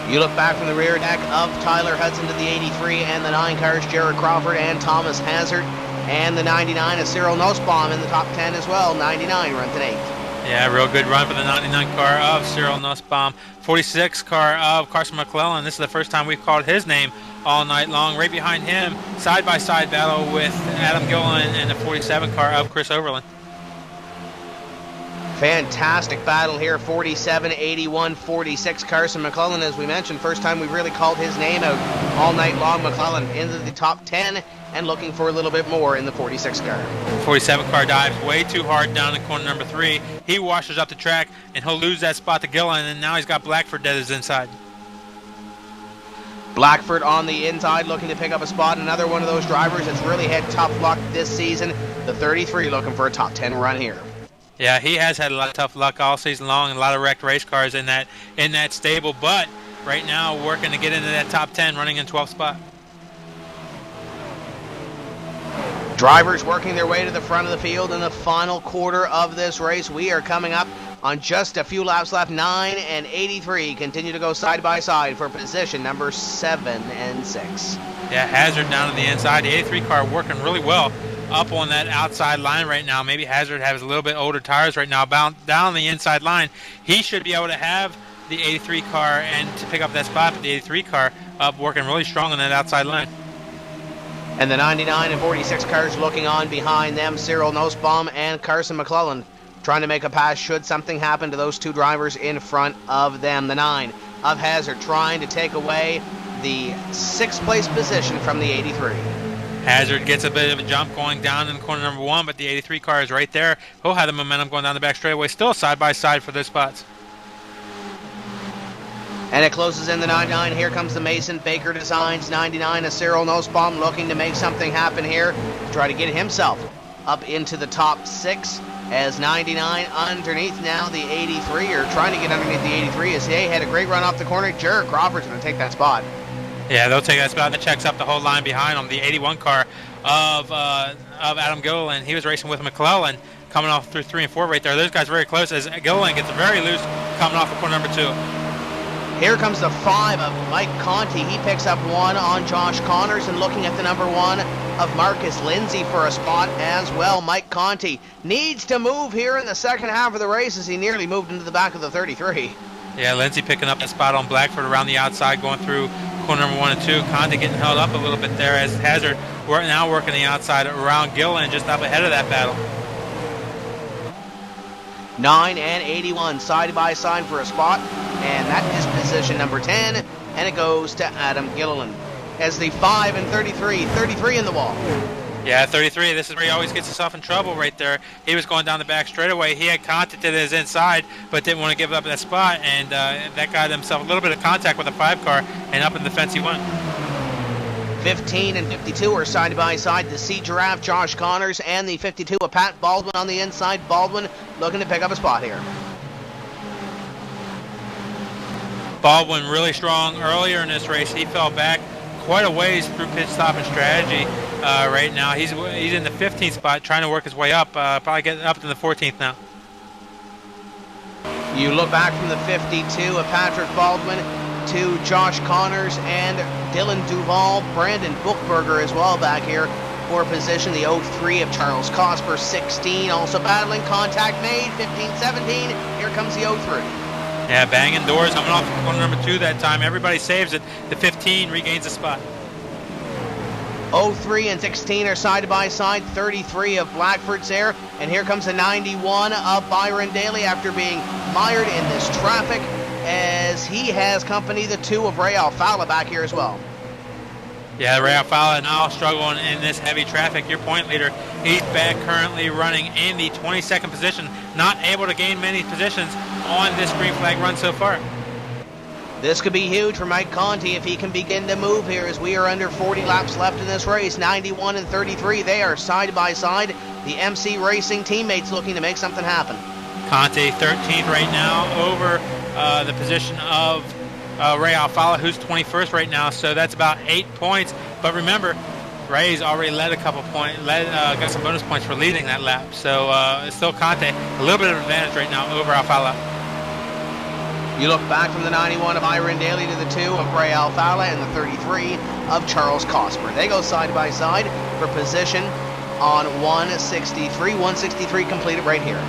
Speaker 1: You look back from the rear deck of Tyler Hudson to the 83 and the 9 cars, Jared Crawford and Thomas Hazard. And the 99 of Cyril Nussbaum in the top 10 as well. 99 runs an 8.
Speaker 2: Yeah, real good run for the 99 car of Cyril Nussbaum. 46 car of Carson McClellan. This is the first time we've called his name all night long. Right behind him, side-by-side battle with Adam Gilliland and the 47 car of Chris Overland.
Speaker 1: Fantastic battle here. 47, 81, 46. Carson McClellan, as we mentioned, first time we've really called his name out all night long. McClellan into the top 10 and looking for a little bit more in the 46 car.
Speaker 2: 47 car dives way too hard down in corner number 3. He washes up the track and he'll lose that spot to Gilliland, and now he's got Blackford dead as inside.
Speaker 1: Blackford on the inside looking to pick up a spot. Another one of those drivers that's really had tough luck this season. The 33 looking for a top 10 run here.
Speaker 2: Yeah, he has had a lot of tough luck all season long and a lot of wrecked race cars in that stable, but right now working to get into that top 10, running in 12th spot.
Speaker 1: Drivers working their way to the front of the field in the final quarter of this race. We are coming up on just a few laps left. 9 and 83 continue to go side by side for position number 7 and 6.
Speaker 2: Yeah, Hazard down to the inside. The 83 car working really well up on that outside line right now. Maybe Hazard has a little bit older tires right now. Down the inside line, he should be able to have the 83 car and to pick up that spot. But the 83 car up working really strong on that outside line.
Speaker 1: And the 99 and 46 cars looking on behind them. Cyril Nussbaum and Carson McClellan trying to make a pass should something happen to those two drivers in front of them. The 9 of Hazard trying to take away the 6th place position from the 83.
Speaker 2: Hazard gets a bit of a jump going down in corner number 1, but the 83 car is right there. He'll have the momentum going down the back straightaway, still side by side for those spots.
Speaker 1: And it closes in the 99. Here comes the Mason Baker Designs 99 of Cyril Nussbaum looking to make something happen here to try to get himself up into the top 6 as 99 underneath now the 83, or trying to get underneath the 83 as they had a great run off the corner. Jared Crawford's going to take that spot.
Speaker 2: Yeah, they'll take that spot. That checks up the whole line behind them. The 81 car of Adam Gilliland, he was racing with McClellan coming off through 3 and 4 right there. Those guys very close as Gilliland gets very loose coming off of corner number 2.
Speaker 1: Here comes the 5 of Mike Conti. He picks up 1 on Josh Connors and looking at the number 1 of Marcus Lindsay for a spot as well. Mike Conti needs to move here in the second half of the race as he nearly moved into the back of the 33.
Speaker 2: Yeah, Lindsay picking up a spot on Blackford around the outside, going through corner number 1 and 2. Conte getting held up a little bit there as Hazard now working the outside around Gillen, just up ahead of that battle.
Speaker 1: 9 and 81 side by side for a spot, and that is position number 10, and it goes to Adam Gilliland. As the 5 and 33 in the wall.
Speaker 2: Yeah, 33. This is where he always gets himself in trouble right there. He was going down the back straightaway. He had Conte to his inside, but didn't want to give up that spot, and that got himself a little bit of contact with the 5 car, and up in the fence he went.
Speaker 1: 15 and 52 are side by side. The Sea Giraffe, Josh Connors, and the 52 of Pat Baldwin on the inside. Baldwin looking to pick up a spot here.
Speaker 2: Baldwin really strong earlier in this race. He fell back quite a ways through pit stop and strategy. Right now he's in the 15th spot, trying to work his way up, probably getting up to the 14th now.
Speaker 1: You look back from the 52 of Patrick Baldwin to Josh Connors and Dylan Duval, Brandon Bookberger as well back here for position. The 03 of Charles Cosper, 16, also battling, contact made, 15-17, here comes the 03.
Speaker 2: Yeah, banging doors, coming off corner number 2 that time. Everybody saves it. The 15 regains the spot.
Speaker 1: 03 and 16 are side by side. 33 of Blackford's there. And here comes the 91 of Byron Daly after being mired in this traffic, as he has company the 2 of Ray Alfala back here as well.
Speaker 2: Yeah, Ray Alfala now struggling in this heavy traffic. Your point leader, he's back currently running in the 22nd position, not able to gain many positions on this green flag run so far.
Speaker 1: This could be huge for Mike Conti if he can begin to move here, as we are under 40 laps left in this race. 91 and 33, they are side by side. The MC Racing teammates looking to make something happen.
Speaker 2: Conti 13th right now over the position of Ray Alfala, who's 21st right now, so that's about 8 points. But remember, Ray's already led a couple points, got some bonus points for leading that lap. So it's still Conte, a little bit of advantage right now over Alfala.
Speaker 1: You look back from the 91 of Byron Daly to the 2 of Ray Alfala and the 33 of Charles Cosper. They go side by side for position on 163. 163 completed right here.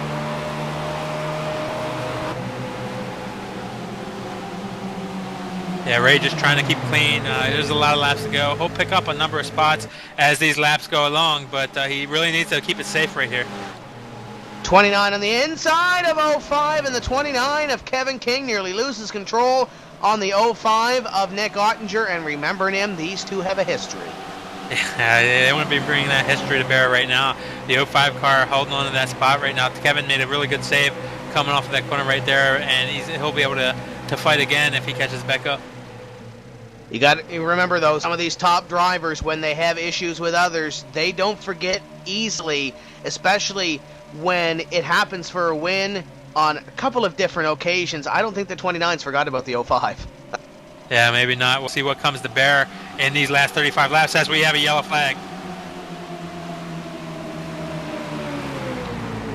Speaker 2: Yeah, Ray just trying to keep clean. There's a lot of laps to go. He'll pick up a number of spots as these laps go along, but he really needs to keep it safe right here.
Speaker 1: 29 on the inside of 05, and the 29 of Kevin King nearly loses control on the 05 of Nick Ottinger, and remembering him, these two have a history.
Speaker 2: Yeah, they want to be bringing that history to bear right now. The 05 car holding on to that spot right now. Kevin made a really good save coming off of that corner right there, and he'll be able to fight again if he catches back up.
Speaker 1: You got to remember, though, some of these top drivers, when they have issues with others, they don't forget easily, especially when it happens for a win on a couple of different occasions. I don't think the 29s forgot about the 05.
Speaker 2: Yeah, maybe not. We'll see what comes to bear in these last 35 laps as we have a yellow flag.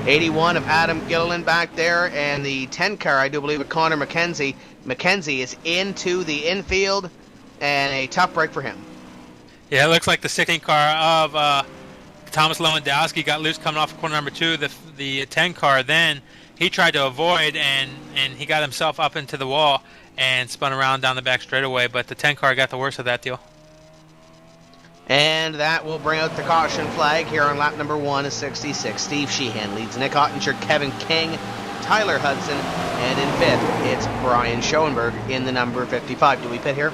Speaker 1: 81 of Adam Gilliland back there, and the 10 car, I do believe, of Connor McKenzie. McKenzie is into the infield, and a tough break for him.
Speaker 2: Yeah, it looks like the 16 car of Thomas Lewandowski got loose coming off corner number 2. The 10 car then, he tried to avoid, and he got himself up into the wall and spun around down the back straightaway, but the 10 car got the worst of that deal.
Speaker 1: And that will bring out the caution flag here on lap number 166. Steve Sheehan leads Nick Ottinger, Kevin King, Tyler Hudson, and in 5th, it's Brian Schoenberg in the number 55. Do we pit here?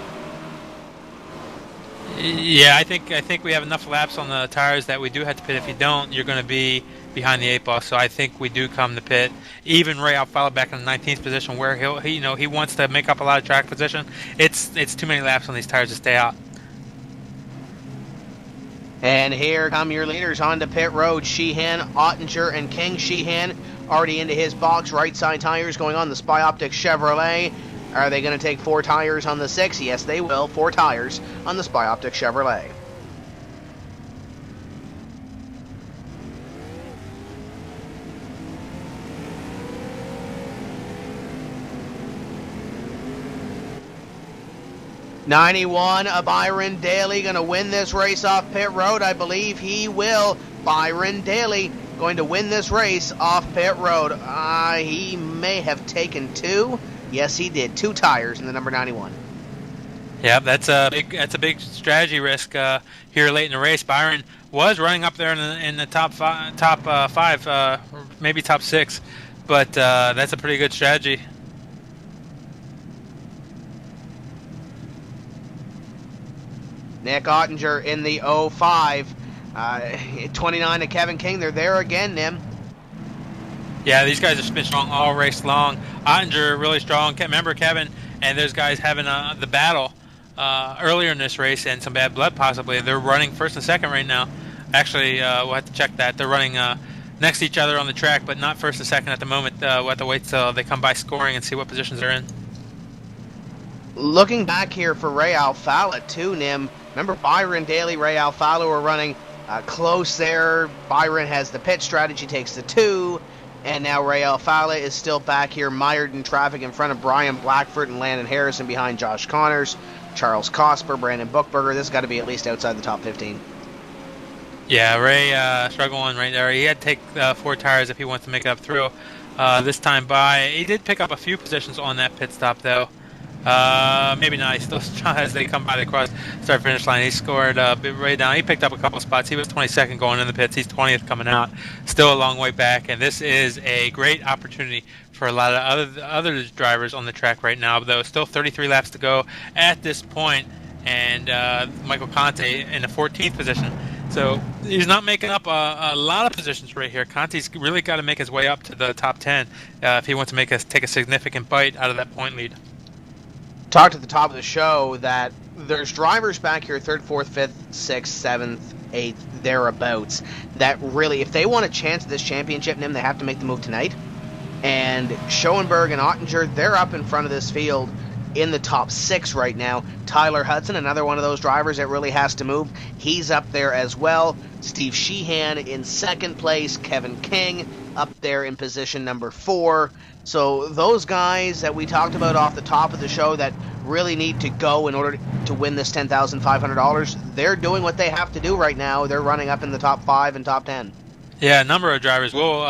Speaker 2: Yeah, I think we have enough laps on the tires that we do have to pit. If you don't, you're going to be behind the 8 ball. So I think we do come to pit. Even Ray Alfala back in the 19th position, where he wants to make up a lot of track position. It's too many laps on these tires to stay out.
Speaker 1: And here come your leaders onto pit road. Sheehan, Ottinger, and King. Sheehan already into his box. Right side tires going on the Spy Optics Chevrolet. Are they going to take 4 tires on the 6? Yes, they will. 4 tires on the Spy Optics Chevrolet. '91, Byron Daly going to win this race off pit road. I believe he will. Byron Daly going to win this race off pit road. He may have taken 2. Yes, he did. 2 tires in the number 91.
Speaker 2: Yeah, that's a big strategy risk here late in the race. Byron was running up there in the top five, maybe top 6, but that's a pretty good strategy.
Speaker 1: Nick Ottinger in the 05. 29 to Kevin King. They're there again, Nim.
Speaker 2: Yeah, these guys have been strong all race long. Ottinger really strong. Remember Kevin and those guys having the battle earlier in this race and some bad blood possibly. They're running first and second right now. Actually, we'll have to check that. They're running next to each other on the track, but not first and second at the moment. We'll have to wait till they come by scoring and see what positions they're in.
Speaker 1: Looking back here for Ray Alfala too, Nim. Remember Byron Daly, Ray Alfala were running close there. Byron has the pit strategy, takes the 2. And now Ray Alfala is still back here, mired in traffic in front of Brian Blackford and Landon Harrison behind Josh Connors, Charles Cosper, Brandon Bookberger. This has got to be at least outside the top 15.
Speaker 2: Yeah, Ray struggling right there. He had to take 4 tires if he wants to make it up through this time by. He did pick up a few positions on that pit stop, though. Maybe not. He still as they come by the start finish line. He scored right down. He picked up a couple spots. He was 22nd going in the pits. He's 20th coming out. Still a long way back. And this is a great opportunity for a lot of other drivers on the track right now. Though still 33 laps to go at this point. And Michael Conte in the 14th position. So he's not making up a lot of positions right here. Conte's really got to make his way up to the top 10 if he wants to take a significant bite out of that point lead.
Speaker 1: Talked at the top of the show that there's drivers back here 3rd, 4th, 5th, 6th, 7th, 8th, thereabouts, that really, if they want a chance at this championship, Nim, they have to make the move tonight. And Schoenberg and Ottinger, they're up in front of this field in the top 6 right now. Tyler Hudson, another one of those drivers that really has to move, he's up there as well. Steve Sheehan in 2nd place. Kevin King up there in position number 4. So those guys that we talked about off the top of the show that really need to go in order to win this $10,500, they're doing what they have to do right now. They're running up in the top 5 and top 10.
Speaker 2: Yeah, a number of drivers will,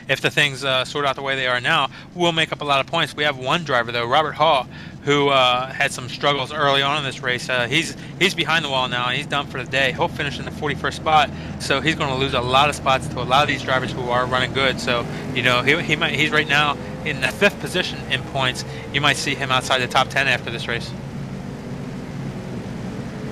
Speaker 2: if the things sort out the way they are now, will make up a lot of points. We have one driver, though, Robert Hall, who had some struggles early on in this race. He's behind the wall now, and he's done for the day. He'll finish in the 41st spot, so he's going to lose a lot of spots to a lot of these drivers who are running good. So, you know, he's right now in the 5th position in points. You might see him outside the top 10 after this race.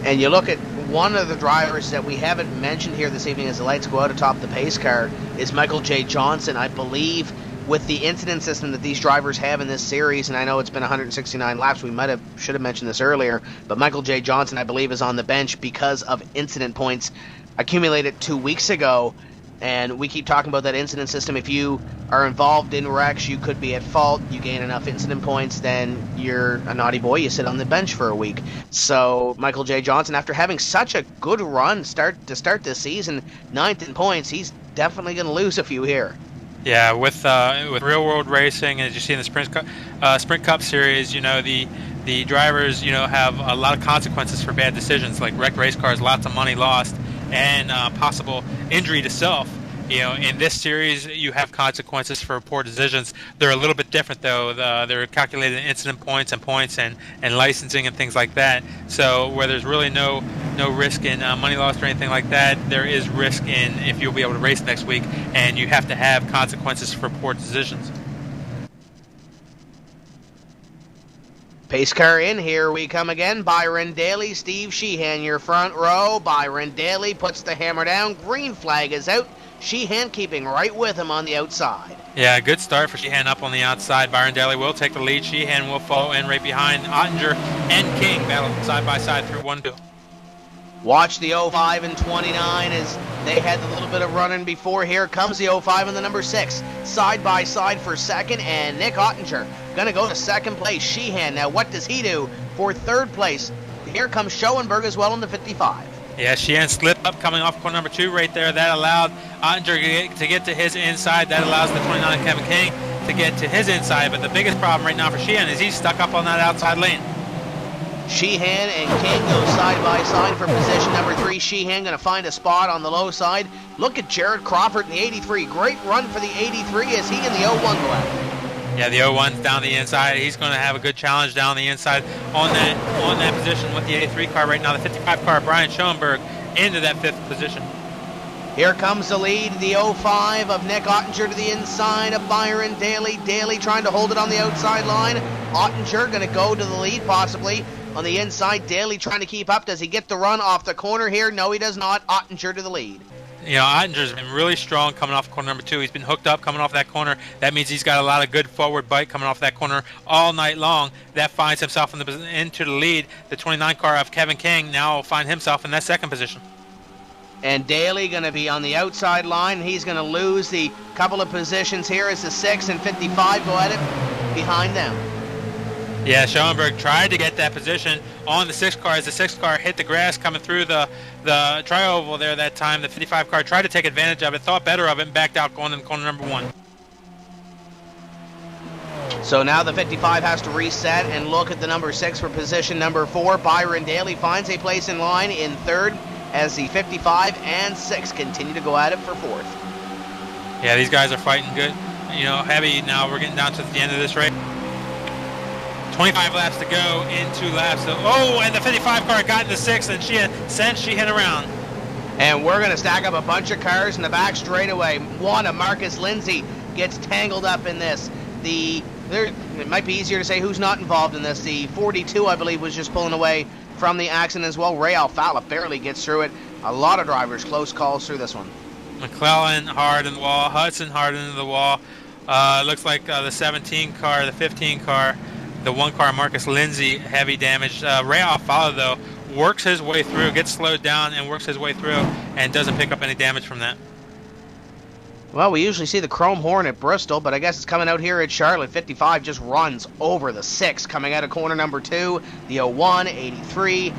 Speaker 1: And you look at one of the drivers that we haven't mentioned here this evening as the lights go out atop the pace car is Michael J. Johnson. I believe with the incident system that these drivers have in this series, and I know it's been 169 laps, we should have mentioned this earlier, but Michael J. Johnson, I believe, is on the bench because of incident points accumulated 2 weeks ago. And we keep talking about that incident system. If you are involved in wrecks, you could be at fault. You gain enough incident points, then you're a naughty boy. You sit on the bench for a week. So Michael J. Johnson, after having such a good run start this season, 9th in points, he's definitely going to lose a few here. Yeah,
Speaker 2: with real world racing, as you see in the Sprint Cup series, you know, the drivers, you know, have a lot of consequences for bad decisions, like wrecked race cars, lots of money lost, and possible injury to self. You know, in this series, you have consequences for poor decisions. They're a little bit different, though. They're calculated in incident points and licensing and things like that. So where there's really no risk in money lost or anything like that, there is risk in if you'll be able to race next week, and you have to have consequences for poor decisions.
Speaker 1: Pace car in, here we come again. Byron Daly, Steve Sheehan, your front row. Byron Daly puts the hammer down. Green flag is out. Sheehan keeping right with him on the outside.
Speaker 2: Yeah, good start for Sheehan up on the outside. Byron Daly will take the lead. Sheehan will follow in right behind. Ottinger and King battle side by side through 1-2.
Speaker 1: Watch the 05 and 29 as they had a little bit of running before. Here comes the 05 and the number 6. Side by side for second, and Nick Ottinger going to go to 2nd place. Sheehan, now what does he do for 3rd place? Here comes Schoenberg as well in the 55.
Speaker 2: Yeah, Sheehan slipped up coming off corner number 2 right there. That allowed Ottinger to get to his inside. That allows the 29 Kevin King to get to his inside. But the biggest problem right now for Sheehan is he's stuck up on that outside lane.
Speaker 1: Sheehan and King go side by side for position number 3. Sheehan going to find a spot on the low side. Look at Jared Crawford in the 83. Great run for the 83 as he and the 01 go out.
Speaker 2: Yeah, the 01's down the inside. He's going to have a good challenge down the inside on that position with the 83 car right now. The 55 car, Brian Schoenberg, into that 5th position.
Speaker 1: Here comes the lead, the 05 of Nick Ottinger to the inside of Byron Daly. Daly trying to hold it on the outside line. Ottinger going to go to the lead possibly on the inside. Daly trying to keep up. Does he get the run off the corner here? No, he does not. Ottinger to the lead.
Speaker 2: You know, Ottinger's been really strong coming off corner number 2. He's been hooked up coming off that corner. That means he's got a lot of good forward bite coming off that corner all night long. That finds himself into the lead. The 29 car of Kevin King now will find himself in that 2nd position.
Speaker 1: And Daly going to be on the outside line. He's going to lose the couple of positions here as the 6 and 55 go at it behind them.
Speaker 2: Yeah, Schoenberg tried to get that position on the 6 car as the 6 car hit the grass coming through the tri-oval there that time. The 55 car tried to take advantage of it, thought better of it, and backed out going in corner number 1.
Speaker 1: So now the 55 has to reset and look at the number 6 for position number 4. Byron Daly finds a place in line in 3rd as the 55 and 6 continue to go at it for 4th.
Speaker 2: Yeah, these guys are fighting good. You know, heavy now. We're getting down to the end of this race. 25 laps to go in 2 laps. So, and the 55 car got in the 6th, and she hit around.
Speaker 1: And we're going to stack up a bunch of cars in the back straightaway. One of Marcus Lindsay gets tangled up in this. It might be easier to say who's not involved in this. The 42, I believe, was just pulling away from the accident as well. Ray Alfala barely gets through it. A lot of drivers, close calls through this one.
Speaker 2: McClellan hard in the wall. Hudson hard into the wall. Looks like the 17 car, the 15 car, the 1 car, Marcus Lindsay, heavy damage. Ray Alfala, though, works his way through, gets slowed down and works his way through, and doesn't pick up any damage from that.
Speaker 1: Well, we usually see the Chrome Horn at Bristol, but I guess it's coming out here at Charlotte. 55 just runs over the 6 coming out of corner number 2. The 01, 83,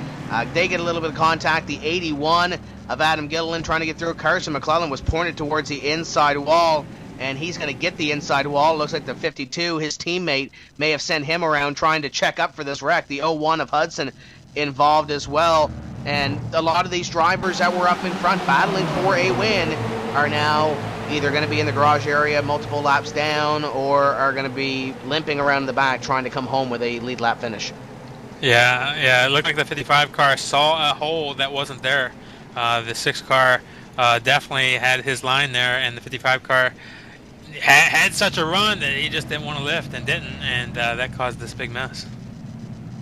Speaker 1: they get a little bit of contact. The 81 of Adam Gilliland trying to get through. Carson McClellan was pointed towards the inside wall, and he's going to get the inside wall. Looks like the 52, his teammate, may have sent him around trying to check up for this wreck. The 01 of Hudson involved as well. And a lot of these drivers that were up in front battling for a win are now either going to be in the garage area multiple laps down or are going to be limping around the back trying to come home with a lead lap finish.
Speaker 2: Yeah, it looked like the 55 car saw a hole that wasn't there. The 6 car definitely had his line there, and the 55 car had such a run that he just didn't want to lift and didn't, and that caused this big mess.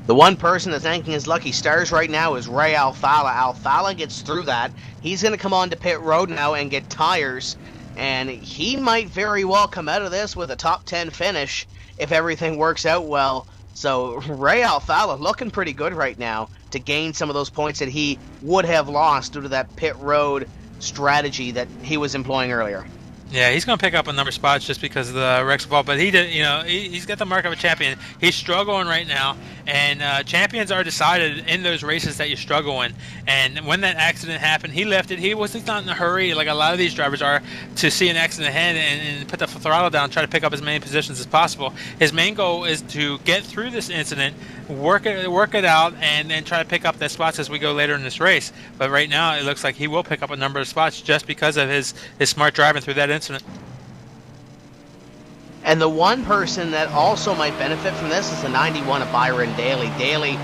Speaker 1: The one person that's thanking his lucky stars right now is Ray Alfala. Alfala gets through that. He's going to come on to pit road now and get tires, and he might very well come out of this with a top 10 finish if everything works out well. So Ray Alfala looking pretty good right now to gain some of those points that he would have lost due to that pit road strategy that he was employing earlier.
Speaker 2: Yeah, he's going to pick up a number of spots just because of the wrecks involved, but he did, he's got the mark of a champion. He's struggling right now, and champions are decided in those races that you struggle in. And when that accident happened, he left it. He wasn't not in a hurry like a lot of these drivers are to see an accident ahead and put the throttle down, try to pick up as many positions as possible. His main goal is to get through this incident, work it out, and then try to pick up the spots as we go later in this race. But right now, it looks like he will pick up a number of spots just because of his smart driving through that incident.
Speaker 1: And the one person that also might benefit from this is the 91 of Byron Daly. Daly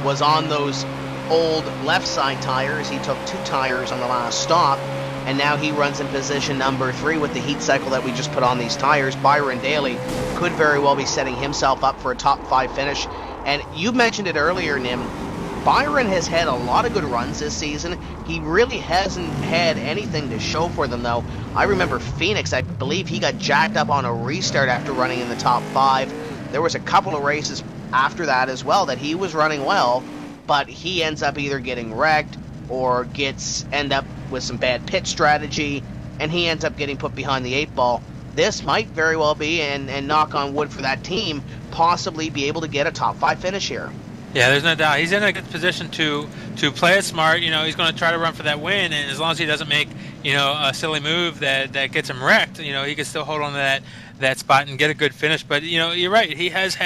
Speaker 1: was on those old left side tires. He took 2 tires on the last stop, and now he runs in position number 3 with the heat cycle that we just put on these tires. Byron Daly could very well be setting himself up for a top 5 finish. And you mentioned it earlier, Nim. Byron has had a lot of good runs this season. He really hasn't had anything to show for them, though. I remember Phoenix, I believe he got jacked up on a restart after running in the top 5. There was a couple of races after that as well that he was running well, but he ends up either getting wrecked or end up with some bad pit strategy, and he ends up getting put behind the 8 ball. This might very well be, and knock on wood for that team, possibly be able to get a top 5 finish here.
Speaker 2: Yeah, there's no doubt. He's in a good position to play it smart. He's going to try to run for that win, and as long as he doesn't make, a silly move that gets him wrecked, he can still hold on to that spot and get a good finish. But, you're right. He has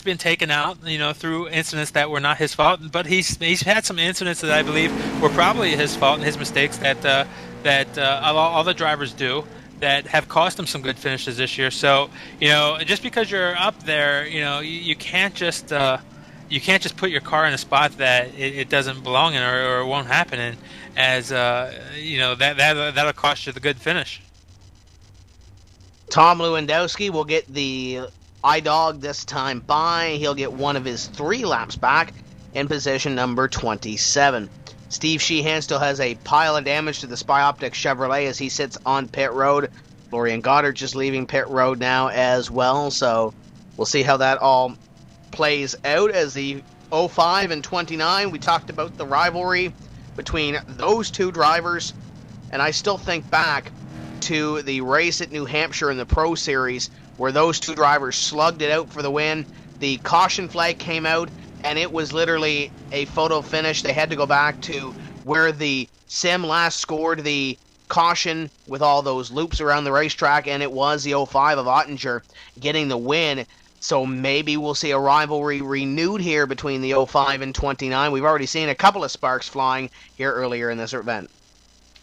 Speaker 2: been taken out, through incidents that were not his fault, but he's had some incidents that I believe were probably his fault and his mistakes that all the drivers do. that have cost him some good finishes this year. So, just because you're up there, you can't just put your car in a spot that it doesn't belong in, or it won't happen in, as that'll cost you the good finish.
Speaker 1: Tom Lewandowski will get the iDog this time by. He'll get one of his 3 laps back in position number 27. Steve Sheehan still has a pile of damage to the Spy Optics Chevrolet as he sits on pit road. Florian Goddard just leaving pit road now as well, so we'll see how that all plays out as the 05 and 29. We talked about the rivalry between those two drivers, and I still think back to the race at New Hampshire in the Pro Series where those two drivers slugged it out for the win. The caution flag came out, and it was literally a photo finish. They had to go back to where the sim last scored the caution with all those loops around the racetrack, and it was the 05 of Ottinger getting the win. So maybe we'll see a rivalry renewed here between the 05 and 29. We've already seen a couple of sparks flying here earlier in this event.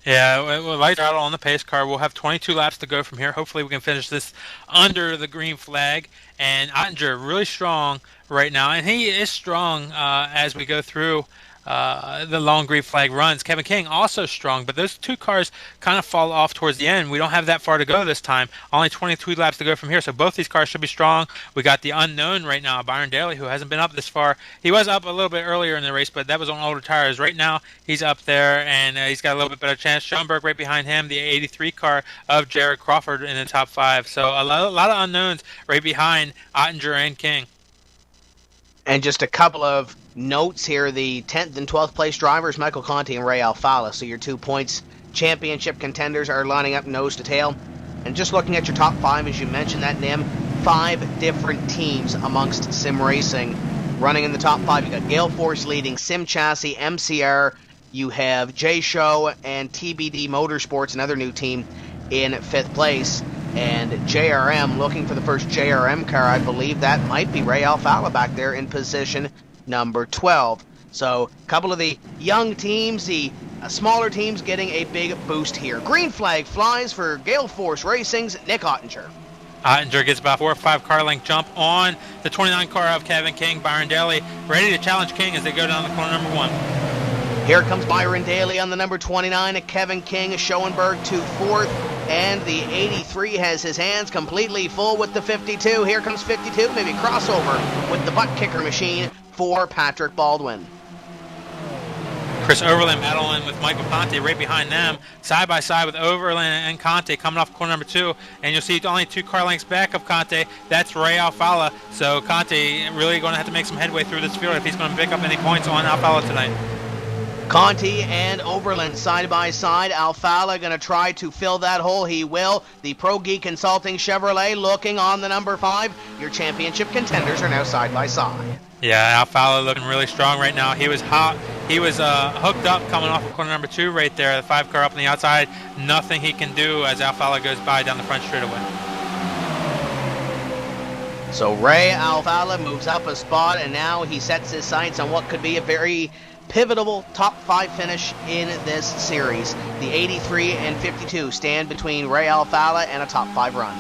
Speaker 2: Yeah, we'll light out on the pace car. We'll have 22 laps to go from here. Hopefully we can finish this under the green flag. And Ottinger really strong right now, and he is strong as we go through the long green flag runs. Kevin King also strong, but those two cars kind of fall off towards the end. We don't have that far to go this time. Only 22 laps to go from here, so both these cars should be strong. We got the unknown right now, Byron Daly, who hasn't been up this far. He was up a little bit earlier in the race, but that was on older tires. Right now, he's up there, and he's got a little bit better chance. Schoenberg right behind him, the 83 car of Jared Crawford in the top 5. So a lot of unknowns right behind Ottinger and King.
Speaker 1: And just a couple of notes here. The 10th and 12th place drivers, Michael Conti and Ray Alfala. So your 2 points championship contenders are lining up nose to tail. And just looking at your top 5, as you mentioned that, Nim, 5 different teams amongst sim racing running in the top 5. You got Gale Force leading Sim Chassis, MCR. You have J-Show and TBD Motorsports, another new team, in 5th place. And JRM looking for the first JRM car. I believe that might be Ray Alfala back there in position number 12. So a couple of the young teams, the smaller teams getting a big boost here. Green flag flies for Gale Force Racing's Nick Ottinger.
Speaker 2: Ottinger gets about 4 or 5 car length jump on the 29 car of Kevin King. Byron Daly ready to challenge King as they go down the corner number 1.
Speaker 1: Here comes Byron Daly on the number 29. Kevin King, Schoenberg to 4th. And the 83 has his hands completely full with the 52. Here comes 52, maybe crossover with the butt kicker machine for Patrick Baldwin.
Speaker 2: Chris Overland battling with Michael Conti right behind them, side by side with Overland and Conti coming off corner number 2. And you'll see only 2 car lengths back of Conti. That's Ray Alfala. So Conti really going to have to make some headway through this field if he's going to pick up any points on Alfala tonight.
Speaker 1: Conti and Oberlin side by side. Alfala going to try to fill that hole. He will. The Pro Geek Consulting Chevrolet looking on the number 5. Your championship contenders are now side by side.
Speaker 2: Yeah, Alfala looking really strong right now. He was hot. He was hooked up coming off of corner number 2 right there. The 5 car up on the outside. Nothing he can do as Alfala goes by down the front straightaway.
Speaker 1: So Ray Alfala moves up a spot, and now he sets his sights on what could be a very pivotal top 5 finish in this series. The 83 and 52 stand between Ray Alfala and a top 5 run.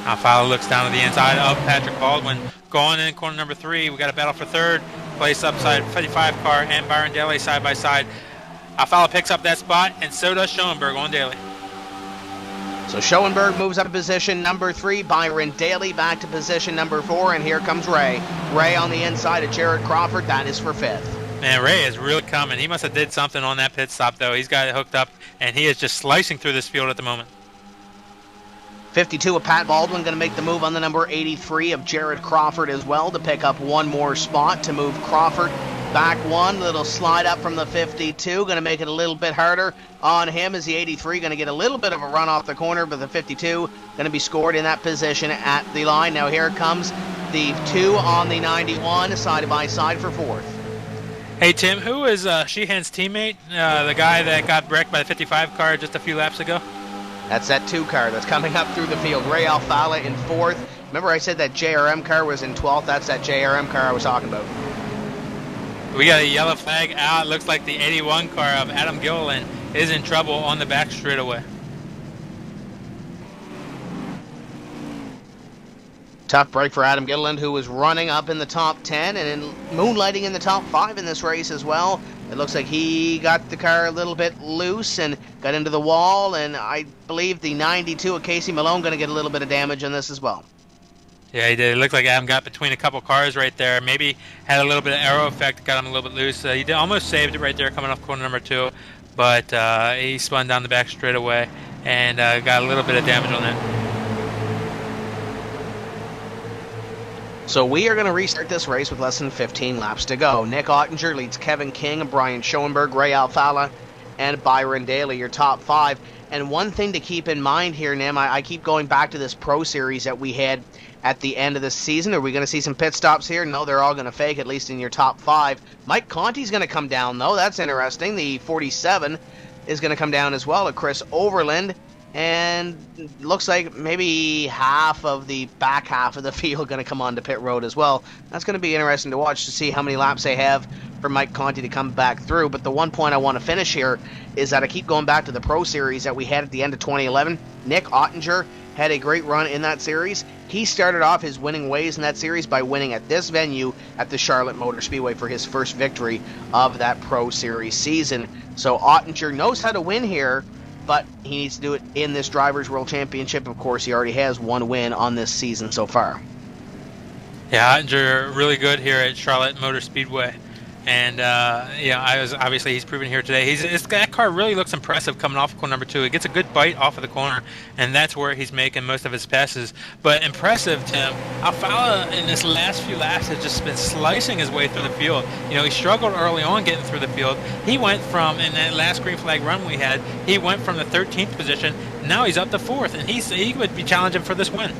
Speaker 2: Alfala looks down to the inside of Patrick Baldwin. Going in corner number 3, we got a battle for 3rd place upside 55 car and Byron Daly side by side. Alfala picks up that spot, and so does Schoenberg on Daly.
Speaker 1: So Schoenberg moves up to position number 3. Byron Daly back to position number 4, and here comes Ray. Ray on the inside of Jared Crawford. That is for 5th.
Speaker 2: Man, Ray is really coming. He must have did something on that pit stop, though. He's got it hooked up, and he is just slicing through this field at the moment.
Speaker 1: 52 of Pat Baldwin going to make the move on the number 83 of Jared Crawford as well to pick up one more spot to move Crawford back 1. Little slide up from the 52. Going to make it a little bit harder on him as the 83 going to get a little bit of a run off the corner, but the 52 going to be scored in that position at the line. Now here comes the 2 on the 91 side by side for 4th.
Speaker 2: Hey, Tim, who is Sheehan's teammate, the guy that got wrecked by the 55 car just a few laps ago?
Speaker 1: That's that 2 car that's coming up through the field. Ray Alfala in 4th. Remember I said that JRM car was in 12th? That's that JRM car I was talking about.
Speaker 2: We got a yellow flag out. Looks like the 81 car of Adam Gilliland is in trouble on the back straightaway.
Speaker 1: Tough break for Adam Gilliland, who was running up in the top 10 and moonlighting in the top 5 in this race as well. It looks like he got the car a little bit loose and got into the wall, and I believe the 92 of Casey Malone going to get a little bit of damage on this as well.
Speaker 2: Yeah, he did. It looked like Adam got between a couple cars right there. Maybe had a little bit of aero effect, got him a little bit loose. He did, almost saved it right there coming off corner number 2, but he spun down the back straight away and got a little bit of damage on that.
Speaker 1: So we are going to restart this race with less than 15 laps to go. Nick Ottinger leads Kevin King, Brian Schoenberg, Ray Alfala, and Byron Daly, your top 5. And one thing to keep in mind here, Nim, I keep going back to this Pro Series that we had at the end of the season. Are we going to see some pit stops here? No, they're all going to fake, at least in your top 5. Mike Conti's going to come down, though. That's interesting. The 47 is going to come down as well, at Chris Overland. And looks like maybe half of the back half of the field going to come onto pit road as well. That's going to be interesting to watch to see how many laps they have for Mike Conti to come back through. But the one point I want to finish here is that I keep going back to the Pro Series that we had at the end of 2011. Nick Ottinger had a great run in that series. He started off his winning ways in that series by winning at this venue at the Charlotte Motor Speedway for his first victory of that Pro Series season. So Ottinger knows how to win here, but he needs to do it in this Drivers' World Championship. Of course, he already has one win on this season so far.
Speaker 2: Yeah, Ottinger really good here at Charlotte Motor Speedway. And, obviously he's proven here today. That car really looks impressive coming off of corner number 2. It gets a good bite off of the corner, and that's where he's making most of his passes. But impressive, Tim. Alfala in this last few laps has just been slicing his way through the field. He struggled early on getting through the field. He went from, in that last green flag run we had, he went from the 13th position. Now he's up to 4th, and he would be challenging for this win.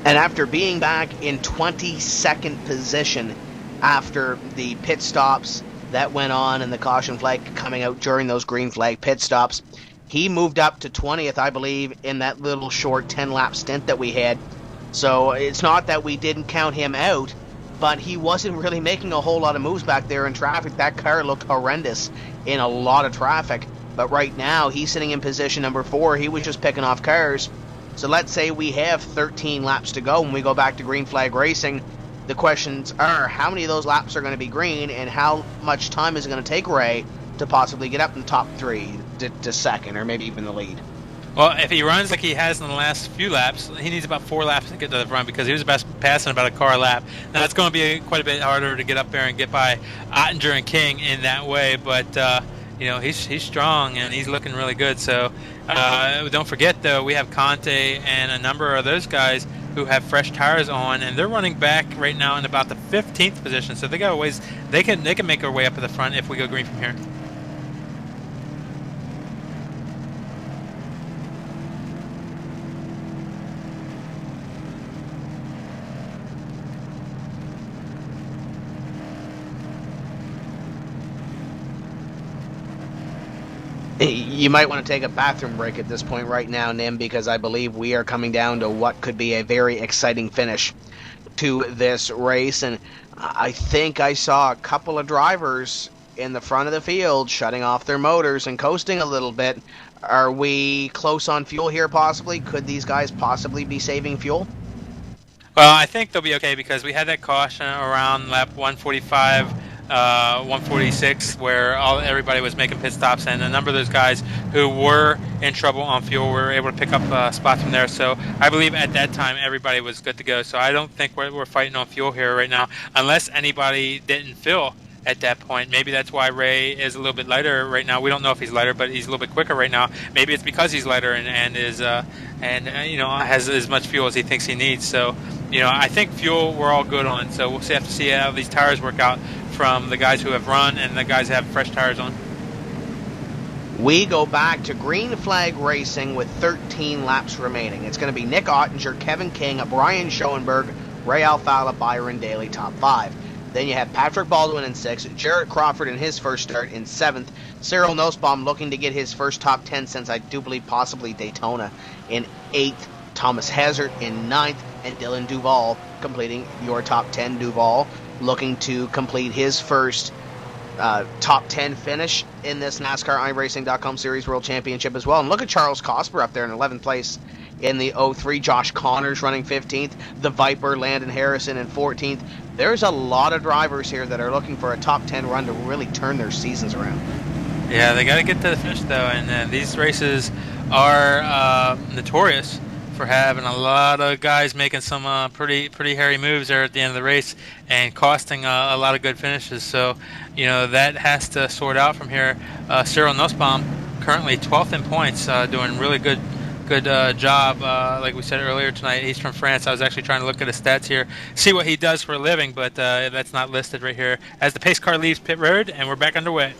Speaker 1: And after being back in 22nd position, after the pit stops that went on and the caution flag coming out during those green flag pit stops, he moved up to 20th, I believe, in that little short 10-lap stint that we had. So it's not that we didn't count him out, but he wasn't really making a whole lot of moves back there in traffic. That car looked horrendous in a lot of traffic. But right now, he's sitting in position number 4. He was just picking off cars. So let's say we have 13 laps to go when we go back to green flag racing. The questions are, how many of those laps are going to be green, and how much time is it going to take Ray to possibly get up in the top 3 to second, or maybe even the lead?
Speaker 2: Well, if he runs like he has in the last few laps, he needs about 4 laps to get to the front, because he was passing about a car a lap. Now, it's going to be quite a bit harder to get up there and get by Ottinger and King in that way, but he's strong and he's looking really good. So don't forget, though, we have Conte and a number of those guys who have fresh tires on, and they're running back right now in about the 15th position. So they got a ways. They can make their way up to the front if we go green from here.
Speaker 1: You might want to take a bathroom break at this point right now, Nim, because I believe we are coming down to what could be a very exciting finish to this race. And I think I saw a couple of drivers in the front of the field shutting off their motors and coasting a little bit. Are we close on fuel here possibly? Could these guys possibly be saving fuel?
Speaker 2: Well, I think they'll be okay, because we had that caution around lap 145, 146, where everybody was making pit stops, and a number of those guys who were in trouble on fuel were able to pick up spots from there. So I believe at that time everybody was good to go. So I don't think we're fighting on fuel here right now, unless anybody didn't fill at that point. Maybe that's why Ray is a little bit lighter right now. We don't know if he's lighter, but he's a little bit quicker right now. Maybe it's because he's lighter and has as much fuel as he thinks he needs. So I think fuel we're all good on. So we'll have to see how these tires work out from the guys who have run and the guys who have fresh tires on.
Speaker 1: We go back to green flag racing with 13 laps remaining. It's going to be Nick Ottinger, Kevin King, Brian Schoenberg, Ray Alfala, Byron Daly, top 5. Then you have Patrick Baldwin in 6th, Jarrett Crawford in his first start in 7th, Cyril Nussbaum looking to get his first top 10 since I do believe possibly Daytona in 8th, Thomas Hazard in 9th, and Dylan Duval completing your top 10. Duval looking to complete his first top 10 finish in this NASCAR iRacing.com Series World Championship as well. And look at Charles Cosper up there in 11th place in the 03. Josh Connors running 15th. The Viper, Landon Harrison in 14th. There's a lot of drivers here that are looking for a top 10 run to really turn their seasons around.
Speaker 2: Yeah, they got to get to the finish though, and these races are notorious for having a lot of guys making some pretty hairy moves there at the end of the race and costing a lot of good finishes. So, you know, that has to sort out from here. Cyril Nussbaum currently 12th in points, doing really good job. Like we said earlier tonight, he's from France. I was actually trying to look at his stats here, see what he does for a living, but that's not listed right here. As the pace car leaves pit road, and we're back underway.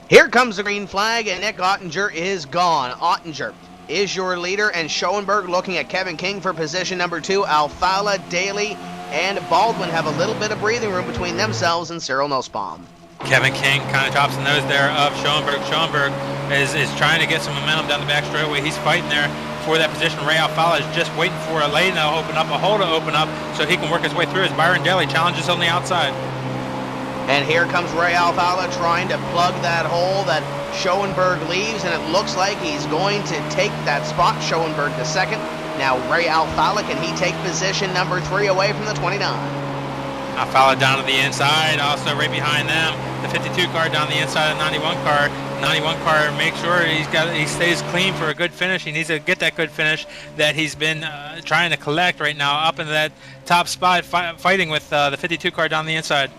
Speaker 1: Here comes the green flag, and Nick Ottinger is gone. Ottinger is your leader, and Schoenberg looking at Kevin King for position number 2. Alfala, Daly, and Baldwin have a little bit of breathing room between themselves and Cyril Nussbaum.
Speaker 2: Kevin King kind of drops the nose there of Schoenberg. Schoenberg is trying to get some momentum down the back straightaway. He's fighting there for that position. Ray Alfala is just waiting for a lane to open up, a hole to open up, so he can work his way through as Byron Daly challenges on the outside.
Speaker 1: And here comes Ray Alfala trying to plug that hole that Schoenberg leaves, and it looks like he's going to take that spot. Schoenberg the second. Now Ray Alfala, can he take position number 3 away from the 29?
Speaker 2: Alfala down to the inside, also right behind them. The 52 car down the inside of the 91 car. 91 car, make sure he stays clean for a good finish. He needs to get that good finish that he's been trying to collect right now, up into that top spot, fighting with the 52 car down the inside.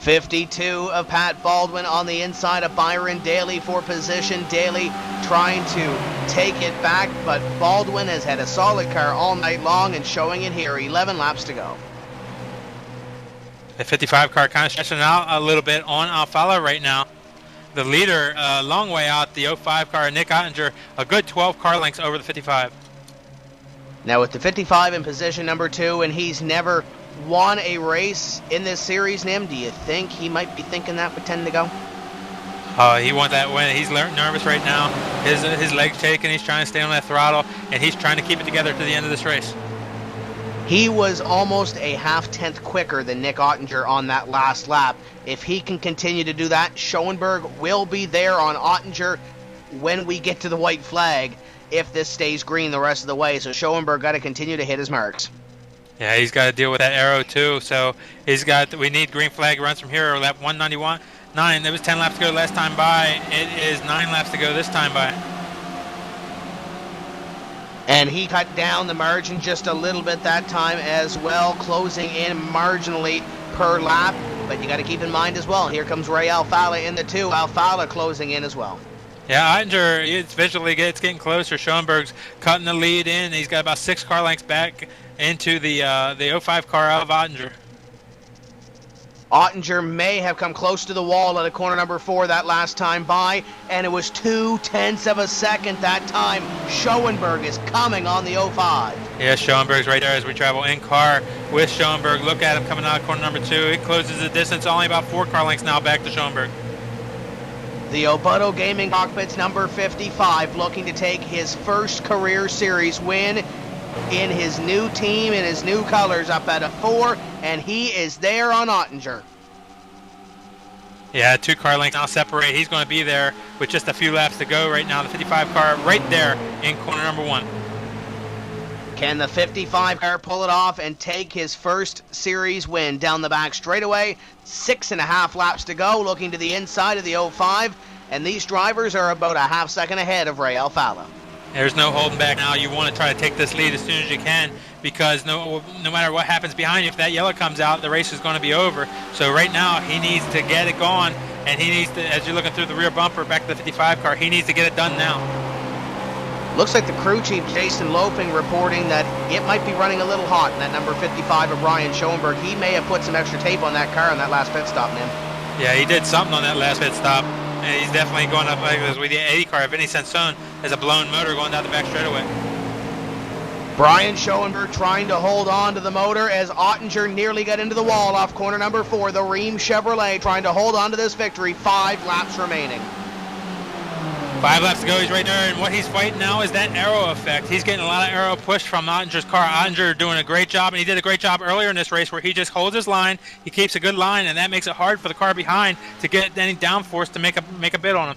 Speaker 1: 52 of Pat Baldwin on the inside of Byron Daly for position. Daly trying to take it back, but Baldwin has had a solid car all night long and showing it here. 11 laps to go.
Speaker 2: The 55 car kind of stretching out a little bit on Alfala right now. The leader, a long way out, the 05 car, Nick Ottinger, a good 12 car lengths over the 55.
Speaker 1: Now with the 55 in position number 2, and he's never won a race in this series, Nim, do you think he might be thinking that with 10 to go?
Speaker 2: He wants that win. He's nervous right now. His leg's shaking. He's trying to stay on that throttle, and he's trying to keep it together to the end of this race.
Speaker 1: He was almost a half-tenth quicker than Nick Ottinger on that last lap. If he can continue to do that, Schoenberg will be there on Ottinger when we get to the white flag if this stays green the rest of the way. So Schoenberg got to continue to hit his marks. Yeah,
Speaker 2: he's got to deal with that arrow too. So we need green flag runs from here. Lap 191. 9. It was 10 laps to go last time by. It is 9 laps to go this time by.
Speaker 1: And he cut down the margin just a little bit that time as well, closing in marginally per lap. But you got to keep in mind as well, here comes Ray Alfala in the 2. Alfala closing in as well.
Speaker 2: Yeah, Ottinger, it's getting closer. Schoenberg's cutting the lead in. He's got about 6 car lengths back into the 05 car of Ottinger.
Speaker 1: Ottinger may have come close to the wall at a corner number 4 that last time by, and it was 0.2 of a second that time. Schoenberg is coming on the 05.
Speaker 2: Yeah, Schoenberg's right there as we travel in car with Schoenberg. Look at him coming out of corner number 2. It closes the distance, only about 4 car lengths now back to Schoenberg.
Speaker 1: The Oboto Gaming Cockpits number 55 looking to take his first career series win in his new team, in his new colors, up at a 4, and he is there on Ottinger.
Speaker 2: Yeah, 2 car lengths now separate. He's going to be there with just a few laps to go right now. The 55 car right there in corner number 1.
Speaker 1: Can the 55 car pull it off and take his first series win down the back straightaway? 6.5 laps to go, looking to the inside of the 05, and these drivers are about a half second ahead of Ray Alfala.
Speaker 2: There's no holding back now. You want to try to take this lead as soon as you can, because no matter what happens behind you, if that yellow comes out, the race is going to be over. So right now, he needs to get it going, and he needs to, as you're looking through the rear bumper back to the 55 car, he needs to get it done now.
Speaker 1: Looks like the crew chief, Jason Loping, reporting that it might be running a little hot in that number 55 of Brian Schoenberg. He may have put some extra tape on that car on that last pit stop, man.
Speaker 2: Yeah, he did something on that last pit stop. And he's definitely going up like this with the 80 car. Vinny Sansone has a blown motor going down the back straightaway.
Speaker 1: Brian Schoenberg trying to hold on to the motor as Ottinger nearly got into the wall off corner number 4. The Ream Chevrolet trying to hold on to this victory. 5 laps remaining.
Speaker 2: 5 laps to go, he's right there, and what he's fighting now is that aero effect. He's getting a lot of aero push from Ottinger's car. Ottinger doing a great job, and he did a great job earlier in this race where he just holds his line, he keeps a good line, and that makes it hard for the car behind to get any downforce to make a bid on him.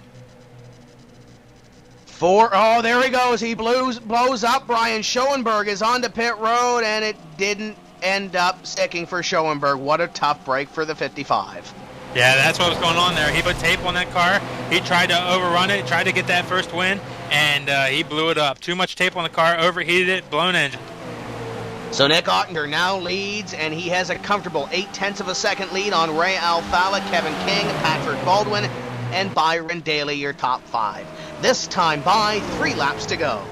Speaker 1: Oh, there he goes. He blows up. Brian Schoenberg is on the pit road, and it didn't end up sticking for Schoenberg. What a tough break for the 55.
Speaker 2: Yeah, that's what was going on there. He put tape on that car. He tried to overrun it, tried to get that first win, and he blew it up. Too much tape on the car, overheated it, blown engine.
Speaker 1: So Nick Ottinger now leads, and he has a comfortable 0.8 of a second lead on Ray Alfalla, Kevin King, Patrick Baldwin, and Byron Daly, your top 5. This time by 3 laps to go.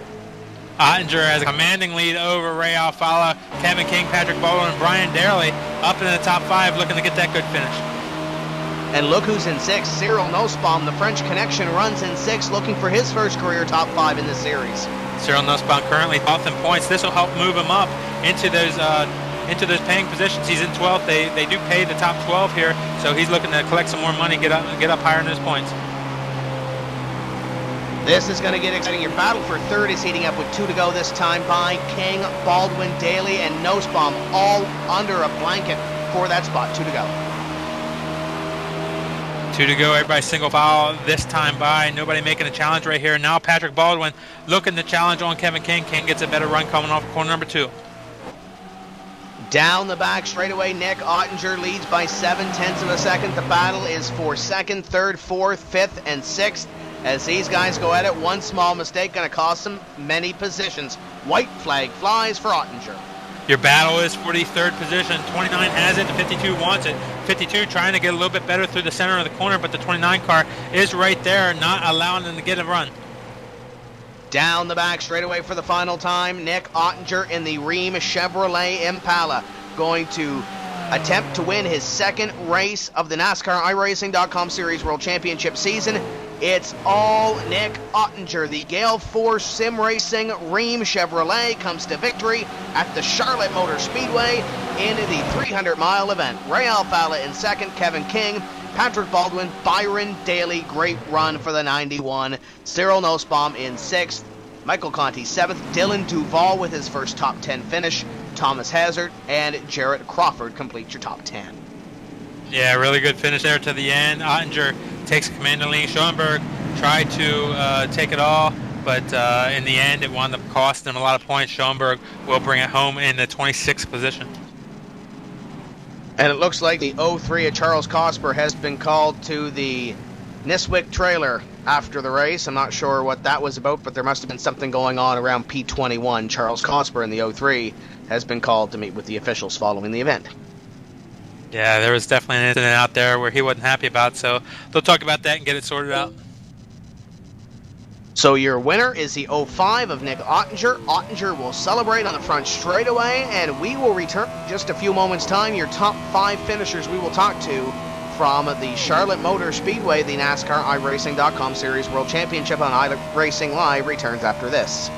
Speaker 2: Ottinger has a commanding lead over Ray Alfalla, Kevin King, Patrick Baldwin, and Brian Daly up in the top 5, looking to get that good finish.
Speaker 1: And look who's in 6th, Cyril Nussbaum. The French Connection runs in 6th, looking for his first career top 5 in the series.
Speaker 2: Cyril Nussbaum currently 12th in points. This will help move him up into those paying positions. He's in 12th. They do pay the top 12 here, so he's looking to collect some more money, get up higher in those points.
Speaker 1: This is going to get exciting. Your battle for 3rd is heating up with 2 to go this time by King, Baldwin, Daly, and Nussbaum, all under a blanket for that spot. 2 to go.
Speaker 2: 2 to go, everybody single file this time by. Nobody making a challenge right here. Now Patrick Baldwin looking to challenge on Kevin King. King gets a better run coming off corner number 2.
Speaker 1: Down the back straightaway, Nick Ottinger leads by 0.7 of a second. The battle is for 2nd, 3rd, 4th, 5th, and 6th. As these guys go at it, one small mistake going to cost them many positions. White flag flies for Ottinger.
Speaker 2: Your battle is for the 3rd position. 29 has it, the 52 wants it. 52 trying to get a little bit better through the center of the corner, but the 29 car is right there, not allowing them to get a run.
Speaker 1: Down the back straightaway for the final time, Nick Ottinger in the Rheem Chevrolet Impala, going to attempt to win his 2nd race of the NASCAR iRacing.com Series World Championship season. It's all Nick Ottinger. The Gale Force Sim Racing Rheem Chevrolet comes to victory at the Charlotte Motor Speedway in the 300-mile event. Ray Alfalla in 2nd, Kevin King, Patrick Baldwin, Byron Daly, great run for the 91. Cyril Nussbaum in 6th, Michael Conti 7th, Dylan Duval with his first top 10 finish, Thomas Hazard, and Jarrett Crawford complete your top 10.
Speaker 2: Yeah, really good finish there to the end. Ottinger takes a commanding lead. Schoenberg tried to take it all, but in the end it wound up costing him a lot of points. Schoenberg will bring it home in the 26th position.
Speaker 1: And it looks like the 03 of Charles Cosper has been called to the NiSWC trailer after the race. I'm not sure what that was about, but there must have been something going on around P21. Charles Cosper in the 03 has been called to meet with the officials following the event.
Speaker 2: Yeah, there was definitely an incident out there where he wasn't happy about, so they'll talk about that and get it sorted out.
Speaker 1: So your winner is the 05 of Nick Ottinger. Ottinger will celebrate on the front straightaway, and we will return in just a few moments' time. Your top 5 finishers we will talk to from the Charlotte Motor Speedway. The NASCAR iRacing.com Series World Championship on iRacing Live returns after this.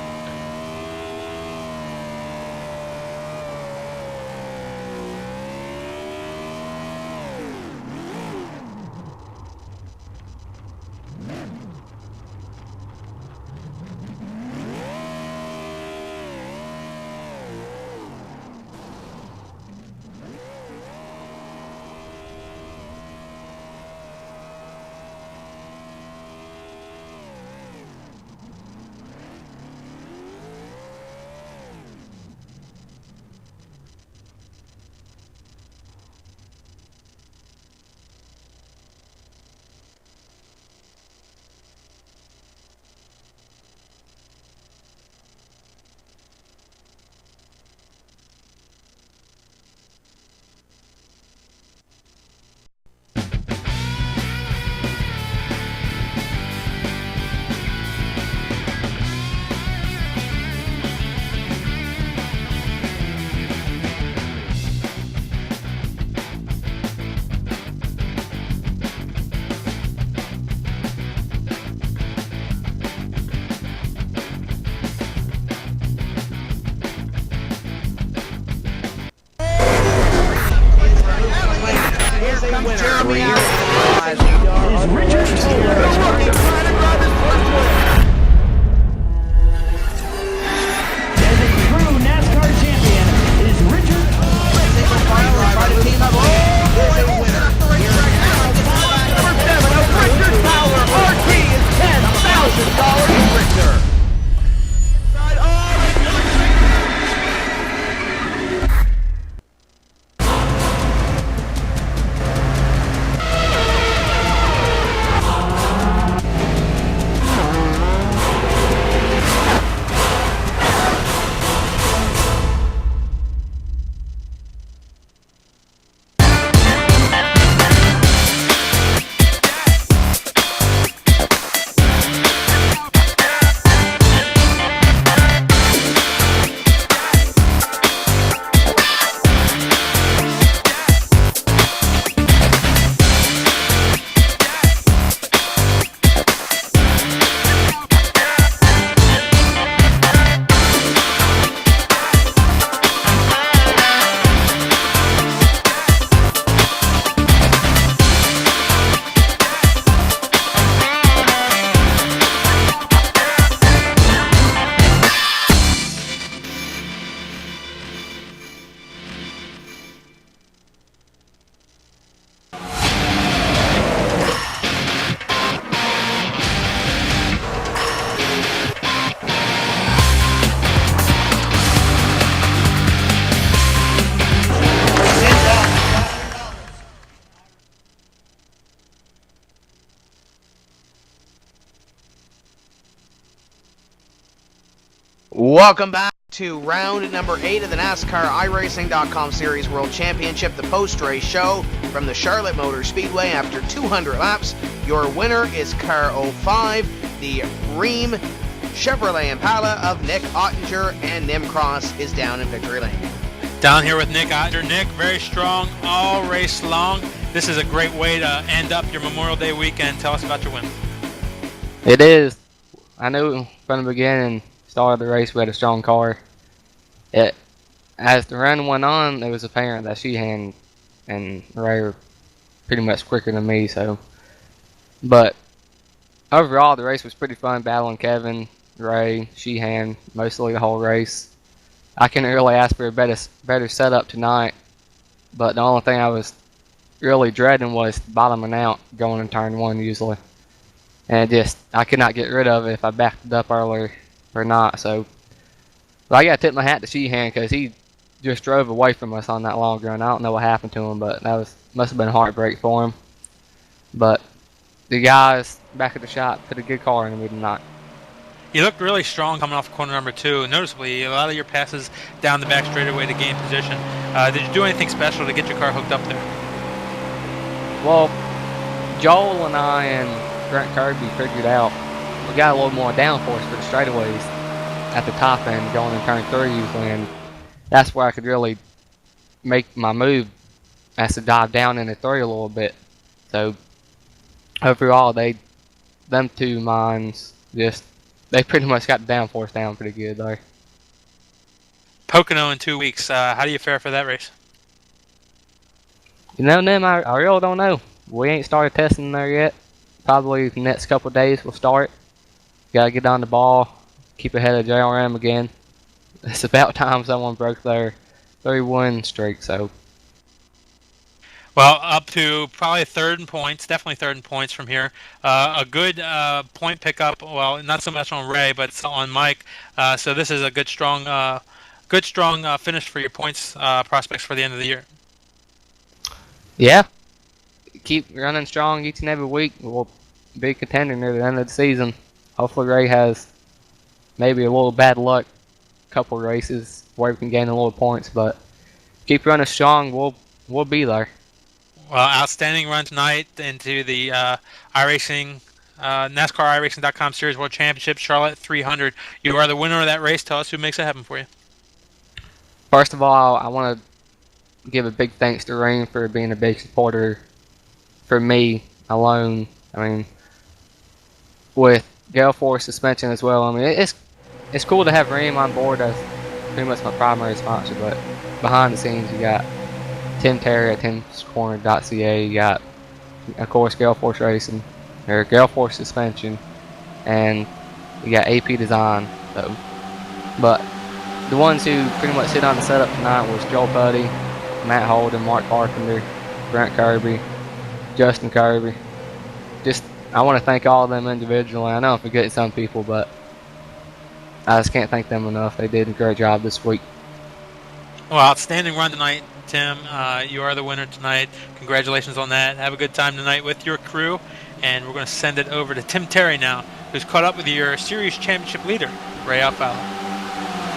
Speaker 1: Welcome back to round number 8 of the NASCAR iRacing.com Series World Championship, the post-race show from the Charlotte Motor Speedway. After 200 laps, your winner is car 05, the Rheem Chevrolet Impala of Nick Ottinger, and Nim Cross is down in victory lane.
Speaker 2: Down here with Nick Ottinger. Nick, very strong all race long. This is a great way to end up your Memorial Day weekend. Tell us about your win.
Speaker 3: It is. I knew from the beginning, start of the race, we had a strong car. As the run went on, it was apparent that Sheehan and Ray were pretty much quicker than me. But overall, the race was pretty fun, battling Kevin, Ray, Sheehan, mostly the whole race. I couldn't really ask for a better setup tonight, but the only thing I was really dreading was bottoming out going in turn 1 usually. And I could not get rid of it if I backed it up earlier or not. So, but I got to tip my hat to Sheehan because he just drove away from us on that long run. I don't know what happened to him, but must have been a heartbreak for him. But the guys back at the shop put a good car in me tonight.
Speaker 2: You looked really strong coming off corner number 2. Noticeably, a lot of your passes down the back straightaway to gain position. Did you do anything special to get your car hooked up there?
Speaker 3: Well, Joel and I and Grant Kirby figured out we got a little more downforce for the straightaways at the top end going in turn 3 usually, and that's where I could really make my move as to dive down into 3 a little bit. So overall, them two mines they pretty much got the downforce down pretty good there.
Speaker 2: Pocono in 2 weeks. How do you fare for that race?
Speaker 3: You know, Nim, I really don't know. We ain't started testing there yet. Probably the next couple of days we'll start. Gotta get on the ball, keep ahead of JRM again. It's about time someone broke their 3-win streak, so.
Speaker 2: Well, up to probably third in points, definitely third in points from here. A good point pickup, well, not so much on Ray, but on Mike. So this is a good, strong finish for your points prospects for the end of the year.
Speaker 3: Yeah. Keep running strong each and every week. We'll be a contender near the end of the season. Hopefully Ray has maybe a little bad luck, couple races where we can gain a little points, but keep running strong. We'll be there.
Speaker 2: Well, outstanding run tonight into the iRacing, NASCAR iRacing.com Series World Championship, Charlotte 300. You are the winner of that race. Tell us who makes it happen for you.
Speaker 3: First of all, I want to give a big thanks to Rain for being a big supporter for me alone. I mean, with Gale Force suspension as well. I mean, it's cool to have Reem on board as pretty much my primary sponsor, but behind the scenes you got Tim Terry at timscorner.ca, you got, of course, Gale Force Racing, or Gale Force Suspension, and you got AP Design. So, but the ones who pretty much sit on the setup tonight was Joel Putty, Matt Holden, Mark Carpenter, Grant Kirby, Justin Kirby. I want to thank all of them individually. I know I'm forgetting some people, but I just can't thank them enough. They did a great job this week.
Speaker 2: Well, outstanding run tonight, Tim. You are the winner tonight. Congratulations on that. Have a good time tonight with your crew. And we're going to send it over to Tim Terry now, who's caught up with your series championship leader, Ray Alfalla.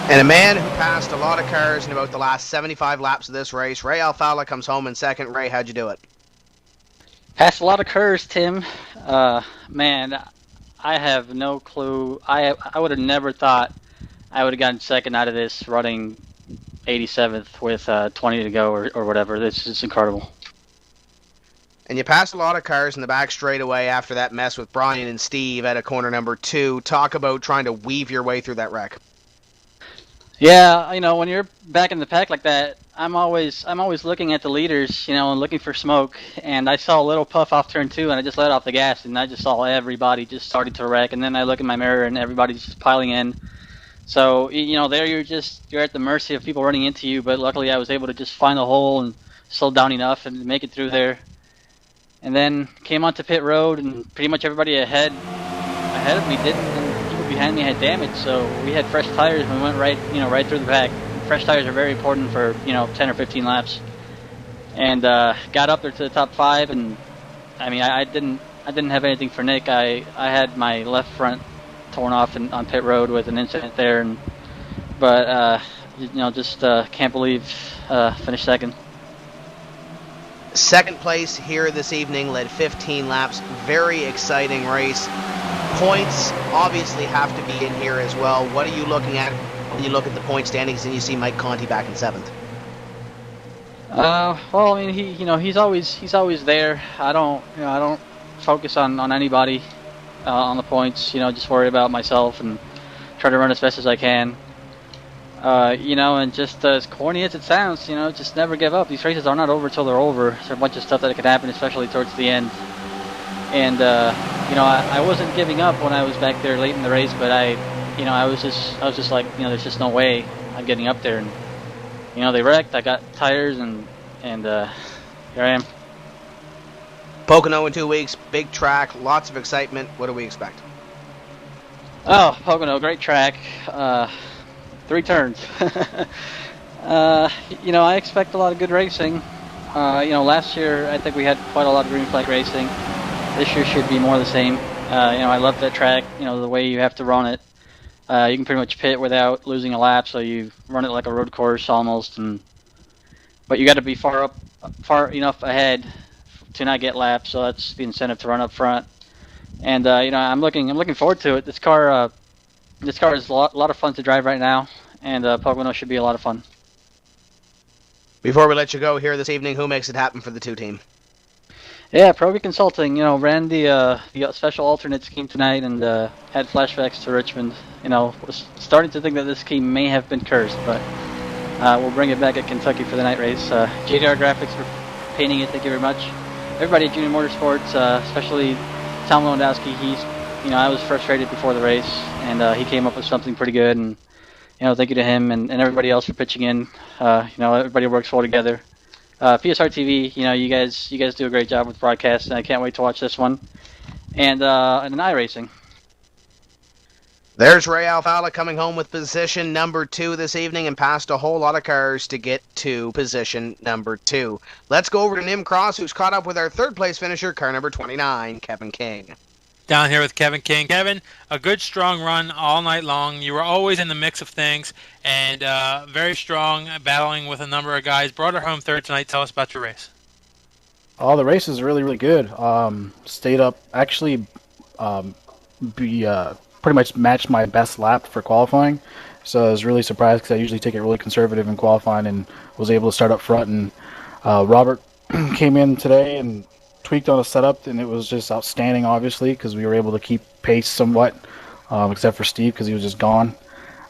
Speaker 1: And a man who passed a lot of cars in about the last 75 laps of this race, Ray Alfalla, comes home in second. Ray, how'd you do it?
Speaker 4: Passed a lot of curves, Tim. Man, I have no clue. I would have never thought I would have gotten second out of this running 87th with 20 to go or whatever. This is incredible.
Speaker 1: And you passed a lot of cars in the back straightaway after that mess with Brian and Steve at a corner number 2. Talk about trying to weave your way through that wreck.
Speaker 4: Yeah, you know, when you're back in the pack like that, I'm always looking at the leaders, you know, and looking for smoke. And I saw a little puff off turn 2, and I just let off the gas, and I just saw everybody just starting to wreck. And then I look in my mirror, and everybody's just piling in. So, you know, there you're at the mercy of people running into you. But luckily, I was able to just find a hole and slow down enough and make it through there. And then came onto pit road, and pretty much everybody ahead of me didn't, and people behind me had damage. So we had fresh tires, and we went right through the pack. Fresh tires are very important for 10 or 15 laps. And got up there to the top 5, and I mean I didn't have anything for Nick. I had my left front torn off on pit road with an incident there, and but just can't believe finished second.
Speaker 1: Second place here this evening, led 15 laps. Very exciting race. Points obviously have to be in here as well. What are you looking at when you look at the point standings and you see Mike Conti back in 7th?
Speaker 4: Well, I mean, he's always there. I don't focus on anybody on the points. Just worry about myself and try to run as best as I can. And just as corny as it sounds, just never give up. These races are not over till they're over. There's a bunch of stuff that could happen, especially towards the end. And I wasn't giving up when I was back there late in the race, but I was just like, there's just no way I'm getting up there. And they wrecked. I got tires, and here I am.
Speaker 1: Pocono in 2 weeks, big track, lots of excitement. What do we expect?
Speaker 4: Oh, Pocono, great track. 3 turns. I expect a lot of good racing. Last year I think we had quite a lot of green flag racing. This year should be more of the same. I love that track. The way you have to run it. You can pretty much pit without losing a lap, so you run it like a road course almost. But you got to be far enough ahead to not get lapped. So that's the incentive to run up front. And I'm looking forward to it. This car is a lot of fun to drive right now, and Pocono should be a lot of fun.
Speaker 1: Before we let you go here this evening, who makes it happen for the 2 team?
Speaker 4: Yeah, Proby Consulting, ran the special alternate scheme tonight and had flashbacks to Richmond. Was starting to think that this scheme may have been cursed, but we'll bring it back at Kentucky for the night race. JDR Graphics for painting it, thank you very much. Everybody at Junior Motorsports, especially Tom Lewandowski, I was frustrated before the race, and he came up with something pretty good, and thank you to him and everybody else for pitching in. Everybody works well together. PSR TV, you guys do a great job with broadcast, and I can't wait to watch this one. And an iRacing.
Speaker 1: There's Ray Alfala coming home with position number 2 this evening and passed a whole lot of cars to get to position number 2. Let's go over to Nim Cross, who's caught up with our 3rd place finisher, car number 29, Kevin King.
Speaker 2: Down here with Kevin King. Kevin, a good strong run all night long. You were always in the mix of things, and very strong, battling with a number of guys. Brought her home 3rd tonight. Tell us about your race.
Speaker 5: Oh, the race is really, really good. Stayed up, actually, pretty much matched my best lap for qualifying. So I was really surprised because I usually take it really conservative in qualifying, and was able to start up front. And Robert came in today and tweaked on a setup, and it was just outstanding, obviously, because we were able to keep pace somewhat, except for Steve because he was just gone.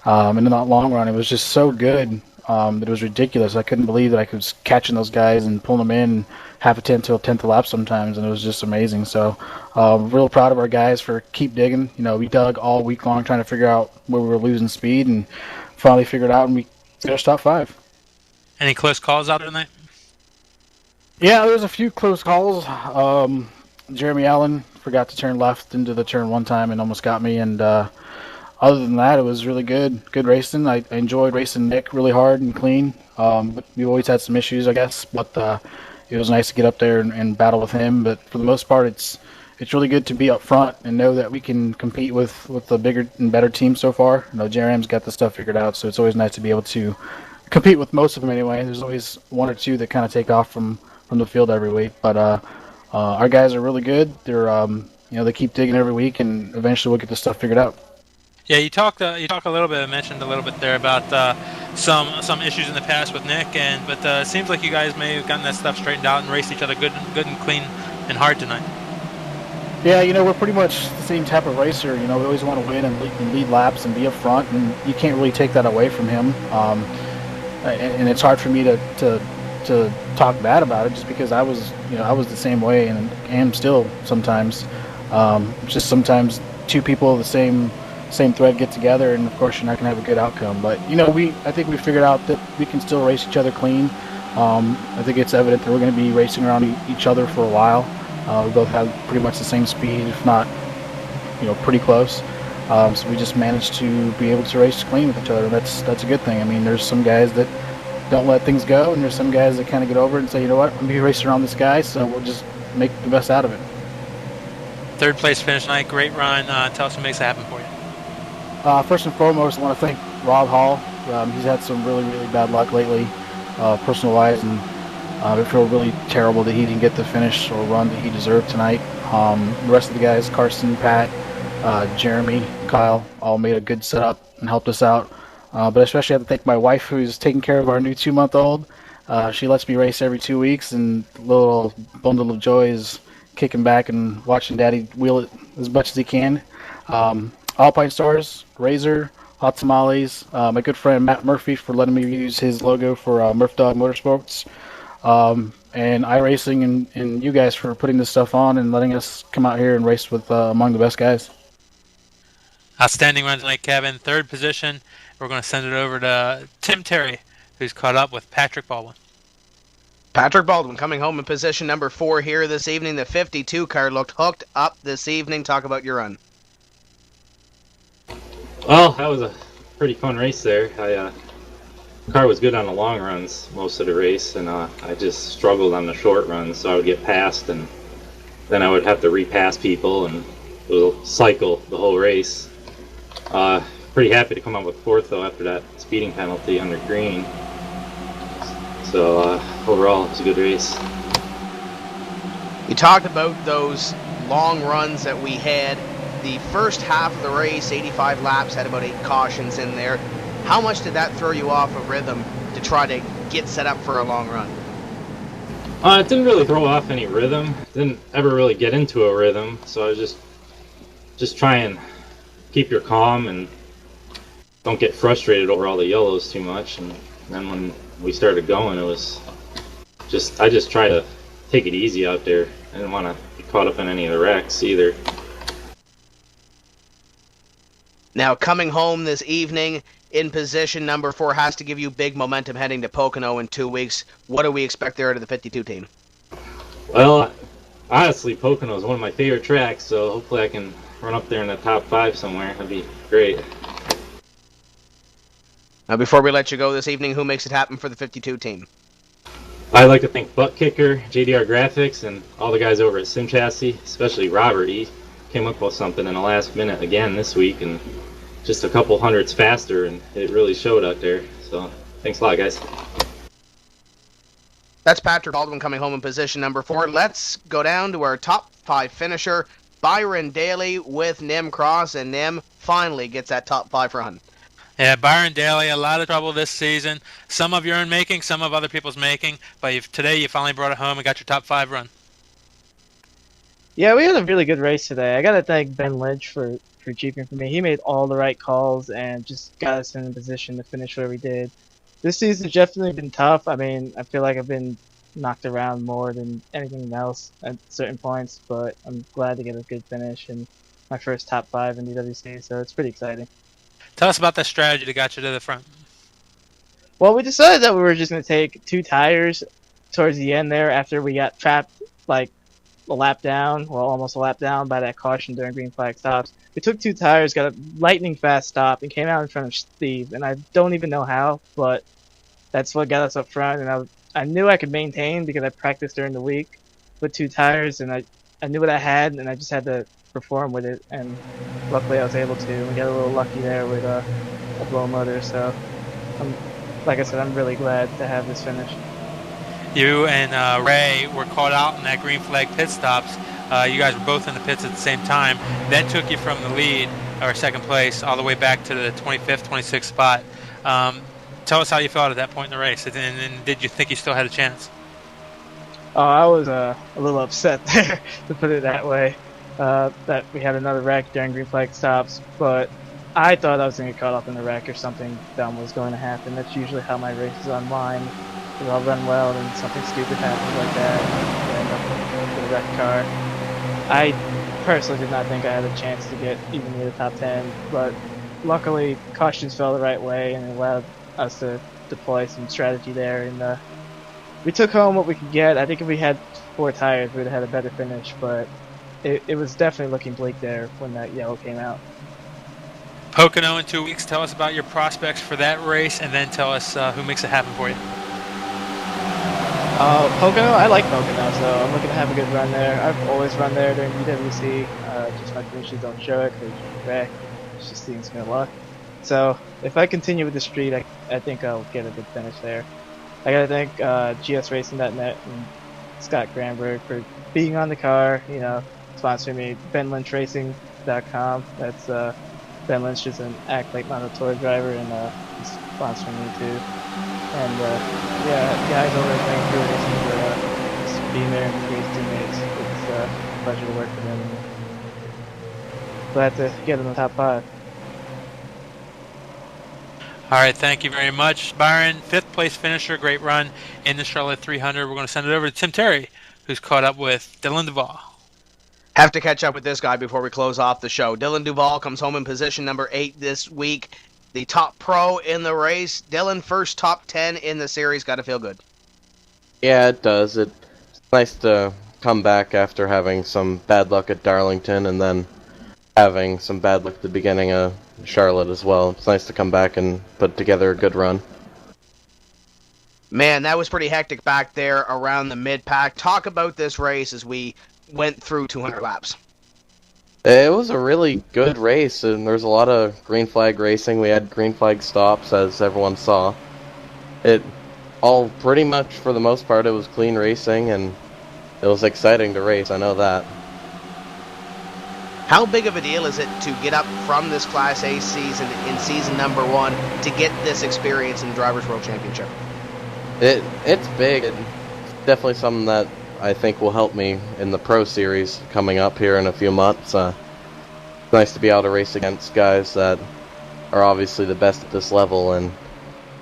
Speaker 5: And in that long run, it was just so good that it was ridiculous. I couldn't believe that I was catching those guys and pulling them in half a tenth to a tenth of lap sometimes, and it was just amazing. So real proud of our guys for keep digging. We dug all week long trying to figure out where we were losing speed, and finally figured out, and we finished top 5.
Speaker 2: Any close calls out tonight?
Speaker 5: Yeah, there was a few close calls. Jeremy Allen forgot to turn left into the turn one time and almost got me. And other than that, it was really good racing. I enjoyed racing Nick really hard and clean. But we always had some issues, I guess. But it was nice to get up there and battle with him. But for the most part, it's really good to be up front and know that we can compete with the bigger and better team so far. JRM's got the stuff figured out, so it's always nice to be able to compete with most of them anyway. There's always one or two that kind of take off from the field every week, but our guys are really good. They're they keep digging every week, and eventually we'll get this stuff figured out.
Speaker 2: Yeah, you talk a little bit, mentioned a little bit there about some issues in the past with Nick, but it seems like you guys may have gotten that stuff straightened out and raced each other good and clean and hard tonight.
Speaker 5: Yeah, we're pretty much the same type of racer. We always want to win and lead laps and be up front, and you can't really take that away from him. And it's hard for me to talk bad about it, just because I was the same way and am still sometimes. Just sometimes two people of the same thread get together, and of course you're not going to have a good outcome. But I think we figured out that we can still race each other clean. I think it's evident that we're going to be racing around each other for a while. We both have pretty much the same speed, if not pretty close. So we just managed to be able to race clean with each other, and that's a good thing. I mean, there's some guys that don't let things go, and there's some guys that kind of get over it and say, you know what, I'm going to be racing around this guy, so we'll just make the best out of it.
Speaker 2: 3rd place finish tonight, great run. Tell us what makes it happen for you.
Speaker 5: First and foremost, I want to thank Rob Hall. He's had some really, really bad luck lately, personal-wise, and I feel really terrible that he didn't get the finish or run that he deserved tonight. The rest of the guys, Carson, Pat, Jeremy, Kyle, all made a good setup and helped us out. But especially I have to thank my wife, who's taking care of our new 2-month-old. She lets me race every 2 weeks, and the little bundle of joy is kicking back and watching Daddy wheel it as much as he can. Alpine Stars, Razor, Hot Tamales, my good friend Matt Murphy for letting me use his logo for Murph Dog Motorsports, and iRacing and you guys for putting this stuff on and letting us come out here and race with among the best guys.
Speaker 2: Outstanding run tonight, Kevin. Third position. We're going to send it over to Tim Terry, who's caught up with Patrick Baldwin.
Speaker 1: Patrick Baldwin coming home in position number 4 here this evening. The 52 car looked hooked up this evening. Talk about your run.
Speaker 6: Well, that was a pretty fun race there. The car was good on the long runs most of the race, and I just struggled on the short runs, so I would get passed, and then I would have to repass people, and it was a cycle the whole race. Pretty happy to come out with 4th, though, after that speeding penalty under green. So overall, it was a good race.
Speaker 1: You talked about those long runs that we had. The first half of the race, 85 laps, had about 8 cautions in there. How much did that throw you off of rhythm to try to get set up for a long run?
Speaker 6: It didn't really throw off any rhythm. Didn't ever really get into a rhythm, so I was just try and keep your calm and don't get frustrated over all the yellows too much. And then when we started going, it was I just try to take it easy out there. I didn't want to be caught up in any of the wrecks either.
Speaker 1: Now, coming home this evening in position number 4 has to give you big momentum heading to Pocono in 2 weeks. What do we expect there out of the 52 team?
Speaker 6: Well, honestly, Pocono is one of my favorite tracks, so hopefully I can run up there in the top 5 somewhere. That'd be great.
Speaker 1: Now, before we let you go this evening, who makes it happen for the 52 team?
Speaker 6: I'd like to thank Butt Kicker, JDR Graphics, and all the guys over at Sim Chassis, especially Robert. He came up with something in the last minute again this week, and just a couple hundredths faster, and it really showed out there. So thanks a lot, guys.
Speaker 1: That's Patrick Baldwin coming home in position number 4. Let's go down to our top 5 finisher, Byron Daly with Nim Cross, and Nim finally gets that top 5 run.
Speaker 2: Yeah, Byron Daly, a lot of trouble this season. Some of your own making, some of other people's making, but today you finally brought it home and got your top 5 run.
Speaker 7: Yeah, we had a really good race today. I got to thank Ben Lynch for jeeping for me. He made all the right calls and just got us in a position to finish where we did. This season's definitely been tough. I mean, I feel like I've been knocked around more than anything else at certain points, but I'm glad to get a good finish and my first top 5 in DWC, so it's pretty exciting.
Speaker 2: Tell us about that strategy that got you to the front.
Speaker 7: Well, we decided that we were just going to take 2 tires towards the end there after we got trapped like a lap down, well, almost a lap down by that caution during green flag stops. We took 2 tires, got a lightning fast stop, and came out in front of Steve. And I don't even know how, but that's what got us up front. And I knew I could maintain because I practiced during the week with 2 tires, and I knew what I had, and I just had to perform with it. And luckily I was able to. We got a little lucky there with a blow motor. So, like I said, I'm really glad to have this finish.
Speaker 2: You and Ray were caught out in that green flag pit stops. You guys were both in the pits at the same time. That took you from the lead, or second place, all the way back to the 25th, 26th spot. Tell us how you felt at that point in the race, and did you think you still had a chance?
Speaker 7: Oh, I was a little upset there, to put it that way, that we had another wreck during green flag stops, but I thought I was going to get caught up in the wreck or something dumb was going to happen. That's usually how my races unwind. I'll run well and something stupid happens like that and end up with a wrecked car. I personally did not think I had a chance to get even near the top 10, but luckily cautions fell the right way and it allowed us to deploy some strategy there, and we took home what we could get. I think if we had 4 tires we would have had a better finish, but it was definitely looking bleak there when that yellow came out.
Speaker 2: Pocono in 2 weeks. Tell us about your prospects for that race, and then tell us who makes it happen for you.
Speaker 7: Pocono, I like Pocono, so I'm looking to have a good run there. I've always run there during DWC, just my finishes don't show it because it's just seeing some good luck. So if I continue with the streak, I think I'll get a good finish there. I gotta thank GSRacing.net and Scott Granberg for being on the car, sponsoring me. BenLynchRacing.com. That's Ben Lynch is an ACT Motor driver, and he's sponsoring me too. And guys over at Vancouver Racing for just being there and great teammates. It's a pleasure to work with them. Glad to get in the top 5.
Speaker 2: All right, thank you very much, Byron. 5th place finisher, great run in the Charlotte 300. We're going to send it over to Tim Terry, who's caught up with Dylan Duval.
Speaker 1: Have to catch up with this guy before we close off the show. Dylan Duval comes home in position number 8 this week. The top pro in the race. Dylan, first top 10 in the series. Got to feel good.
Speaker 8: Yeah, it does. It's nice to come back after having some bad luck at Darlington and then having some bad luck at the beginning of Charlotte as well. It's nice to come back and put together a good run.
Speaker 1: Man, that was pretty hectic back there around the mid-pack. Talk about this race as we went through 200 laps.
Speaker 8: It was a really good race, and there's a lot of green flag racing. We had green flag stops, as everyone saw. It all pretty much, for the most part, it was clean racing, and it was exciting to race, I know that.
Speaker 1: How big of a deal is it to get up from this Class A season in season number 1 to get this experience in the Drivers' World Championship?
Speaker 8: It's big. It's definitely something that I think will help me in the Pro Series coming up here in a few months. It's nice to be able to race against guys that are obviously the best at this level, and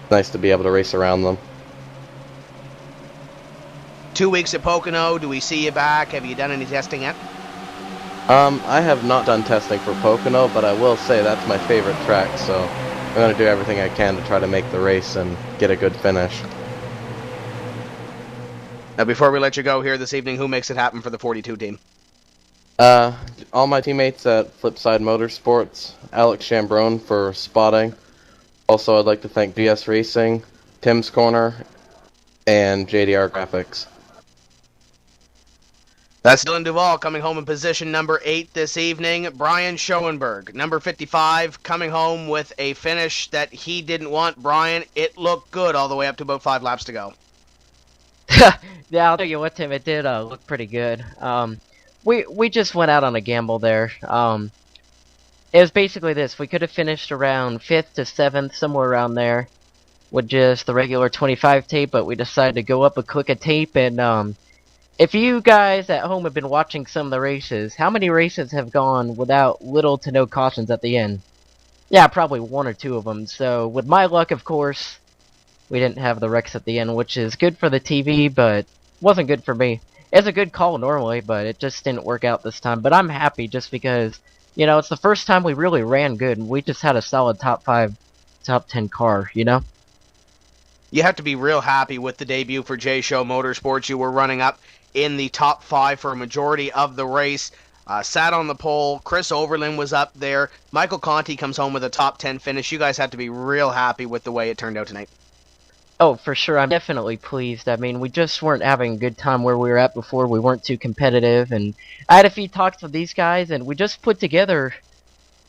Speaker 8: it's nice to be able to race around them.
Speaker 1: 2 weeks at Pocono. Do we see you back? Have you done any testing yet?
Speaker 8: I have not done testing for Pocono, but I will say that's my favorite track, so I'm going to do everything I can to try to make the race and get a good finish.
Speaker 1: Now, before we let you go here this evening, who makes it happen for the 42 team?
Speaker 8: All my teammates at Flipside Motorsports, Alex Chambrone for spotting. Also, I'd like to thank DS Racing, Tim's Corner, and JDR Graphics.
Speaker 1: That's Dylan Duval coming home in position number 8 this evening. Brian Schoenberg, number 55, coming home with a finish that he didn't want. Brian, it looked good all the way up to about 5 laps to go.
Speaker 9: Yeah, I'll tell you what, Tim, it did look pretty good. We just went out on a gamble there. It was basically this. We could have finished around 5th to 7th, somewhere around there, with just the regular 25 tape, but we decided to go up a click of tape. And if you guys at home have been watching some of the races, how many races have gone without little to no cautions at the end? Yeah, probably 1 or 2 of them. So with my luck, of course, we didn't have the wrecks at the end, which is good for the TV, but wasn't good for me. It's a good call normally, but it just didn't work out this time. But I'm happy just because, it's the first time we really ran good, and we just had a solid top 5, top 10 car,
Speaker 1: You have to be real happy with the debut for J-Show Motorsports. You were running up in the top 5 for a majority of the race. Sat on the pole. Chris Overland was up there. Michael Conti comes home with a top 10 finish. You guys have to be real happy with the way it turned out tonight.
Speaker 9: Oh, for sure. I'm definitely pleased. I mean, we just weren't having a good time where we were at before. We weren't too competitive. And I had a few talks with these guys, and we just put together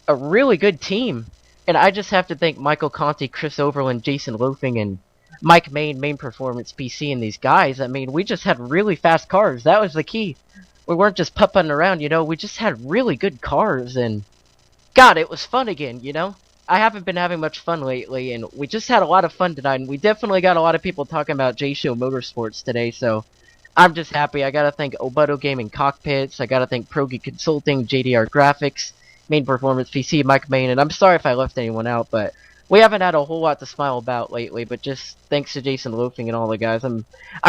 Speaker 9: a really good team. And I just have to thank Michael Conti, Chris Overland, Jason Loafing, and Mike Main Performance PC, and these guys. I mean, we just had really fast cars. That was the key. We weren't just pupping around, we just had really good cars. And, God, it was fun again, I haven't been having much fun lately, and we just had a lot of fun tonight, and we definitely got a lot of people talking about J-Show Motorsports today, so I'm just happy. I gotta thank Obuto Gaming Cockpits, I gotta thank Progi Consulting, JDR Graphics, Main Performance PC, Mike Main, and I'm sorry if I left anyone out, but we haven't had a whole lot to smile about lately, but just thanks to Jason Loafing and all the guys, I'm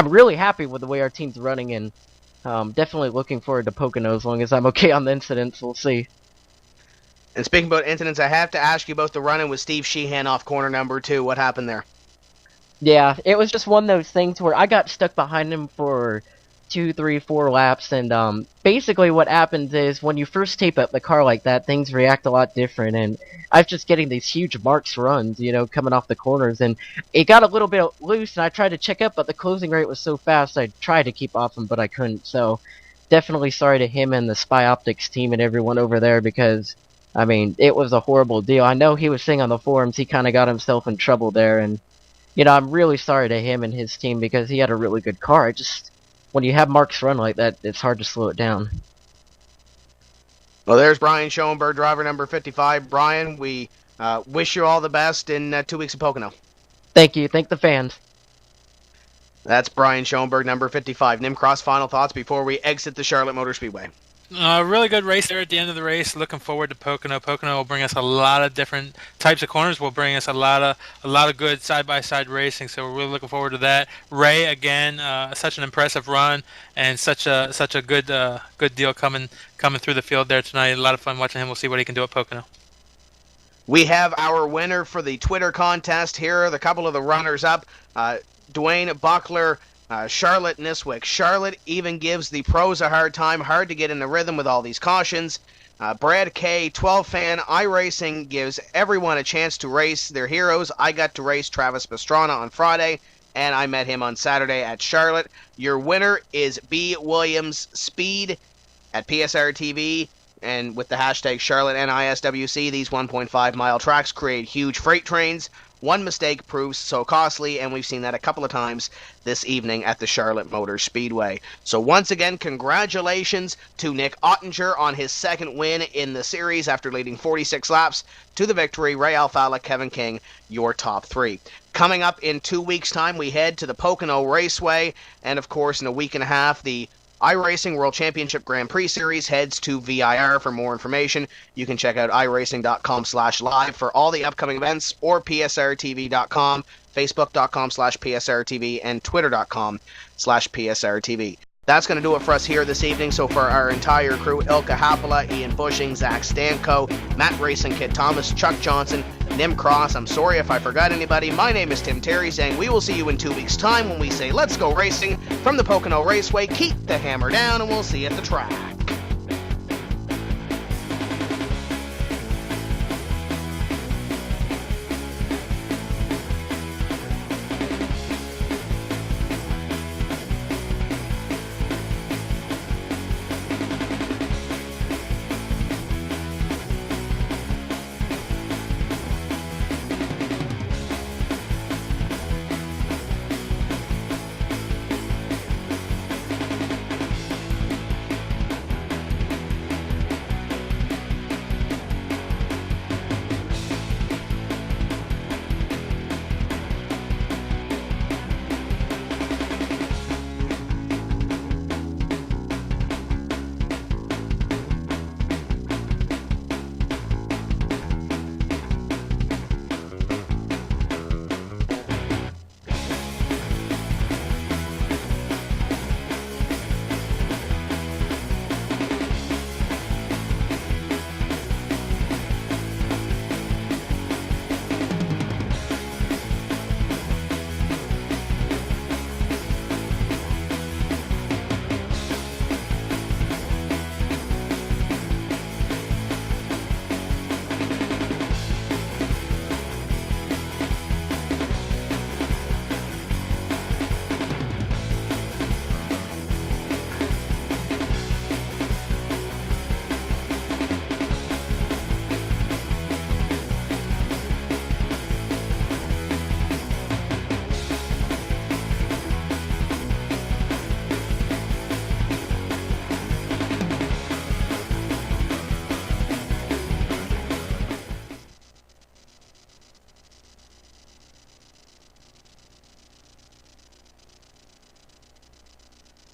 Speaker 9: really happy with the way our team's running, and definitely looking forward to Pocono as long as I'm okay on the incidents, we'll see.
Speaker 1: And speaking about incidents, I have to ask you about the run-in with Steve Sheehan off corner number 2. What happened there?
Speaker 9: Yeah, it was just one of those things where I got stuck behind him for 2, 3, 4 laps, and basically what happens is when you first tape up the car like that, things react a lot different, and I was just getting these huge marks runs, coming off the corners, and it got a little bit loose, and I tried to check up, but the closing rate was so fast, I tried to keep off him, but I couldn't, so definitely sorry to him and the Spy Optics team and everyone over there, because I mean, it was a horrible deal. I know he was saying on the forums he kind of got himself in trouble there, and I'm really sorry to him and his team because he had a really good car. When you have Mark's run like that, it's hard to slow it down.
Speaker 1: Well, there's Brian Schoenberg, driver number 55. Brian, we wish you all the best in 2 weeks in Pocono.
Speaker 9: Thank you. Thank the fans.
Speaker 1: That's Brian Schoenberg, number 55. Nimcross, final thoughts before we exit the Charlotte Motor Speedway.
Speaker 2: Really good race there at the end of the race. Looking forward to Pocono. Pocono will bring us a lot of different types of corners. Will bring us a lot of good side-by-side racing. So we're really looking forward to that. Ray again, such an impressive run and such a good deal coming through the field there tonight. A lot of fun watching him. We'll see what he can do at Pocono.
Speaker 1: We have our winner for the Twitter contest. Here are the couple of the runners up. Dwayne Buckler. Charlotte NiSWC. Charlotte even gives the pros a hard time. Hard to get in the rhythm with all these cautions. Brad K, 12 fan. iRacing gives everyone a chance to race their heroes. I got to race Travis Pastrana on Friday, and I met him on Saturday at Charlotte. Your winner is B. Williams Speed at PSR TV. And with the hashtag Charlotte NiSWC, these 1.5 mile tracks create huge freight trains. One mistake proves so costly, and we've seen that a couple of times this evening at the Charlotte Motor Speedway. So once again, congratulations to Nick Ottinger on his second win in the series after leading 46 laps to the victory. Ray Alfala, Kevin King, your top three. Coming up in 2 weeks' time, we head to the Pocono Raceway, and of course, in a week and a half, the iRacing World Championship Grand Prix Series heads to VIR. For more information, you can check out iracing.com/live for all the upcoming events, or psrtv.com, facebook.com/psrtv, and twitter.com/psrtv. That's going to do it for us here this evening. So for our entire crew, Ilka Happala, Ian Bushing, Zach Stanko, Matt Racing, Kit Thomas, Chuck Johnson, Nim Cross, I'm sorry if I forgot anybody. My name is Tim Terry, saying we will see you in 2 weeks' time when we say let's go racing from the Pocono Raceway. Keep the hammer down, and we'll see you at the track.